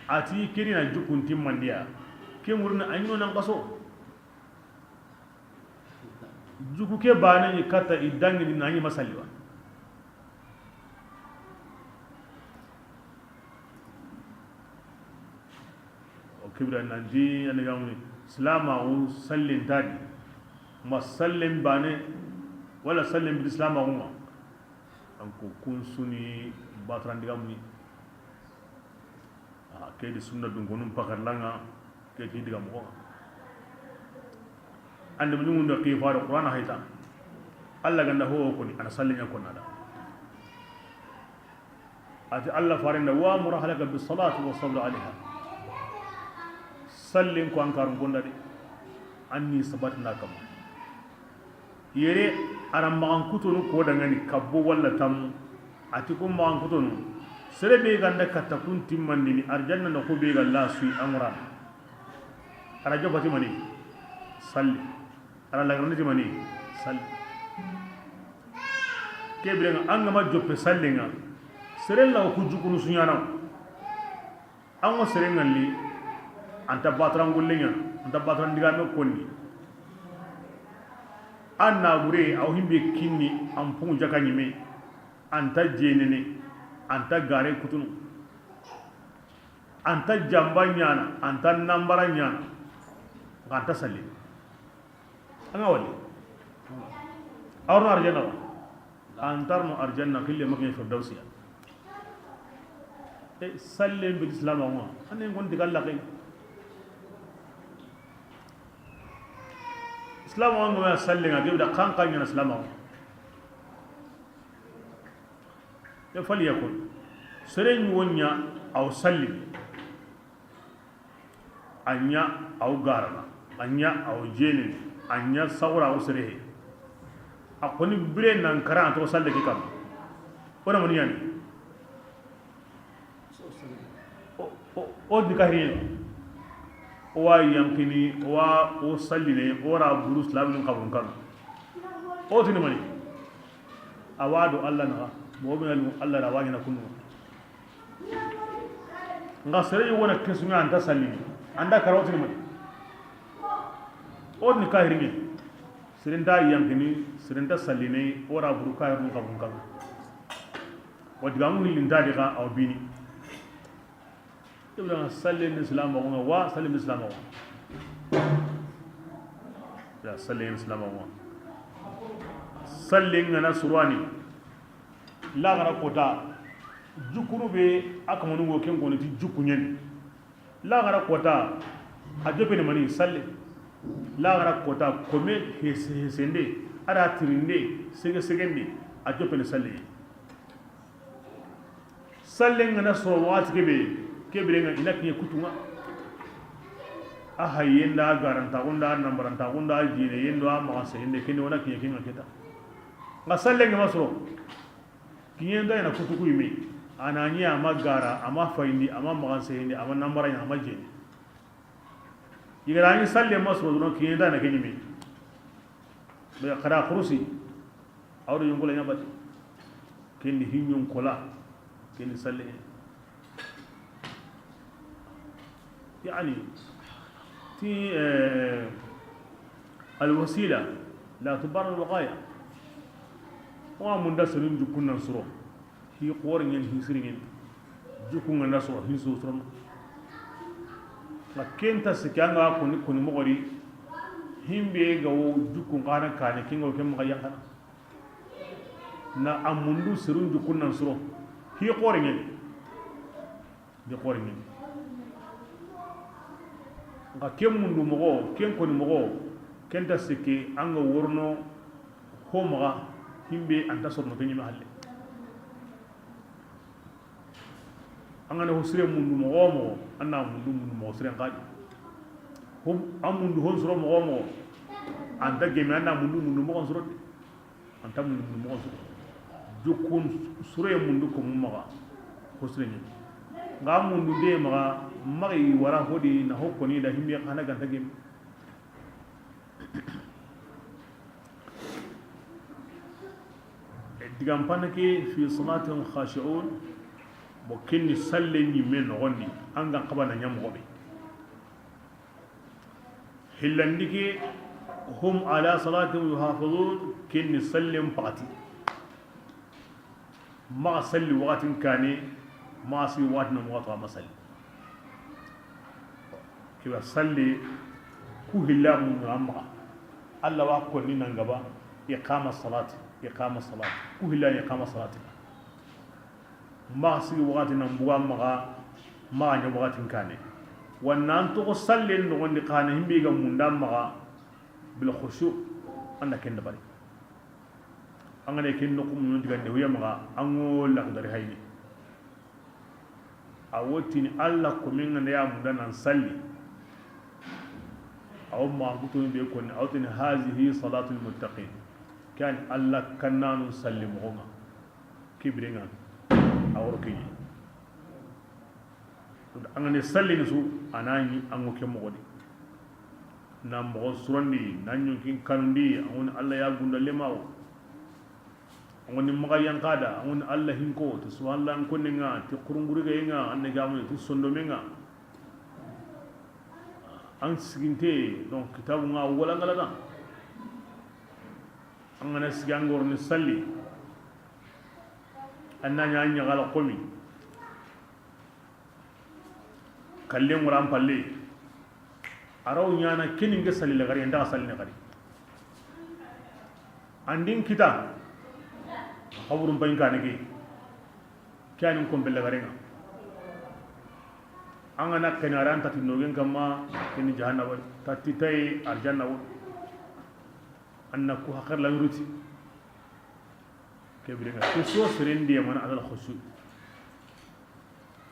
ati kiri na jukun timmandiya ke murna anyo nan kaso juku ke bari ni kata idangi ni nani masalli wa o kibra nanji aniga mun islama u sallin tadi masallin bane wala sallim bil islam umma an ko kun suni batran digam ni ke di sunna dun gonum pakar langa ke ti digam ko ande mun ndo ki faaro qur'an hayta alla ganda ho ko ni ana sallin ko nada ati alla farinda wa murahalaka bis salati was sabr alaiha sallin ko an karun gonda de anni sabatna kama yere aram magan kutunu ko dangani kabbo walla tam ati ko magan kutunu sere be ganda katta kun timmandi ni arjanna no ko be galla sui amra ara jobati mani salli ara lagrani mani salli kebre nga anga ma joppe salli nga sere la ko jukunu sunyana ango sere ngalli anta batrangullinya anta batrandiga me konni anna gure aw himbe kinni am pun jaka nyime anta jenene anta gare kutunu anta jamba nyana anta nambara nyana anta salli anga wali awno arjanna antarno arjanna kille makin firdausiya e salle bi islam wa anen gon digalla kay islam wa ngoma salle nga gebda kan kan yana islam wa ya fali yakun seren wonya aw salli anya aw garana anya aw jeni anya sawra aw sere akoni bire nan karan to salle ki kam ona mun yani o dikahiri wa yankini wa o salline ora buru islam nun kabun kan o tini mani awadu allah na mo be allah ra wani na kunu nga sere wona kesunga anta salline anda karoti ni mani o ni kahiri ni serinda yankini serinda salline ora buru ka nun kabun kan wadiga mun linda diga aw bini ibra sallim islam wa sallim islam wa ya sallim islam wa sallim ngana surwani la gara kota jukuru be akamunu go ken goni ti jukunyen la gara kota ajope ne mani sallim la gara kota kome hesende ara tirinde sege segende ajope ne sallim sallen ngana so wati kebe nga ina kiye kutunga aha yenda garanta gonda nambaranta gonda jine yendo ama sende kene wona kiye kinga kita nga sallen ngama so kiyenda ina kutuku yimi anani ama gara ama fayndi ama maganse hindi ama nambara nya ama jine yigarani sallen maso don kiyenda na kenyimi be qara khurusi awdo yungula nyabati kendi hinyum kola kendi salle يعني في الوسيلة لا تبرر الغاية ومن دسرين جكونا نصرو هي قورين هي سرين جكونا نصرو هي سوسرون لكن تسكيانا كوني مغري هم بيجاو جكون كانا كاني كينغو كم غيان كانا na amundu sirun jukun nan suro hi qoringen di qoringen nga kem mundu mogo ken koni mogo ken ta sikki anga worno homaga himbe anta sorno to nyima halle anga ne hosire mundu mogo mo anna mundu mo sire ngadi hom amundu hon suro mogo mo anta gemi anna mundu mo suro anta mundu mo suro jukun sure mundu ko maga hosire ni nga mundu de maga magi wara hodi na hokko ni da himbe kana ganta gem digam panake fi salatin khashi'un bo kinni salleni men gonni anga qabana nyam gobe hillandike hum ala salatin yuhafizun kinni sallim faqati ma salli waqtin kane ma si waqtin waqta masalli kiwa salli ku hillamu amma Allah wa ko ni nan gaba iqama salat ku hilla iqama salat ma si waqtin nan buwa ma nya waqtin kane wannan to sallin no wonni kana himbe ga munda ma bil khushu anda ken bari angane ken no kum diga de wiya ma ango la dari hayni awotini Allah ko min ngana ya munda nan salli أو ما قلتم بيكون أوتن هذه صلاة المتقين كان الله كنا نسلم هما كبرنا أو ركيني أنا نسلم نسو أنا أنو كم غادي نام بغسرني نانيو كين كاندي أون الله يعبد لماو أون مغايان كادا أون الله هنكو تسوان الله نكوننا تقرن غريغا أن نجامو تسندومنا an siginte donc kitabu nga wala ngala da an ngana sigangor ni salli anna nya gala qomi kalle muram palle araw nyana kinin ge salli la gari nda salli ne gari andin kita khawrum bayn kanigi kyanin ko bella gari nga angana kenaran tati nogen kama kini jahannam tati tay arjanna won annaku hakar la yuruti kebrenga so serendi man ala khushu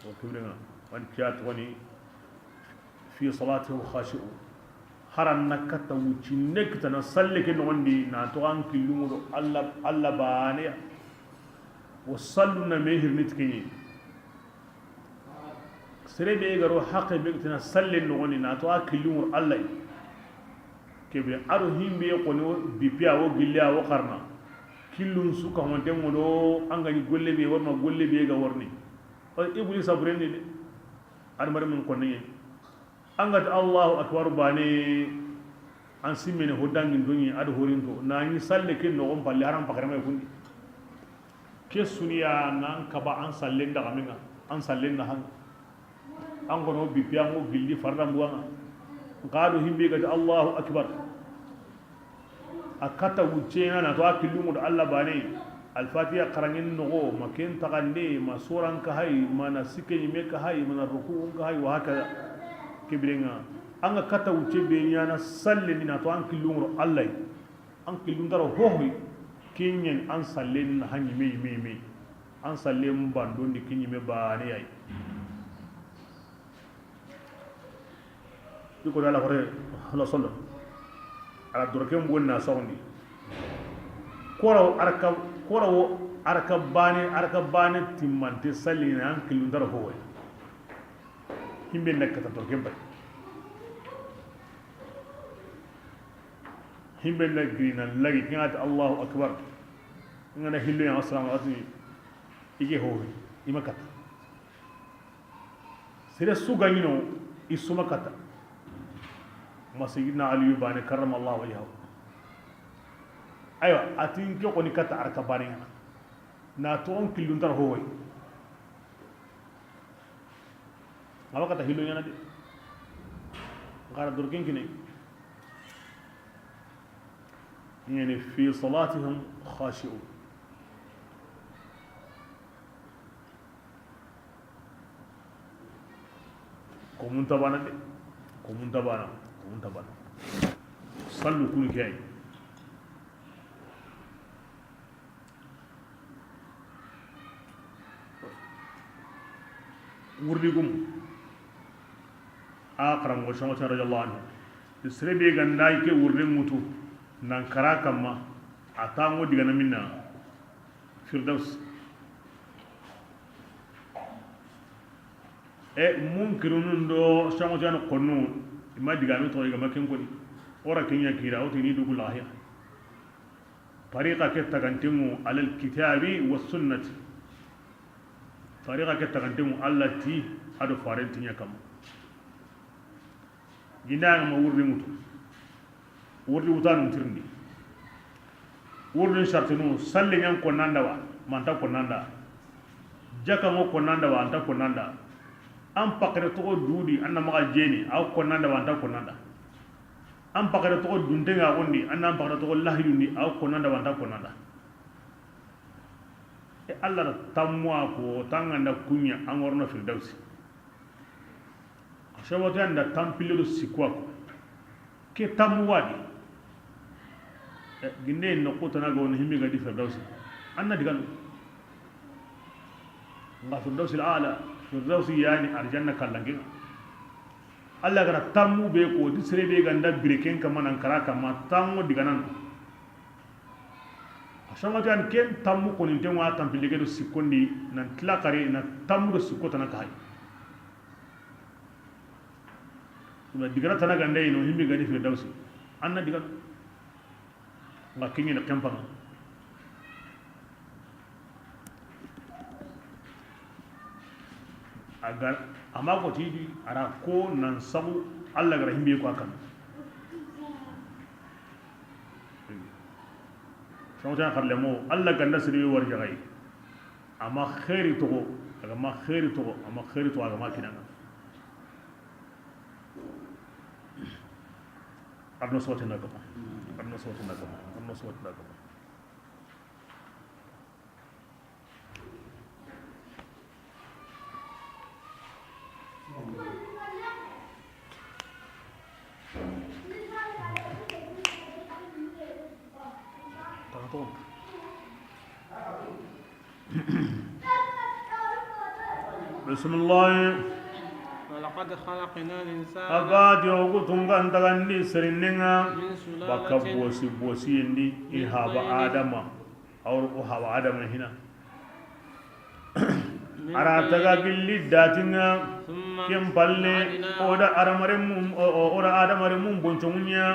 o kebrenga wan kiat woni fi salatihi khashi'u haran nakata wuci nekta na salle ke nondi na to an kilumudo alla baane wa salluna mehir nitki serebe garo haqqe be tana sallen no woni na to akilumur allah kebe aro himbe ko no bipia wo gilla wo qarna kilun suka wonde modo angani golle be worma golle be ga worni o iblis sabreni de admar min ko ne angat allahu akbar bane an simmene hodangin dongi ado horinto na ni salle ken no on palle haram pakare may fundi ke suniya nan kaba an sallen da gaminga an sallen na hanga an gono bibiya mo gilli farda mbuwa ngado himbe gati Allahu akbar akata wucena na to akillumu do Allah bane al-fatiha qarangin no maken tagande masuran ka hay mana sikeni me ka hay mana ruku'un ka hay wa haka kibrenga anga kata wuce be nyana sallen na to an killumu Allah an killum daro hohoy kinyen an sallen na hanyi me an sallem bandondi kiñime baane ay iko dala hore ala sallam ala dorkem wonna sawndi korawo arka bane timmante sallina an killu ndara ho way himbe nekkata dorkem bay himbe nagrina lagi ngata allahu akbar ngana hillu ya assalamu alaikum ige ho imakata sire suganyino isumakata masayidina ali bane karrama allah wajhahu aywa atin ke ko ni kata arka bane na to on killu ndar ho way awa kata hillu yana de ngara durkin kine يعني في صلاتهم خاشعون كومون تبانا دي كومون تبانا صلوا كل جاي وردكم آخرام وشمس رضي الله عنه السربي غنداي كي وردن متو nankara kamma atango digana minna firdaus munkirunun do shango jano konnu ima digami to iga maken koni ora kenya kira o tini dugul ahya tariqa ke tagantimu alal kitabi was sunnati tariqa ke tagantimu allati adu farentinya kam ginanga ma wurdi mutu wurdi wutanum tirndi wurdi shartinu salli ñan ko nanda wa manta ko nanda jaka ngo ko nanda wa anta ko nanda am pakere to duudi anna maga jeni aw ko nanda wa anta ko nanda am pakere to dunde nga gondi anna am pakere to lahidundi aw ko nanda wa anta ko nanda e allah tamwa ko tanganda kunya angorno firdausi shawati anda tampilu sikwa ko ke tamwadi ginde no kotana go no himmi gadi firdausi anna digal nga firdausi ala firdausi yani arjanna kallangi alla gara tamu be ko di serebe ganda bireken kama nan kara kama tamu diganan ashama tan ken tamu ko ni tenwa tampile do sikondi nan tlakare na tamu do sikotana kai ba digara tana ganda no himmi gadi firdausi anna digal nga kinyi na kempang agar amago tidi ara ko nan sabu Allah gara himbe ko akan shawta kharle mo Allah ganda sirri war jagai ama khairi to aga ma khairi to ama khairi to aga ma kinanga arno sote na ko arno sote na ko arno sote na ko بسم الله ولقد خلقنا الإنسان أقاد يوغتون غندغندي سرننا من سلالة بكا بوسي يندي إهاب آدم أو إهاب آدم هنا أراتغا باللي داتنا كم بالي أودا آدم رمم بنشمونيا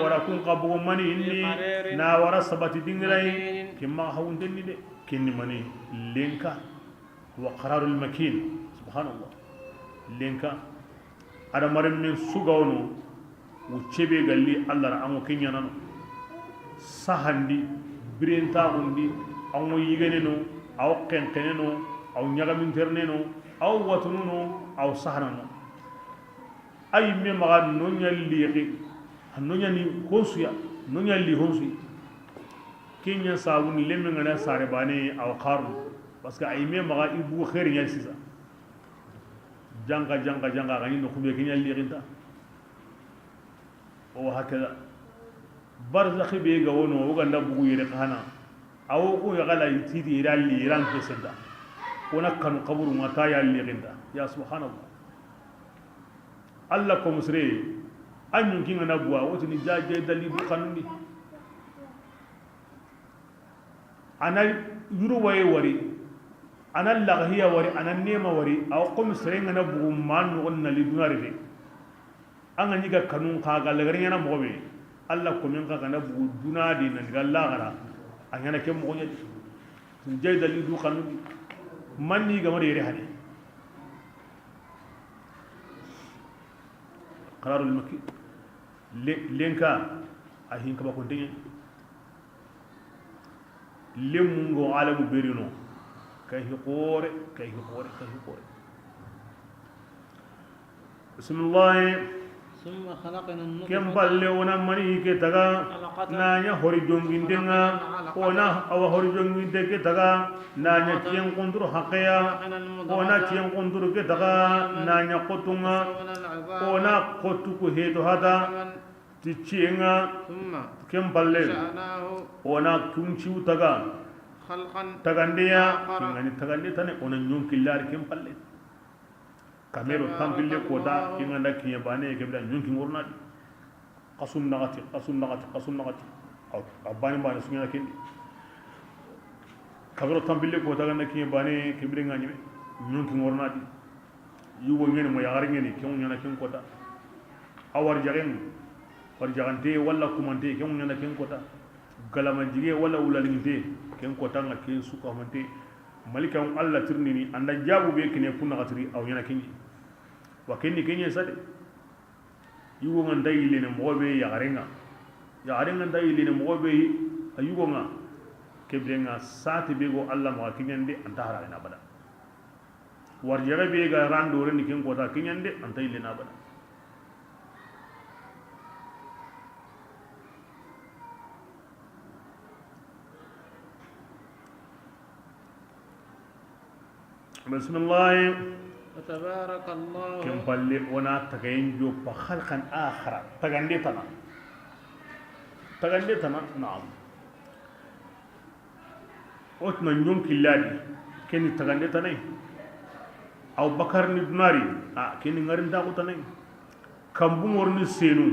ورا كون قبو مني إني ناورا سباتي دينغراي كما هون دني دي كني مني لينكا وقرار المكين سبحان الله لينكا ada marim min sugawno wo cebe galli Allah ra amo kenyana no sahandi birenta undi amo yigene no aw kenkene no aw nyagamin terne no aw watunu no aw sahana no ay me maga no nyalli no nyani honsuya no nyalli honsu kenya sawuni lemme ngana sare bane aw qarnu parce que ay me maga ibu khair nyal sisa janga gani no kumbe kenya lirinta o hakala barzakhi be ga wono o ganda bugu yere kana awo ko ya gala yitidi irali iran ke senda ona kanu qaburu mata ya lirinda ya subhanallah Allah ko musre anyun kinga na buwa woto ni jaje dalidu kanundi ana yuru waye wari ana laghiya wari ana nema wari aw ko musre ngana bugu man on na lidunare de anga nyiga kanun ka galagari yana mobe Allah ko min ka kana bugu dunadi nan gallagara anyana ke mo nyadi tun jay dalidu kanundi manni ga mari hade qararul makki lenka ahin ka ba ko denye lemungo alamu berino kay hiqore bismillah ثم خلقنا النطفة kem balle wona mani ke taga nanya hori jongindenga ona awa hori jonginde ke taga nanya tien kondur haqiya ona tien kondur ke taga nanya kotunga ona kotu ko hedo hada tichienga ثم kem balle جعلناه ona kunchi taga خلقا tagandeya آخر. kingani tagande tane ona nyonkillar kem balle kamero tampille kota kinganda kiye bane kebla nyonki ngornadi qasum nagati abani bane sunya kendi kamero tampille kota ganda kiye bane kebre ngani nyonki ngornadi yugo ngene mo yagare ngene kemu nyana ken kota awar jaren war jagante walla kumante kemu nyana ken kota galama jige walla ulalingte ken kota nga ken suka mante malika Allah tirnini anda jabu be kine kunna gatri aw nyana kenji wa kenni kenye sade yugo nga ndayile ne mobe yagarenga ndayile ne mobe ayugo nga kebrenga sati bego Allah ma kinyande anta harare na bada war jaga be ga rando ren ken kota kinyande anta ile na bada bismillah وتبارك الله كم بالي ونا تغين جو بخلقا آخر تغندتنا نعم وتنا نيوم كلادي كني تغندتنا أو بكر ندناري كني غارين داغوتنا كم بمورني سينو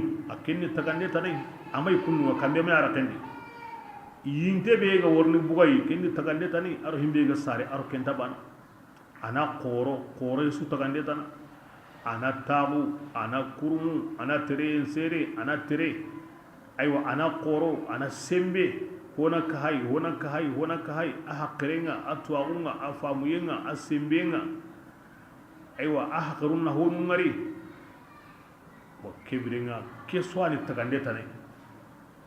كني تغندتنا أما يكون وكم بما يركني ينتبه بيغا ورني بوغاي كني تغندتنا أرهم بيغا ساري أرو كنتابانا ana koro su tagande tan ana tabu ana kurumu ana tere sere ana tere aywa ana koro ana sembe hona kahai aha kerenga atwaunga afamuyenga asembenga aywa aha karunna honu ngari bo kebrenga keswani tagande tan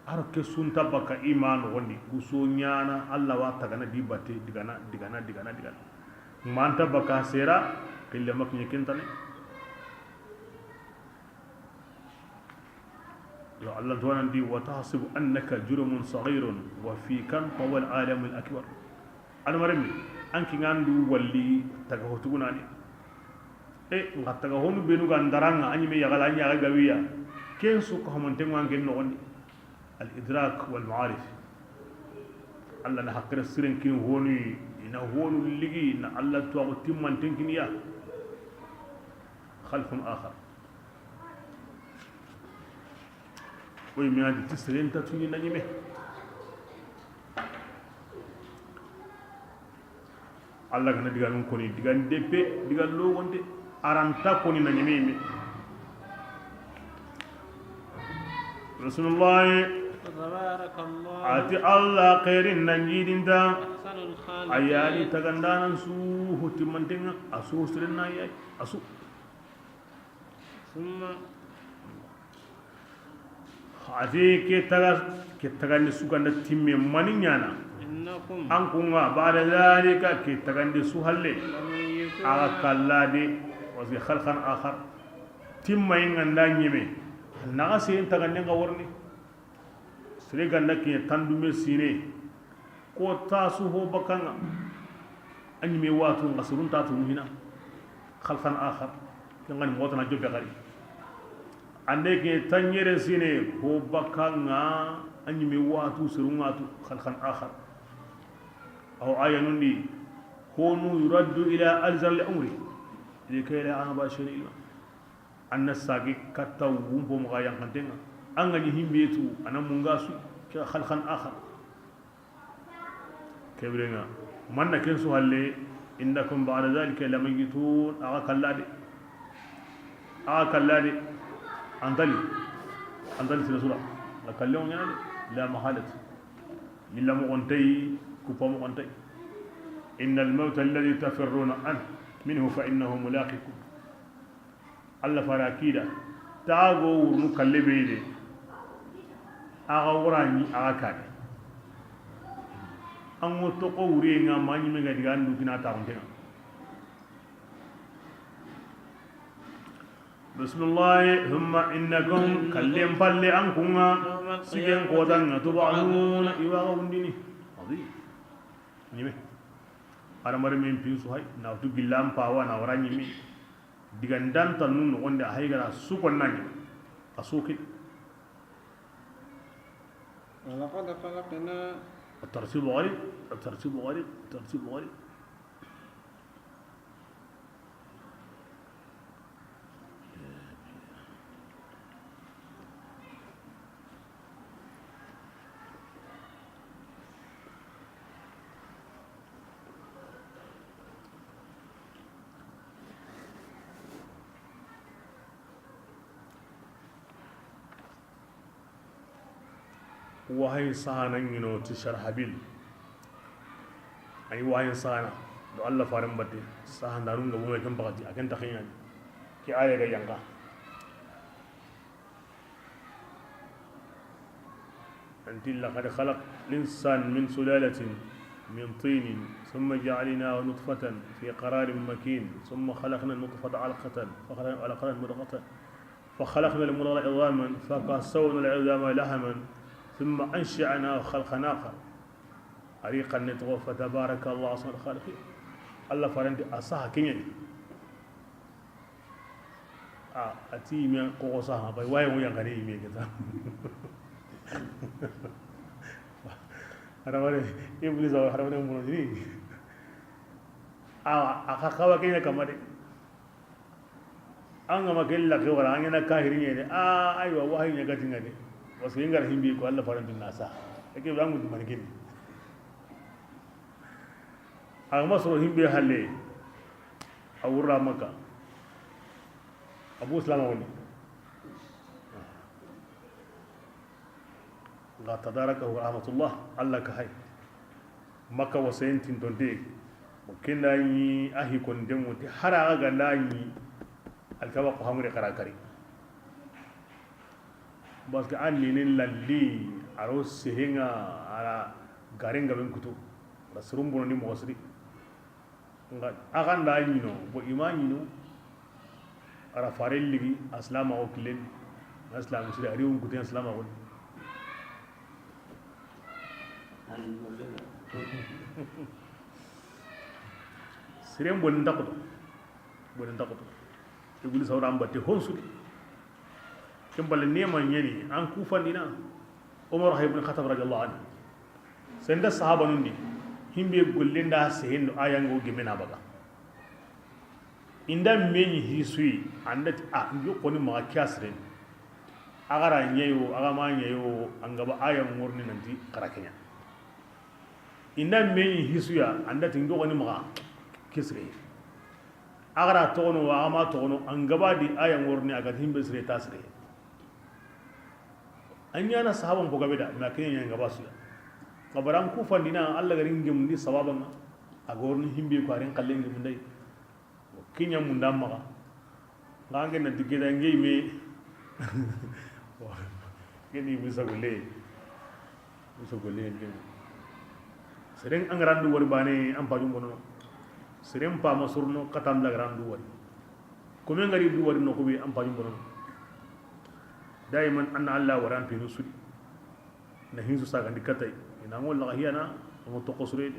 aro kesunta baka iman woni kuso nyana Allah wa tagana dibate digana manta baka sera kille makni kintane ya Allah tuwan di wa tahsibu annaka jurmun saghirun wa fi kan tawal alam al akbar al marmi anki ngandu walli taga hotuguna ni ngatta ga honu benu gandaranga anyi me yagala nya ga gawiya ken su ko monte ngangen no woni al idrak wal ma'arif Allah na hakira sirin kin honi ina honu ligi na Allah to ko timman tenkiniya khalfun akhar oy mi adi tisren ta tuni na nyime Allah kana digal non koni digal deppe digal lo wonde aranta koni na nyime mi Rasulullah تبارك الله ati Allah khairin nanjidin da أحسن الخالقين ayali tagandanan su hutimantenga asu sirna yayi asu ثم ati ke tagandi suganda timme maninyana إنكم an kunga bada zalika ke tagandi su halle لميتون aga kallade wasi khalqan akhar timma inganda nyime naga sen tagandi nga warni sire ganda ke tandume sine ko tasu ho bakanga anyime watu ngasurun tatu muhina khalqan akhar ngani motana jobbe gari ande ke tanyere sine ho bakanga anyime watu surungatu khalqan akhar أو آية نندي كونوا يرد إلى ألزم الأمر لكي لا أنا باشر إلا أن الساقي كتا ومبو مغايا خنتنا أنا جهم بيتو أنا منغاسو كخلقا آخر كبرنا من نكنسو هاللي إنكم بعد ذلك لميتون أغا كالادي أنتلي سلسلة لكاليون يعني لا محالة إلا مغنتي كوبا مغنتي إن الموت الذي تفرون عنه منه فإنه ملاقكم الله فراكيدا تاغو ورنكالبيدي أغا وراني أغا كادي أنو تقو ورينا ما نيمي غادي نوكينا تاونتنا بسم الله ثم إنكم كلم فلي أنكم سجن قوتنا تبعون إيواغونديني عظيم نيمي أنا مرة من بيوسو هاي ناوتو بلام باوا ناورا نيمي ديغاندان تنون نغوندي هايغرا سوكو ناني أسوكي ولقد خلقنا الترتيب غريب وهي صانا ينو تشرح بيل أي وهي صانا دو الله فارم بدي صانا دارون غبو مكان بغتي أكن تخيني كي آية جانغا أنت لقد خلق الإنسان من سلالة من طين ثم جعلناه نطفة في قرار مكين ثم خلقنا النطفة علقة فخلقنا المضغة فخلقنا المضغة عظاما فكسونا العظام لحما ثم أنشأناه خلقا آخر أريقا نتغو فتبارك الله أحسن الخالقين الله فرنت أصح كيني أتي من قوسها باي واي ويا غني مي كذا أنا ولا إبليس أو حرامنا منودي أخاكوا كيني كمادي أنا ما كيلا كورا أنا كاهريني أيوة واي نيجاتيني wasu yin garhin biyu ko Allah faran din nasa yake ba mu margin a maso himbe halle a wurra maka abu salama wani ga tadaraka wa rahmatullah Allah ka hay maka wasayin donde mukina yi ahi kon demu ti hara ga nani alkaba ko hamure karakari parce que an ninin lalli aro sehenga ara garenga ben kutu rasurum bono ni mosri nga aganda nyino bo imanyino ara farel ligi aslama o kilen aslam sira ari un kutu aslama ko sirem bon ndakoto iguli sawra ambate honsudi kembali neman yani an kufan dina Umar ibn Khattab radiyallahu anhu senda sahaba nundi himbe gollinda sehendo ayango gemena baga inda meni hisui andati njo koni ma kyasren agara nyeyo agama nyeyo angaba ayam murni nanti karakenya inda meni hisuya andati njo koni ma kisre agara tono wa ama tono angaba di ayam murni aga himbe sre tasre anyana sahaban ko gabeda na kenya nga basu kabaran ku fandina Allah garin gem ni sababan a gorni himbe ko aren kallen gem ndai kinya mun damma ngange na digeda ngey me geni bisa gole ngem seren angrandu wori bane am pajum bono seren pa masurno katam la grandu wori ko men ngari du wori no ko be am pajum bono دائما أن الله وران في نسل نهينسو ساقن دكتاي إن أقول لك هي أنا ومتقصرين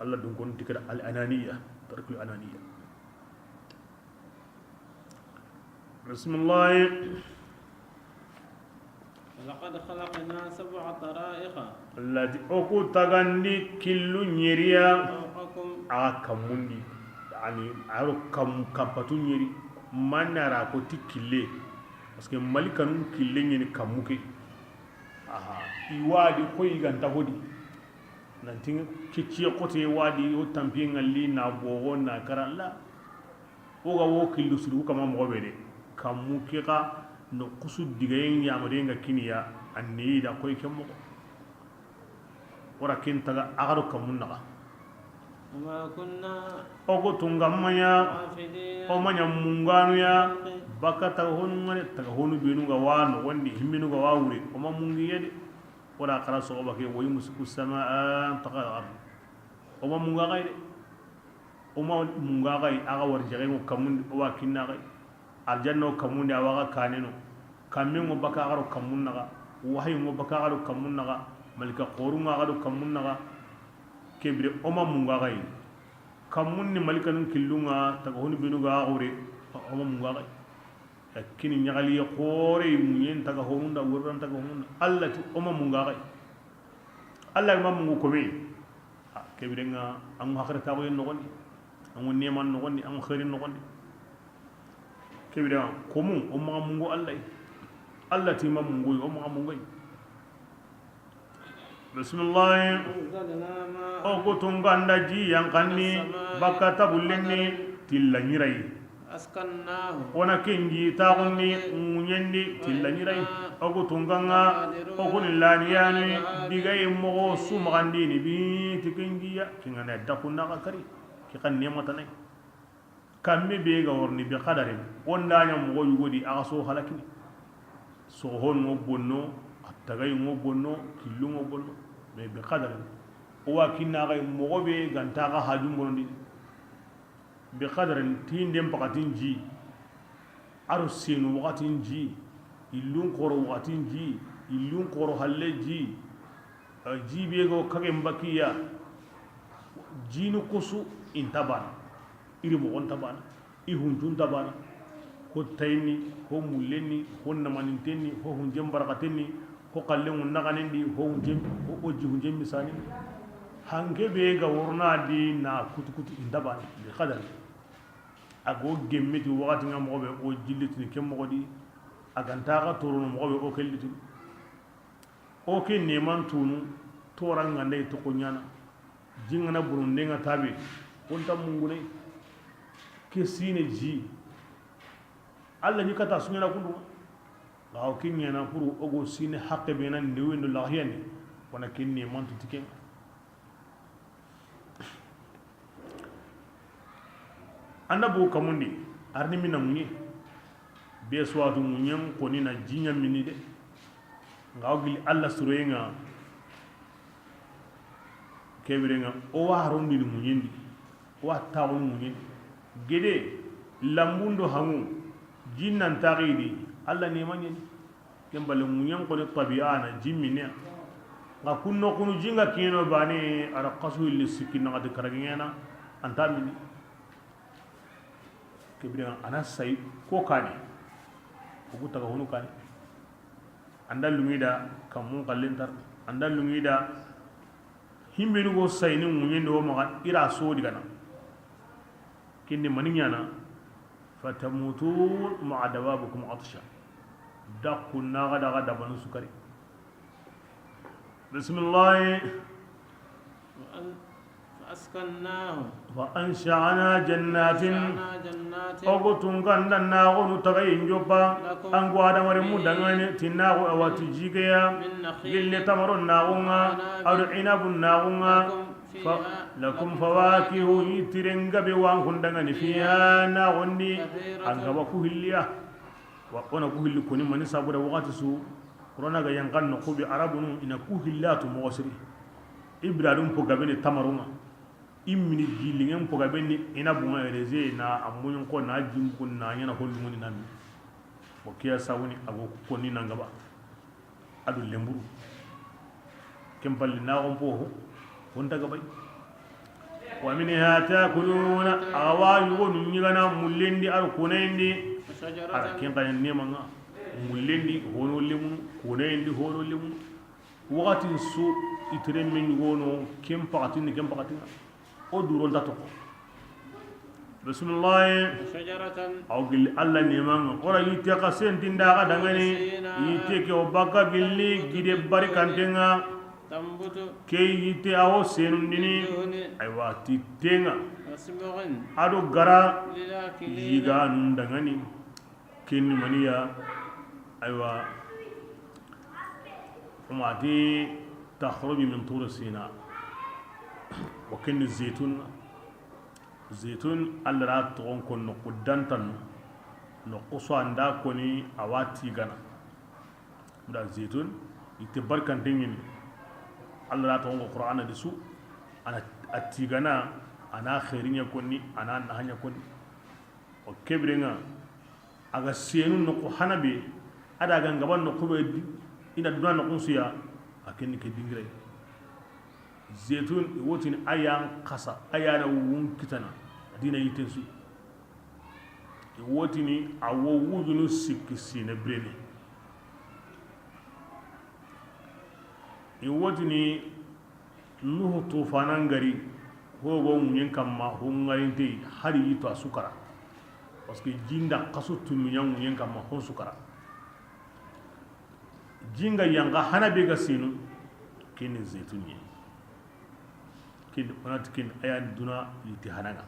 الله دون تكرا الأنانية ترك الأنانية بسم الله ولقد خلقنا 7 طرائق allati oku tagandi killu nyeriya فوقكم a kamundi yani aro kam kampatu nyeri manara ko tikille parce que malikanun kille nyeni kamuke aha iwadi ko iganta hodi nanti kicci kote wadi o tampi ngalli na bogo na karalla o ga wo killu suru kama mo bede kamuke ka no kusu digayen ya madenga kiniya anni da koy kemmo ora kintaga agaru kamunna وما كنا ogo tungamanya غافلين o manya munganu ya baka taga honu ngane taga honu benu ga wano wandi himminu ga wawure o ma mungi yede wala qara so bake way musku samaa taga ard o ma munga gayde o ma munga gay aga war jare mo kamun o wa kinna gay aljanna kamun ya waga kaneno kamen mo baka garo kamun naga wahay mo baka garo kamun naga malika qorunga garo kamun naga kebire oma munga gai kamun ni malikanun killunga taga honi benuga gore oma munga gai kini nyagali ya qore munyen taga honunda wurran taga honunda allah ti oma munga gai allah ma mungu komi kebire nga am hakhara tago yen nogondi am neman nogondi am khairin nogondi kebire komu o ma mungu allah allah ti ma mungu o ma mungu bismillah أنزلنا ماء o ko tunganda ji yang kanni bakata bullenni tilla nyirai أسكناه ona kenji tagunni munyendi tilla nyirai o ko tunganga o ko laniyani digay mo sumagandi ni bi tikenjiya kingana dakuna ka kari ki kan nemata nay kamme be ga worni bi qadarin onda nya mo yugodi aso halakini so hon mo bonno tagay mo bonno killu mo bonno be bi qadarin o wa kinna gay mo be ganta ga hajum bondi bi qadarin tindem pakatin ji aro sinu wakatin ji illun qoro wakatin ji illun qoro halle ji ji be go kage mbakiya jinu kusu intabana iri mo on tabana i huntun tabana ko tayni ko mullenni ko namanintenni ko hunjem barakatenni ko kallen naganendi ho hunjem ko oji hunjem misani hange be ga worna di na kutukutu indabani bi qadar ago gemmeti wakati ngam mo be o jillitini kem mo di aganta ga torun mo be o kelliti o ke neman tunu toran ngande to ko nyana jingana burunde nga tabe on tam mungune ke sine ji alla ni kata sunyana kundu gaw kinyana puru ogo sine haqqe bena newendo lahiyani wana kinni mantu tiken annabu kamundi arni mina munyi be swatu munyam koni na jinya minide gaw gili alla suroyenga kebirenga o wa harondi munyindi wa tawon munyin gede lambundo hangu jinnan taqidi alla ne manyen kembale munyan ko tabi'ana jimmine nga kunno kunu jinga kino bani ara qasu li sikina ngad karagena antamini kebira ana sai ko kani ko taga honu kani andal lumida kamun kallentar andal lumida himbe go sai ni munyen do ma ira so digana kindi maninyana fatamutu ma'a dawabukum atsha dakku naga daga dabanu sukari bismillah فأسكناه فأنشأنا جنات جنات أغتون كان ناغو نتغين جوبا أنغو آدم ورمو دنغاني تناغو أواتجيكيا من نخيل جل تمر ناغونا أو عنب ناغونا لكم فواكه يترنغ بوان كندغاني فيها ناغوني أنغا وكوهليا وقونا كوهلي كوني مني سابورا وغاتي سو كورونا غا ينغان نقوبي عربونو إنا كوهلياتو مغسري إبرادون بوغابيني تمرونا imini jilingen poga benni ina bunga reze na amunyon ko na jinkun na yana hollu ngoni nami bo kiya sawuni ago ko ni nangaba adu lemburu kempal na on po on daga bay wa minha taakuluna awayu wonu nyigana mullendi ar kunendi ar kempa ni manga mullendi hono limu kunendi hono limu wakati su itire men gono kem pakatin o duro ndato bismillah shajaratan aw gil alla neman ora yite qasen tinda ga dangane yite ke obaka gilli gide barikantenga tambutu ke yite awo senundini aywa titenga wasmu'in ado gara lilakilin yiga nundangani kin maniya aywa umati takhruju min tur sina wa kin zeytun allara togon kon no kuddantan no kuso anda koni awati gana da zeytun ite barkan dingin allara togon ko qur'ana disu ana atigana ana khairinya konni ana nahanya konni o kebrenga aga senu no ko hanabe ada ga ngaban no ko be ina duna no kunsuya akenni ke dingire zeytun wotin ayan kasa ayana wun kitana dina yitensu wotini awo wudunu sikki sine brene wotini nuhu tufanan gari hogo munyen kamma hungarinte hari yito asukara parce que jinda kasu tumunya munyen kamma hon sukara jinga yanga hanabe ga sinu kini zeytuni kin onat kin ayan duna yiti hananga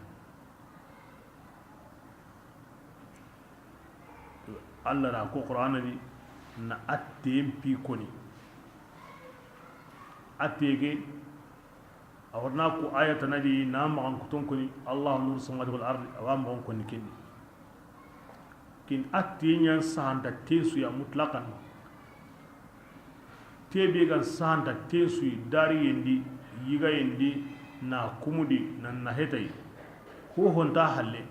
Allah na ko qur'ana ni na attempi koni atege awarna ko ayata nadi na ma an kuton koni Allah nur samawati wal ardi awam on koni kin attinya sanda tesu ya mutlaqan tebe gan sanda tesu dari yendi yiga yendi na kumudi nan na hetai ko honta halle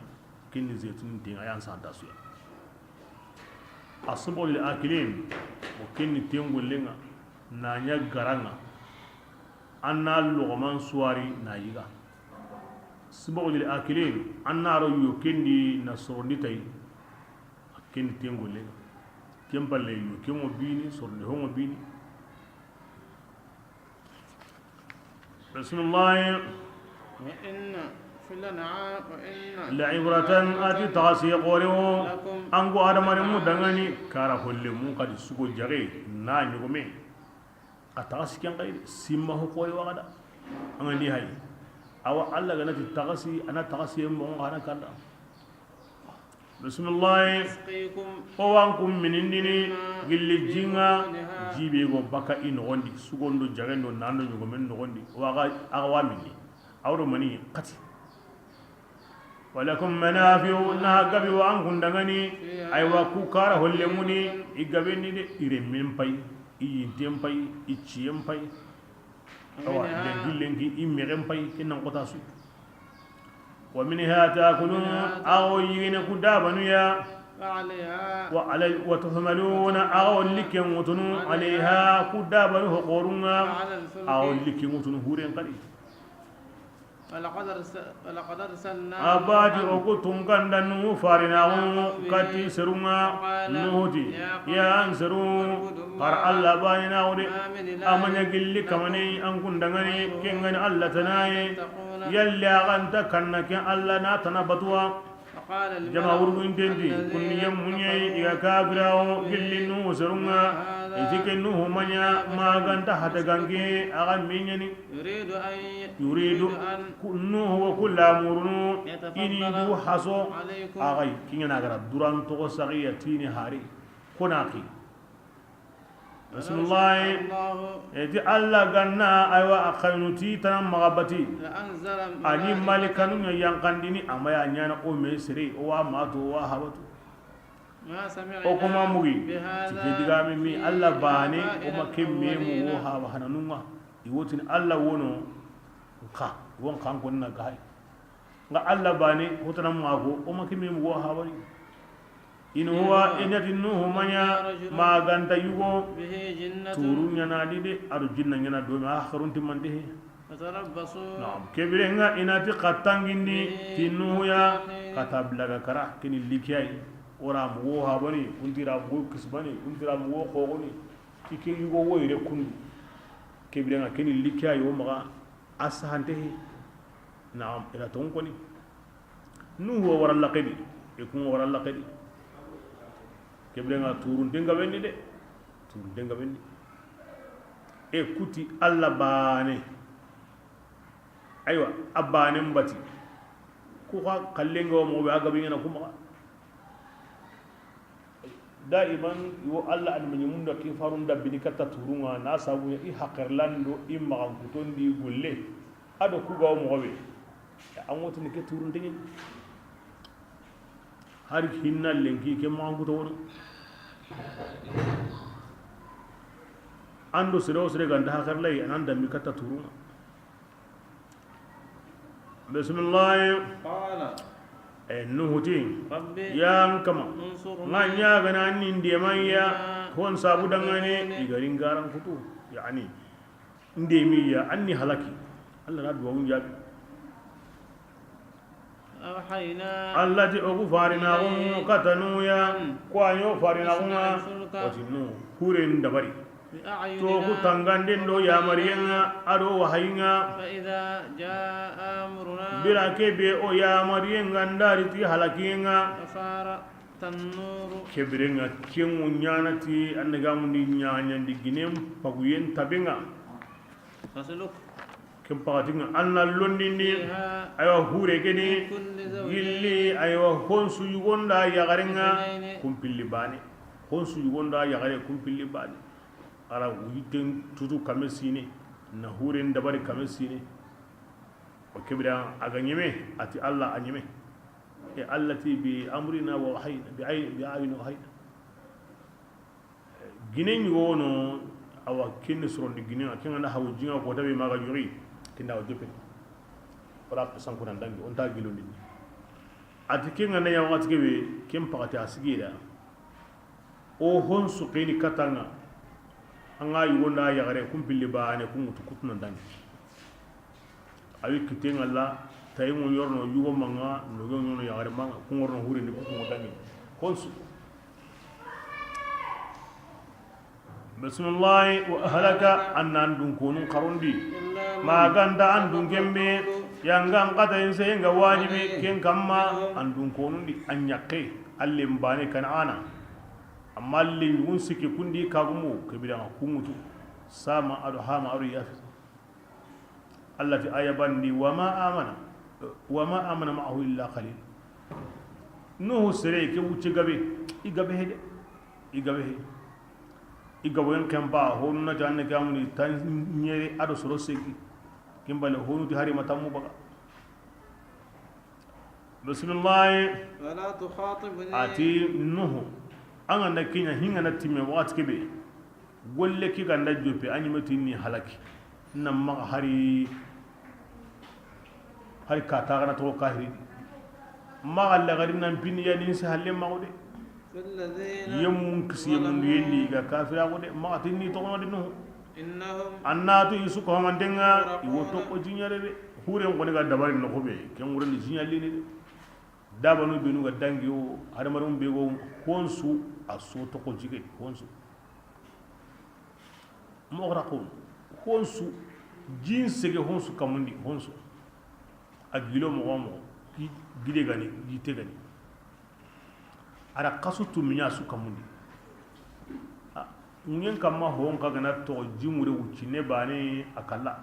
kin zeytun tin ayan sanda su asbul lil akilin o kin tengol lenga na nya garanga anna luqman suwari na yiga asbul lil akilin anna ro yo kendi na sorndi tay kin tengol lenga kemballe yo kemo bini sorndi homo bini bismillah وإن في الأنعام وإن لعبرة أتي تغسي قوله أنكو آدم مدغني كارا هلمو قد سكو جغي ناني قمي أتغسي كان قيد سيمه قوي وغدا أنا دي هاي أو الله غنتي تغسي أنا تغسي يمو أنا كلا بسم الله يسقيكم أوانكم من إندني قل جينا جيبي بكا إن غندي سكوندو جغي نانو نغمين نغندي وغا أغوامني أورو مني قتي ولكم منافع ناغبي وانكم دغني ايوا كوكارا هولموني يغبني دي يرمين باي ينتم باي يچيم باي اوا دلنجي يمرم باي كنن قطاسو ومنها تاكلون او ينكو دابنو يا وعلى وتحملون او لكم وتنو عليها كدابنو قورنا او لكم وتنو هورين قليل ولقد أرسلنا أباجي أقوتم كان نو فارناه كاتي سرما نوتي يا أنسرو قر الله باينا ودي أمن يقل كمني أنكن دغني كنغن الله تناي يلي أغنت كنك الله ناتنا بطوا جمع ورغن تنتي كن يمني إيا كابراو قل نو سرما إذا نو منيا ما أغنت حتى غنكي أغن مينيني يريد كنه وكل أمرنو إني دو حسو أغي كينا نغرا دوران توغو سغية تيني هاري كناكي بسم الله إذا الله غنى أيوا أخينوتي تنم مغبتي أني مالكانو ينقنديني أما يعنينا أمي سري أوا ماتو أوا هبتو okuma mugi tigidigami mi alla bane oma kemme mu ha hananunga iwotin alla wono ka won kan ko na gai nga alla bane hotana mu ago oma kemme mu ha bari in huwa inati nuhu manya maganta yugo turunya na dide adu jinna nyana do ma akharun timande فتربصوا نعم كبرنا إناتي قطان جني تنويا كتاب لغا كرا كني لكياي ora mo ha bani undira mo kisbani undira mo khogoni kike yugo woyre kundu kebrenga keni likya yo maga asante naam ila ton koni nu ho wara laqadi e kun wara laqadi kebrenga turun denga wenni de turun denga wenni e kuti alla bane aywa abane mbati ku ka kallengo mo be agabi ngena kuma daiman yo alla an min munda ki farun da bini katta turunga na sabu i hakarlando i magan kutondi golle ado ku gawo mo be an wotu ni ke turun dengi har hinna lenki ke magan kuto wona ando siro sire ganda hakarlai anan da mi katta turunga bismillah qala nuhuti rabbi yang kama انصرني nganya gana nin de maya kon sabu dangane igarin garan kutu yani inde miya anni halaki Allah na duwa jabi أوحينا allati ogu farina gun katanu ya kwayo farina gun watinu huren dabari to ku بأعيننا tanganden do ya mariyenga ado wahayinga فإذا جاء أمرنا bira kebe o ya mariyenga ndari ti halakinga ففار النور kebirenga kengu nyanati anagamundi nyanyandi ginem paguyen tabenga فاسلك kempatinga anna londindi فيها aywa hure geni كل زوجين gilli aywa honsu yugonda yagarenga kumpilli bane honsu yugonda yagare kumpilli bane ara witen tutu kamesine na hure ndabari kamesine o kebira aga nyeme ati Allah anyeme e allati bi amrina wa wahayna bi ayni wahayna ginen yono awa kinni sorondi ginen akinga na hawu jinga ko tabe maga yuri kinda o depe wala sanku nan dangi on ta gilondi ati kinga na yawa tikebe kem pakati asigira o hon su qini katanga anga yugonda yagare kumpilli baane kumutu kutuna dangi awi kitenga la tayi mo yorno yugo manga no yono yagare manga kungorno huri ni kutu dangi honsu bismillah wa ahlaka annan dun kunun qarundi إلا ma ganda an dun gembe yangan qata inse nga wajibi ken kamma an dun konundi an yakke alle mbane kanana amma alle yun sike kundi kagumu kabira kumutu sama adu hama adu yafi allati ayabandi wama amana ma'ahu illa qalil nuhu sere ke wuce gabe igabe hede igabo en kemba honna janne kamuni tan nyere ado soro seki kimbale honu ti hari matamu baga bismillah ولا تخاطبني ati nuhu anga na kinya hinga na timme wat kebe golle ki ganda jope anyi matini halaki nam ma hari ka tagana to kahiri ma alla garin nan pin ya ni se halle ma ode الذين yemun kisi yemun yendi ga kafira ode ma tinni to no de nuhu إنهم annatu isu ko mandenga iwoto ko jinyare de hure ngone ga dabari no hobe ken wurani jinyali ne daba no benu ga dangi o adamarum be go honsu aso to ko jige honsu mo raqun honsu jinse ge honsu kamundi honsu agilo mo mo ki gide gani gite gani ara kasutu minya su kamundi ngen kamma hon ka gana to jimure wuci ne bane akalla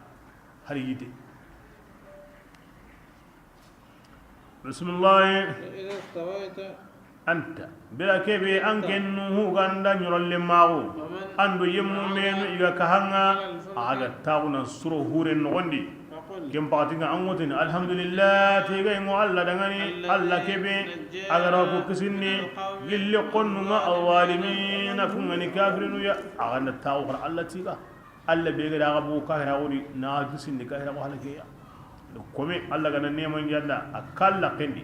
har yite bismillah إذا استويت anta bela kebe anken nu ganda nyorolle mago ando yemmu menu iga kahanga aga tauna suro hure nondi فقل kem patinga angotin alhamdulillah tiga ngo alla dangani alla kebe agara ko kisinni gilli qonnu ma awalimin fungani kafirinu ya aganda tawqar alla tiga alla be ga gabu kahira wuri na kisinni kahira ko halake ya kome alla gana neman yalla akalla kendi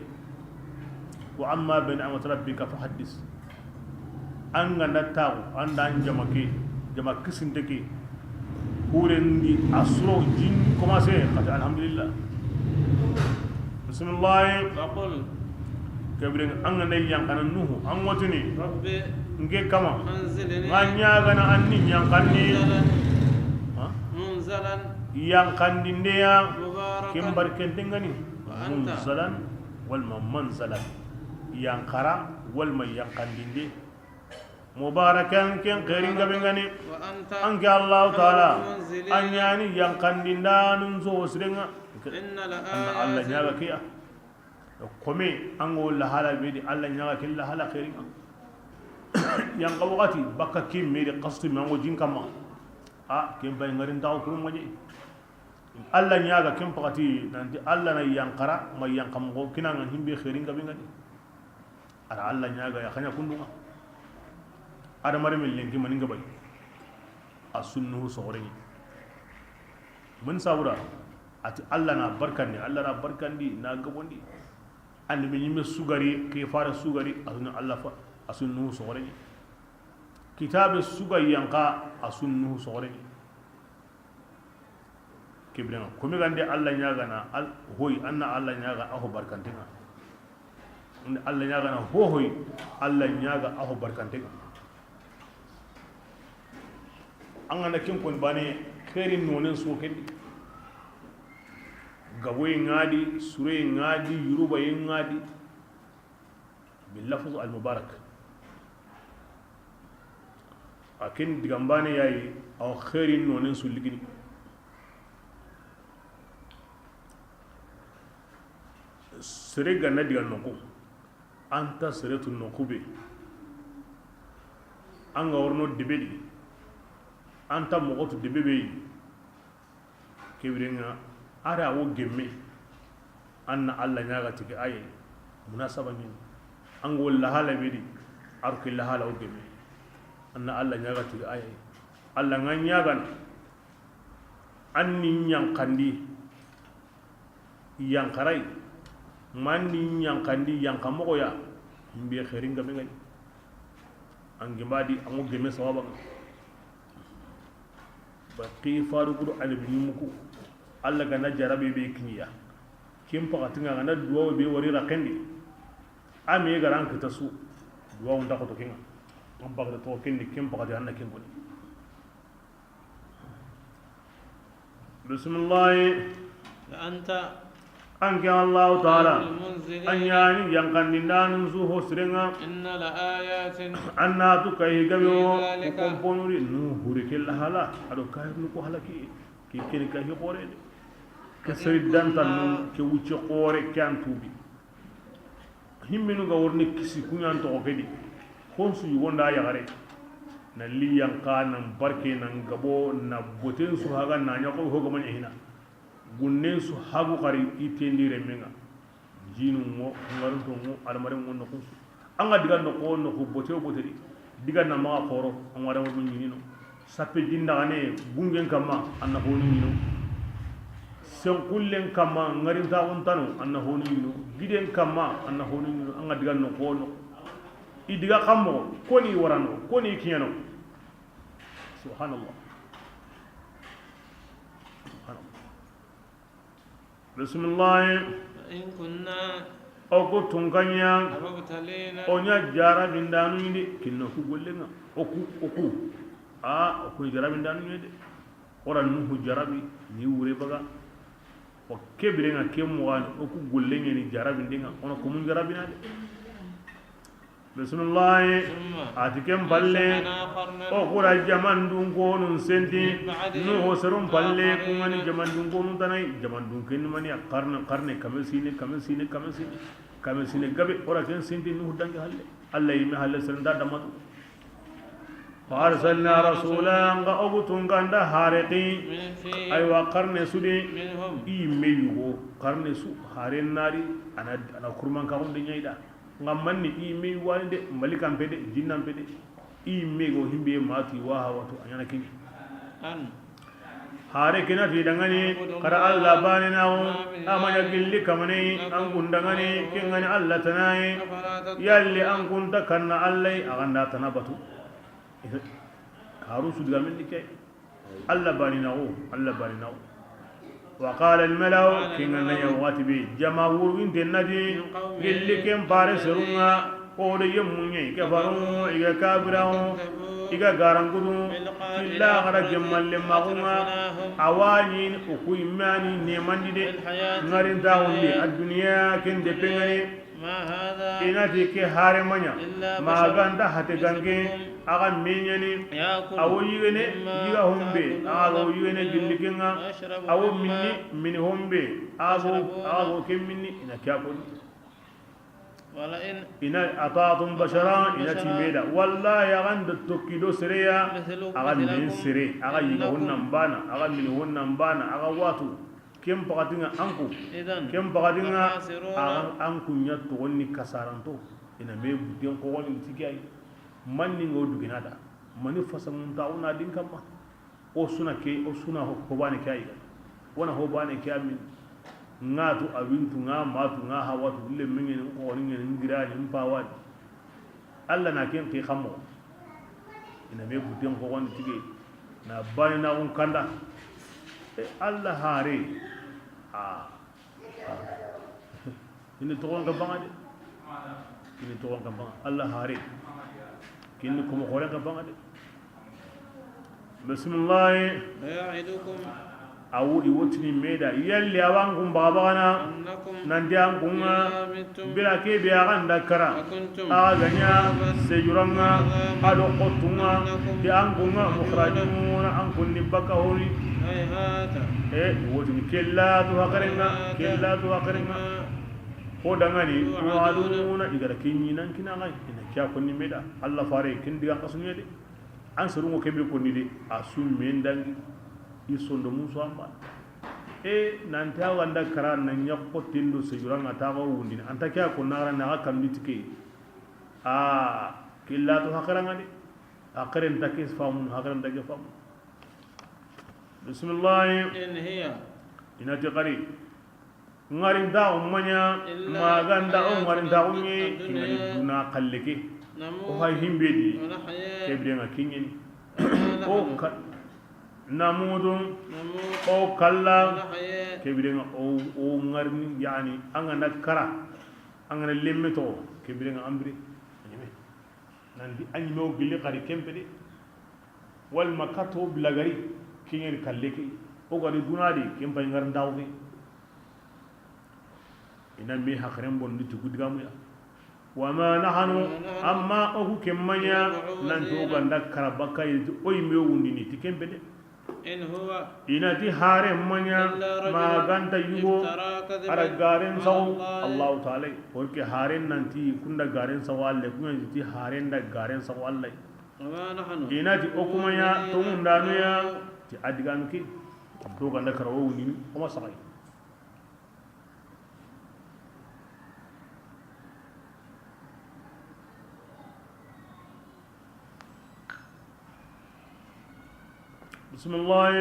wa amma bi ni'mat rabbika fahaddis an ganda taw anda jamake jama kisinteke hurendi asro jin commencer qad alhamdulillah bismillah فقل kebren an ga yankana nuhu an watuni رب nge kama أنزلني nganya gana anni yankandi منزلا yankandi ndeya مباركا kimbar kendengani وأنت munzalan walma manzalan yankara walma yankandi nde mubarakan ken khairin gabengani وأنت anke Allah taala المنزلين anyani yankandi ndanun zo srenga إن anna Allah لآيات nyaga kiya kome ango la hala bedi Allah nyaga killa hala khairin yang wakati baka kim mede qastu mango jinkama kim bay ngarin taw ko moje Allah nyaga kim pakati nanti Allah na yankara ma yankam go kinanga himbe khairin gabe ngadi ara Allah nyaga ya khanya kunduma ada mare min lenki maninga bay asunnu sohoreni mun sabura ati Allah na barkandi Allah na barkandi na gabondi andi min yimme sugari ke fara sugari asunu Allah fa asunnu sohoreni kitabe suga yanka asunnu sohoreni kibrenga kumi gande Allah nyaga na hoy anna Allah nyaga aho barkantenga Allah nyaga na hoy Allah nyaga aho barkantenga an gana kin kun bane khairin nonin so kendi gaboy ngadi sure ngadi yuruba ngadi bil lafz al mubarak akin digambane yayi aw khairin nonin su ligini sere ganna diga noko anta sere tu nokube anga worno dibedi anta mogotu de bebe kebrenga ara wo gemme anna Allah nyaga tike aye munasaba ni ango la hala bedi arki la hala wo gemme anna Allah nyaga tike aye Allah nganyaga anni nyankandi yankarai manni nyankandi yankamogo ya mbi khairinga mengani angibadi ango gemme sawaba baqi faruqu albimuku Allah gana jarabe be kiniya kim pakatinga gana duwa be wari rakandi ame garan ka tasu duwa unda ko to kinga am bagda to kindi kim pakati anna kin goni bismillah anta anke Allah taala المنزلين anyani yankandi ndanun su hosrenga إن لآيات anna tu kay gabe o Fi dhalika. ko komponuri nu hurikil hala ado kay nu ko halaki ki kene kay hore de ke sey dantal nu ke wucce qore kan tubi himminu ga worni kisi kunyan to kedi konsu yu wonda ya gare na liyan kanan barke nan gabo na boten su haga na nyako ho ga manya hina gunnen su hagu kari itendire menga jinu mo ngaru to mo almare mo no kunsu anga diga no ko no ko bote boteri diga na ma khoro on wara mo nyini no sappe jinda ne bungen kama anna ho ni no sen kullen kama ngari ta won tanu anna ho ni no giden kama anna ho ni no anga diga no ko no i diga kammo ko ni warano ko ni kiyano subhanallah bismillah إن كنا oku tunkanya مبتلين onya jara bindanu indi kinno ku gollenga oku jara bindanu inde ora nuhu jarabi ni wure baga o kebirenga kemwani oku gollenga ni jara bindinga ona ko mun jarabina de bismillah ثم atikem balle أنشأنا قرنا o kura jamandun konun senti no hoserum palle kungani jamandun konun tanai jamandun ken mani qarne kamesine gabe ora ken senti no dangi halle allah yimi halle senda damatu farsalna rasulan ga ogutun ganda harqi من في aywa qarne sudi منهم i meyugo qarne su haren nari ana kurman ka hunde nyayda ngam manni i meyu wani de malikan pede jinnan pede i mego himbe mati wa hawatu anyana kini أن hare kina ti dangani kada Allah bani nawo amanya gilli kamane an gundangani kingani Allah tanai أفلا yalli an kunta kanna Allah aganda tanabatu haru su diga min dikai Allah bani nawo وقال الملأ كنا يوغات بي جماهور انت النجي اللي كم بارسرنا قول يمني كفروا إيجا كافرون إيجا غارنقدون إلا غرا جمال لما هما أوانين أكوي ماني نيمان دي نارين داون دي الدنيا كن دي بيغني إناتي كي هارمانيا ما غاندا هاتي غانجي أغا مينياني أو يغني يغا همبي أغا يغني جلقنا أو مني همبي أغا كم مني إنا كابون إن أطاعتم بشرا إن تيميدا والله يغند التوكيدو سريا أغا من سري أغا يغون نمبانا أغا من هون نمبانا أغا واتو كم بغدنا أنكو كم بغدنا أنكو نياتوني كسارانتو إن ميبو دين قواني تيكاي من نيغو دوغينادا من فسمون تاونا دين كما أو سنا هوباني كاي وانا هوباني كامل ngatu abintu nga matu nga hawatu le mingen ko ni ngene ndirani mpawadi alla na ken ki xammo ina me budden ko won tige na bani na on kanda e alla hare ini to on ka bangade ini to on ka bang alla hare kin ko mo xore ka bangade bismillah ya'idukum awu iwotini meda yalli awankum babana nandi ankunga bila ke be aganda kara aganya sejuranga ado qotunga di ankunga mukhrajuna ankun nibaka hori iwotini kellatu hakarenga ko dangani tuaduna igara kinyi nan kinanga ina kya konni meda Allah fare kindi an kasunye de an surungo kembe konni de asum mendangi isondo muso amba nanti awanda kara nan yakko tindo sejuranga tawo wundini anta kya ko nara na kan mitike killatu hakaranga de akaren takis famun hakaran dage famun bismillah in hiya inati qari ngarin da ummanya maganda ngarin da ummi kinani duna kalleke o hay himbedi kebrenga kinyeni o namudum o kalla kebirenga o ngarni yani angana kara angana lemmeto kebirenga ambri anime nandi anime o gilli qari kempede wal makato blagari kingen kalleki o gari dunadi kempa ngar ndawbe ina mi hakrem bon nitu gudgamu ya wama nahanu amma o kemmanya nanto ganda karabaka yi oy me wundini tikempede in huwa inati hare manya ma ganta yugo ara garen saw Allah taala porque haren nanti kunda garen sawalle kunti ti haren da garen sawalle wama nahnu inati okumanya to mundanu ya ti adigan ki to ganda karawo ni o ma sakai بسم الله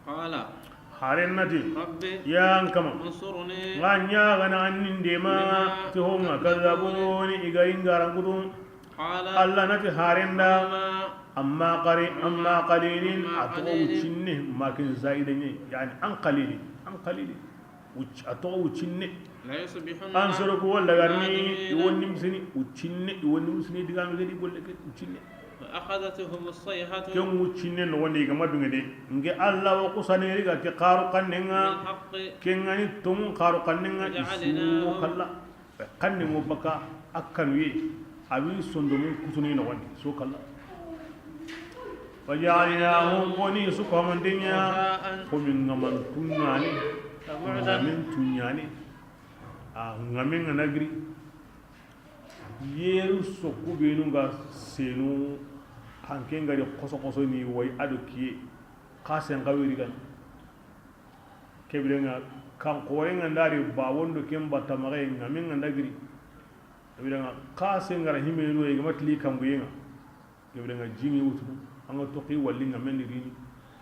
قال حارنتي ربي يا انكم انصرني غانيا غنا انين ديما تهم كذبوني ايغين غارغدون قال الله نتي حارندا اما قليل اتو تشنه ما كان زايدني يعني ان قليل وچ اتو تشنه لا يصبحن انصرك ولا غني يوني مسني وتشنه يوني مسني ديغام غدي بول وتشنه فأخذتهم الصيحة كم وتشنه نوني غما دغدي نغي الله وقسني ريغا كي قارو قننغا كينغاني توم قارو قننغا يسو كلا قننغو بكا اكنوي ابي سندوم كتوني نوني سو كلا وجعلناهم وني سكهم الدنيا ومن غمن تناني من تناني ngamen nagri yeru sokku benu ga senu hanke ngari koso ni way ado ki kasen gawiri gan kebrenga kan korenga ndari ba wondo kemba tamare ngamen nagri kebrenga kasen ngara himelu e matli kam guyenga kebrenga jingi wutu anga toqi walli ngamen ri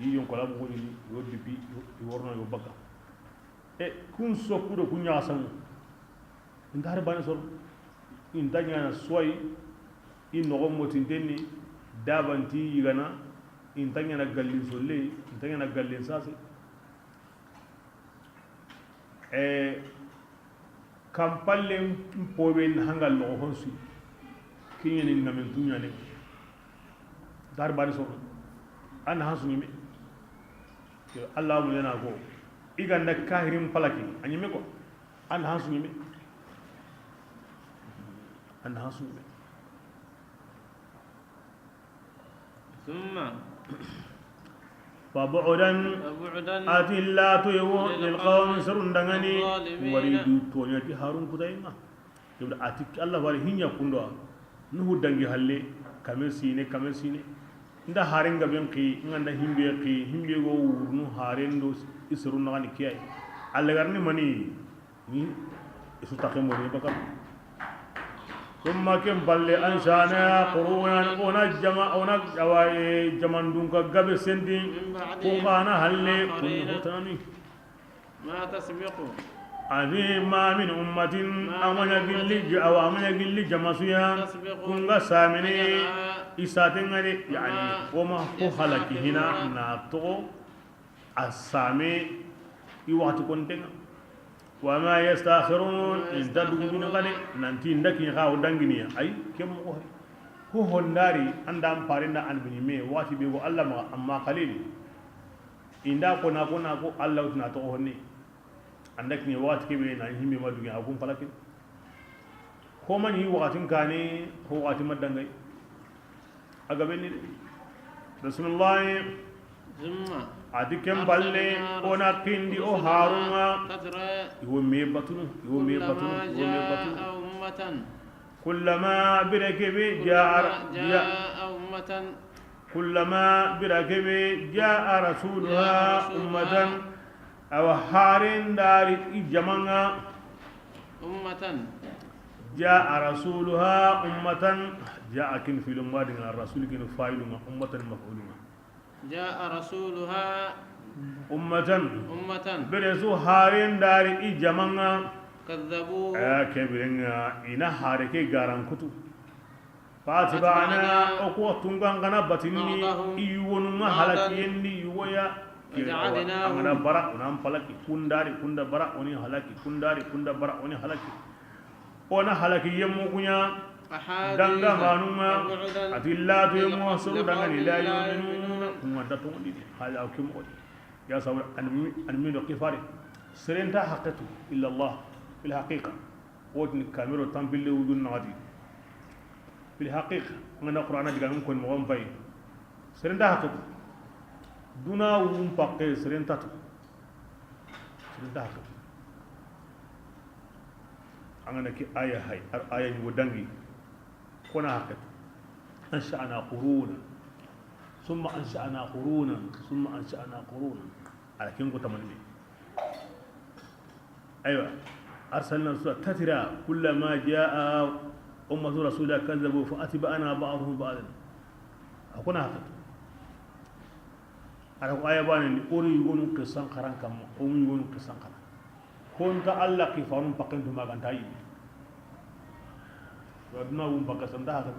yi yon kola bo ni yoddi bi worno yo baka e kun sokku do kunya samu ndar bana sor indanya soy in no motin denni dabanti yigana intanya na gallin solle intanya na gallin sasi kampallen poben hangal lo honsu kinyani ngamen tunyane dar bari so an hasu ni me Allah mu yana ko iganda kahirin falaki anyime ko an hasu ni me an hasu ni me ثم فبعدا أتلا تيو للقوم سرندغني وريدو تونيتي هارون كتايما يبدا أتك الله باري هنيا كوندوا نهو دنگي حلي كامل سيني nda haren gaben ki nganda himbe go wurnu haren do isru nagani kiyai allagarni mani ni isu takemo ni bakam ثم كم بل أنشانا قرونا أنا جواي جمان دونك قبل سندين قوانا هلي كل ختاني ما تسبق عظيم ما من أمة أمنا قلي أو أمنا قلي جماسيا كونغا سامني إساتين يعني وما هو خلق هنا ناتو السامي يواتو كنتنا وما يستاخرون إن تدعون غني ننتي ندكي خاو دنگنيا أي كم هو هنداري عندام بارينا أن بنيمي واتي بيقول الله ما أما قليل إن دا كنا كو الله تناتو هني عندك ني واتي كبير نهيم ما دوغي أقوم فلكن هو من هي واتين كاني هو واتي مدنگي أقبلني بسم الله adi kem balle ona kindi o haruma iwo me batunu kullama birakabe jaa rasuluha ummatan aw harin dari jamanga ummatan jaa rasuluha ummatan jaa kin filum madinga rasul kin failuma ummatan maf'uluma جاء رسولها أمة برسو هارين داري جمعنا كذبوا كبرنا إنا هاركي غاران كتو فاتبعنا أقوى تنغان غنا بطني إيوان ما هلكي يويا أنا برا ونام فلكي كنداري كند برا وني هلكي كنداري كند برا وني هلكي wana halaki yemmo kunya danga manuma atilla to yemmo so danga ni la yuminuna kuma dato ndi hala akim odi ya saw an min qifari serenta haqqatu illa Allah fil haqiqa wodni kamero tambille wudun nadi fil haqiqa ngana qur'ana diga ngam kon mo fay serenta haqqatu duna wum pakke serenta to serenta haqqatu angana ki aya hay aya ni wodangi kona hakat ansha'na quruna thumma ansha'na quruna alakin ko tamanni aywa arsalna rusula tatira kullama jaa ummatu rasula kazzabu fa atba'ana ba'dhum ba'dan akona hakat ala ko aya bani ori yonu kisan karan kam o mu yonu kisan karan konta Allah kifarun pakentu magantai wadna wum pakasan dah kan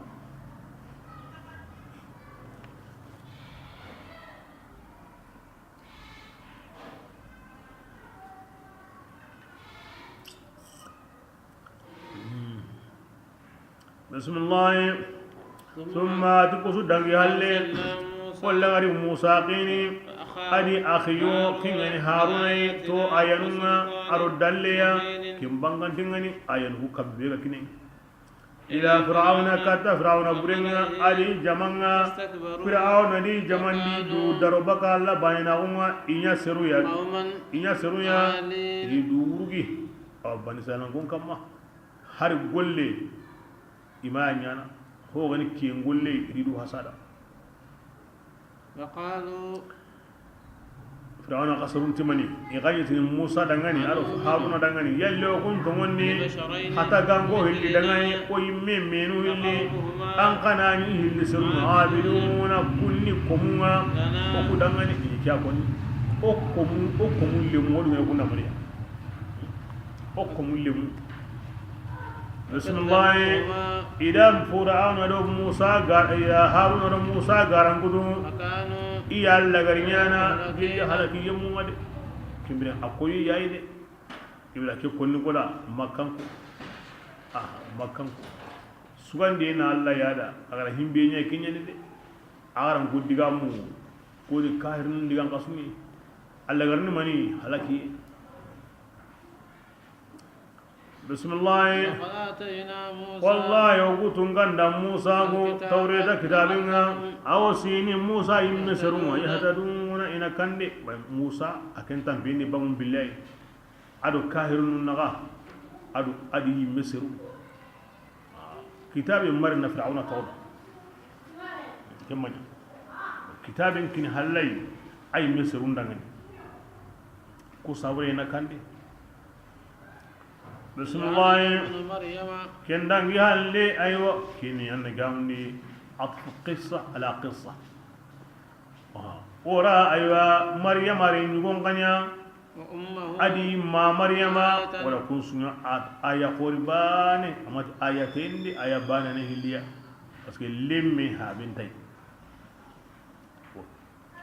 bismillah thumma tuqsu dangi halle wala ngari musa qini adi akhiyo kingani harunai to ayanunga aro dalleya kimbangan tingani ayan hu kabbega kini ila fir'auna kata fir'auna burenga adi jamanga fir'auna di jamandi du darobaka alla bayna umma inya seruya di durugi bani sanan gon kamma har golle imanyana ho gani ki golle ridu hasada وقالوا فرعون قصرون تمني يغايت موسى دغاني الف هارون دغاني يلو كنت وني حتى غانغو هلي دغاني كو يمي مينو هلي ان قناني هلي سر عابدون كل كوما كو دغاني يكيا كوني اوكم لمو دو يكون مريا اوكم لمو bismillah idan fir'auna do musa ga ya haruna do musa garangudu فكانوا iya alla garinyana gilli halaki yemu wade kimbira akoyi yayi de ibla ke konni gola makkan ko makkan ko sugande na alla yada agara himbe nya kinyani de agara guddiga mu ko di kahirun digan kasuni alla garni mani halaki bismillah والله يوقتون غندا موسى توريت كتابنا أو سين موسى يمسرون يهتدون إن كان موسى أكن تنبين بهم بالله أدو كاهرون النغا أدو أدي يمسرون كتاب مرنا فرعون تورا كمان كتاب كن هلاي أي مسرون دعاني كوساوري إن كان بسم الله كندان يهالي أيوة كيني أنا قامني عطف قصة على قصة ورا أيوة مريم يقول غنيا أدي ما مريم ولا كون سنة آية قربان أما آيتين دي آية بان نهليا بس كلمة ها بنتي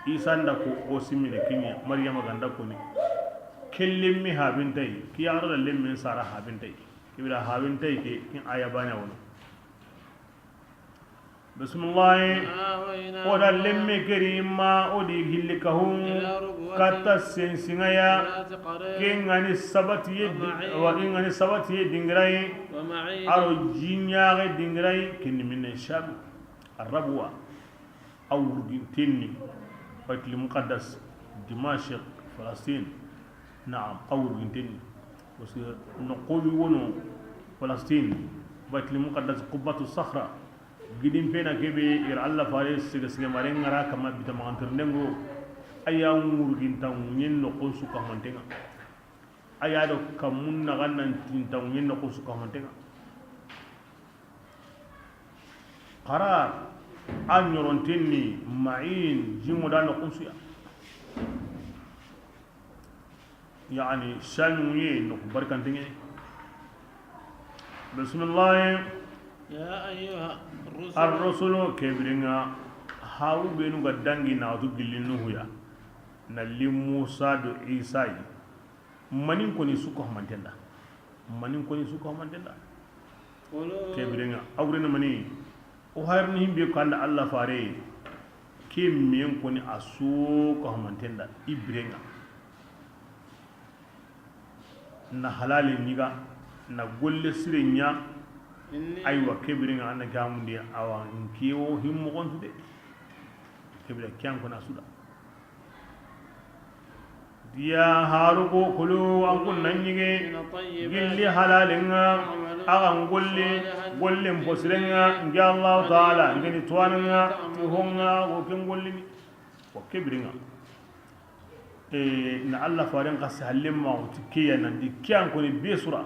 إيسان دكو أوسمي لكينيا مريم غندكوني kellimmi habintai ki yaro da lemmin sara habintai kibira habintai ke kin aya bana wono bismillah oda lemmi kerima odi hillikahum katta sensingaya kingani sabati yedi wa kingani sabati yedi dingrai aro jinya dingrai kin min shab arabwa aw tinni fakli muqaddas dimashq falastin نعم أول بنتين بس نقول ونو فلسطين بيت المقدس قبة الصخرة قديم فينا كبي ير الله فارس سيجس مارين غرا كما بيتمان ترنمو أيام مرجنتام ين نقول سكان منتنا أيادو كمون نغنى تنتام ين نقول سكان منتنا قرار أن يرنتني معين جمودا نقول سيا يعني شانوي نخبر كنتيني بسم الله يا أيها الرسل كبرنا هاو بينو غدانغي ناوتو جلينو هيا نالي موسى دو عيسى منين كوني سوكو مانتندا منين كوني سوكو مانتندا كبرنا اورنا مني o harni himbe ko anda Allah fare ke men koni asuko mantenda ibrenga na halali niga na golle sirenya aywa kebiringa anna gamundi awa nkiwo himmo gontude kebira kyan kona suda diya harugo kulu an kunnan yige gilli halalinga agan golle mbosirenga ngi Allah taala ngeni tuwananga tuhonga wo ken gollini wa kebiringa na Allah farin qas halimma o tikiya nan di kyan ko ni besura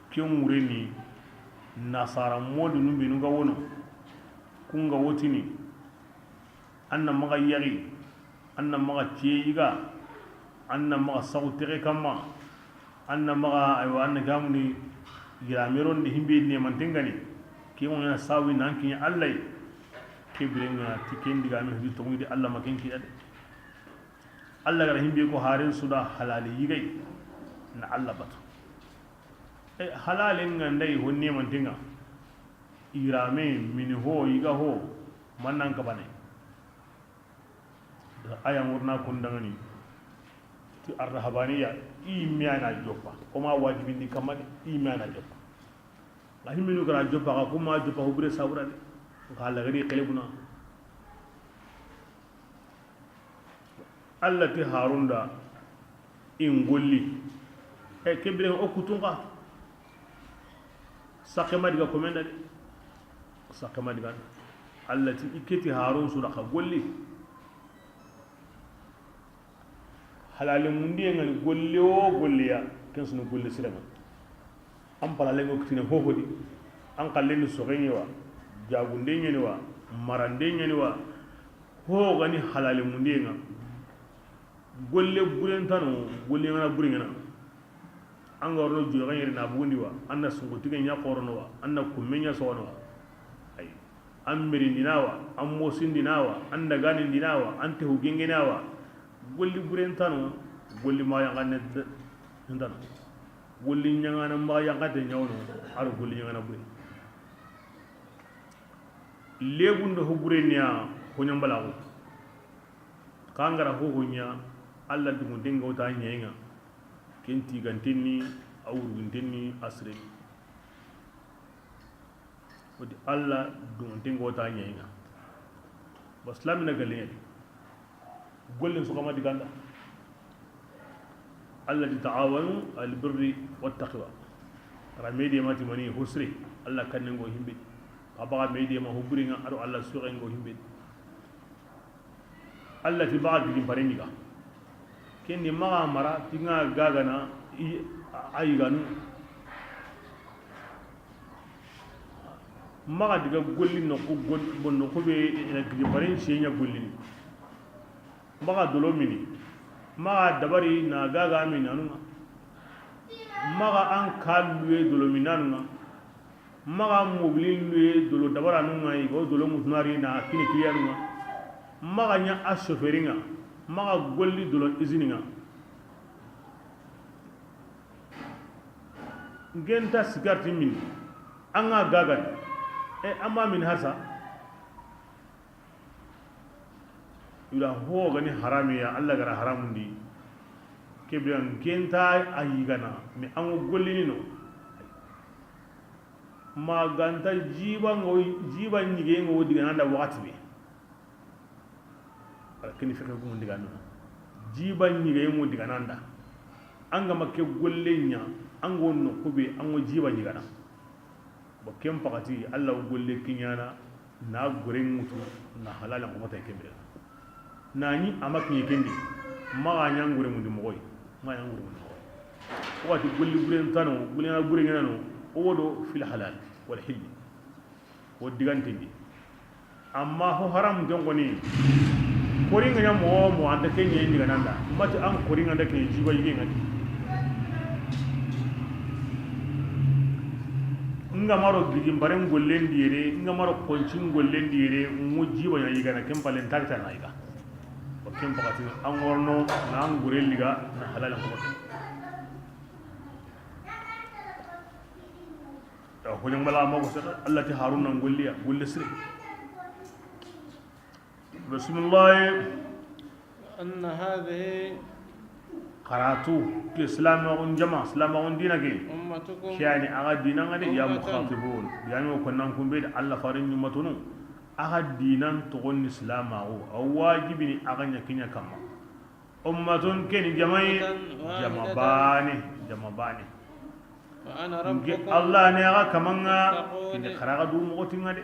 ken mureni nasara modu numbe nunga wono kunga wotini anna maga yari anna maga tiyiga anna maga sawtere kama anna maga aywa anna gamni yirameron di himbe ne mantengani ke wona sawi nan kin Allah kibrenga tikendi ga mi to ngidi Allah makenki ade Allah gara himbe ko harin suda halali yigai na Allah batu halalin ngandai honne mantinga irame min ho yiga ho mannan ka bane aya murna kundangani ti arhabaniya imana joppa kuma wajibin di kamade imana joppa la himinu gara joppa ka kuma joppa hubre saburade kala gari qalibuna Allah ti harunda in golli kebre o kutunga sakema diga komenda de sakema diga Allah ti iketi harun sura ka golli halalin mundi ngal golli o golliya ken sunu golli sirama am pala lengo kitine hohodi an kallen so ganyewa jagunde nyeniwa marande nyeniwa ho gani halalin mundi ngal golle burentano golle ngana burengana angorno joga yiri na bundi wa anna sunguti nya qorno wa anna kummenya sono wa ay amri dinawa ammosin dinawa anda ganin dinawa ante huginginawa golli burentano golli ma yangane ndana golli nyangana ma yangate nyawno ar golli nyangana buri lebundo huburenya ko nyambala ko kangara ho honya alla dumu dingo ta nyenga kenti gantenni awru gantenni asre wadi alla dumu dingo ta nyenga baslam na galen gollin su kama diganda alla di ta'awanu al birri wat taqwa ramedi mati mani husri alla kannengo himbe abaga medi ma huburinga aro alla surengo himbe alla fi ba'd di bareniga kendi maga mara tinga gagana ayiganu maga diga golli no ko bonno ko be di baren shenya golli maga dolomini maga dabari na gaga minanu maga an kalwe dolominanu maga mobilin dolo dabara nunga igo dolo musnari na kini kiyanu maga nya ashoferinga maga golli dolo izininga ngenta sigarti min anga gagan amma min hasa ila ho gani harami ya Allah gara haramundi kebiyan ngenta ayigana mi an golli no maganta jiba nyige ngo diga nanda wakati be kini fekk ko diga no jiba nyige ngo diga nanda anga makke gollenya ango no kube ango jiba nyiga na bo kem pakati Allah golle kinyana na goren mutu na halala ko mata kembe nani amakni kendi ma nya ngure mundi moy ma nya ngure mundi wati golli guren tano gulena guren ngano odo fil halal wal hilli wo digante ndi amma ho haram jongo ni koringa nya mo anda kenye ndiga nanda mati an koringa ndake jiba yige ngati nga maro digim barem gollen diere nga maro koncin gollen diere mu jiba nya yiga na kempalen tarta na yiga o kem pakati an worno na an gurel liga na halal ko ko nyang mala ma ko sata Allah ti harun nan golliya golle sire bismillah أن هذه qaratu ke islam on jama islam on dinake أمتكم yani aga dinan ade ya mukhatibun yani ko nan kumbe da Allah farin nyumatunu aga dinan to gon islam o wajibi ni aga nyakinya kama ummatun ken jamai jamabani وأنا ربكم Allah ne aga kamanga kin kharaga du mo tinga de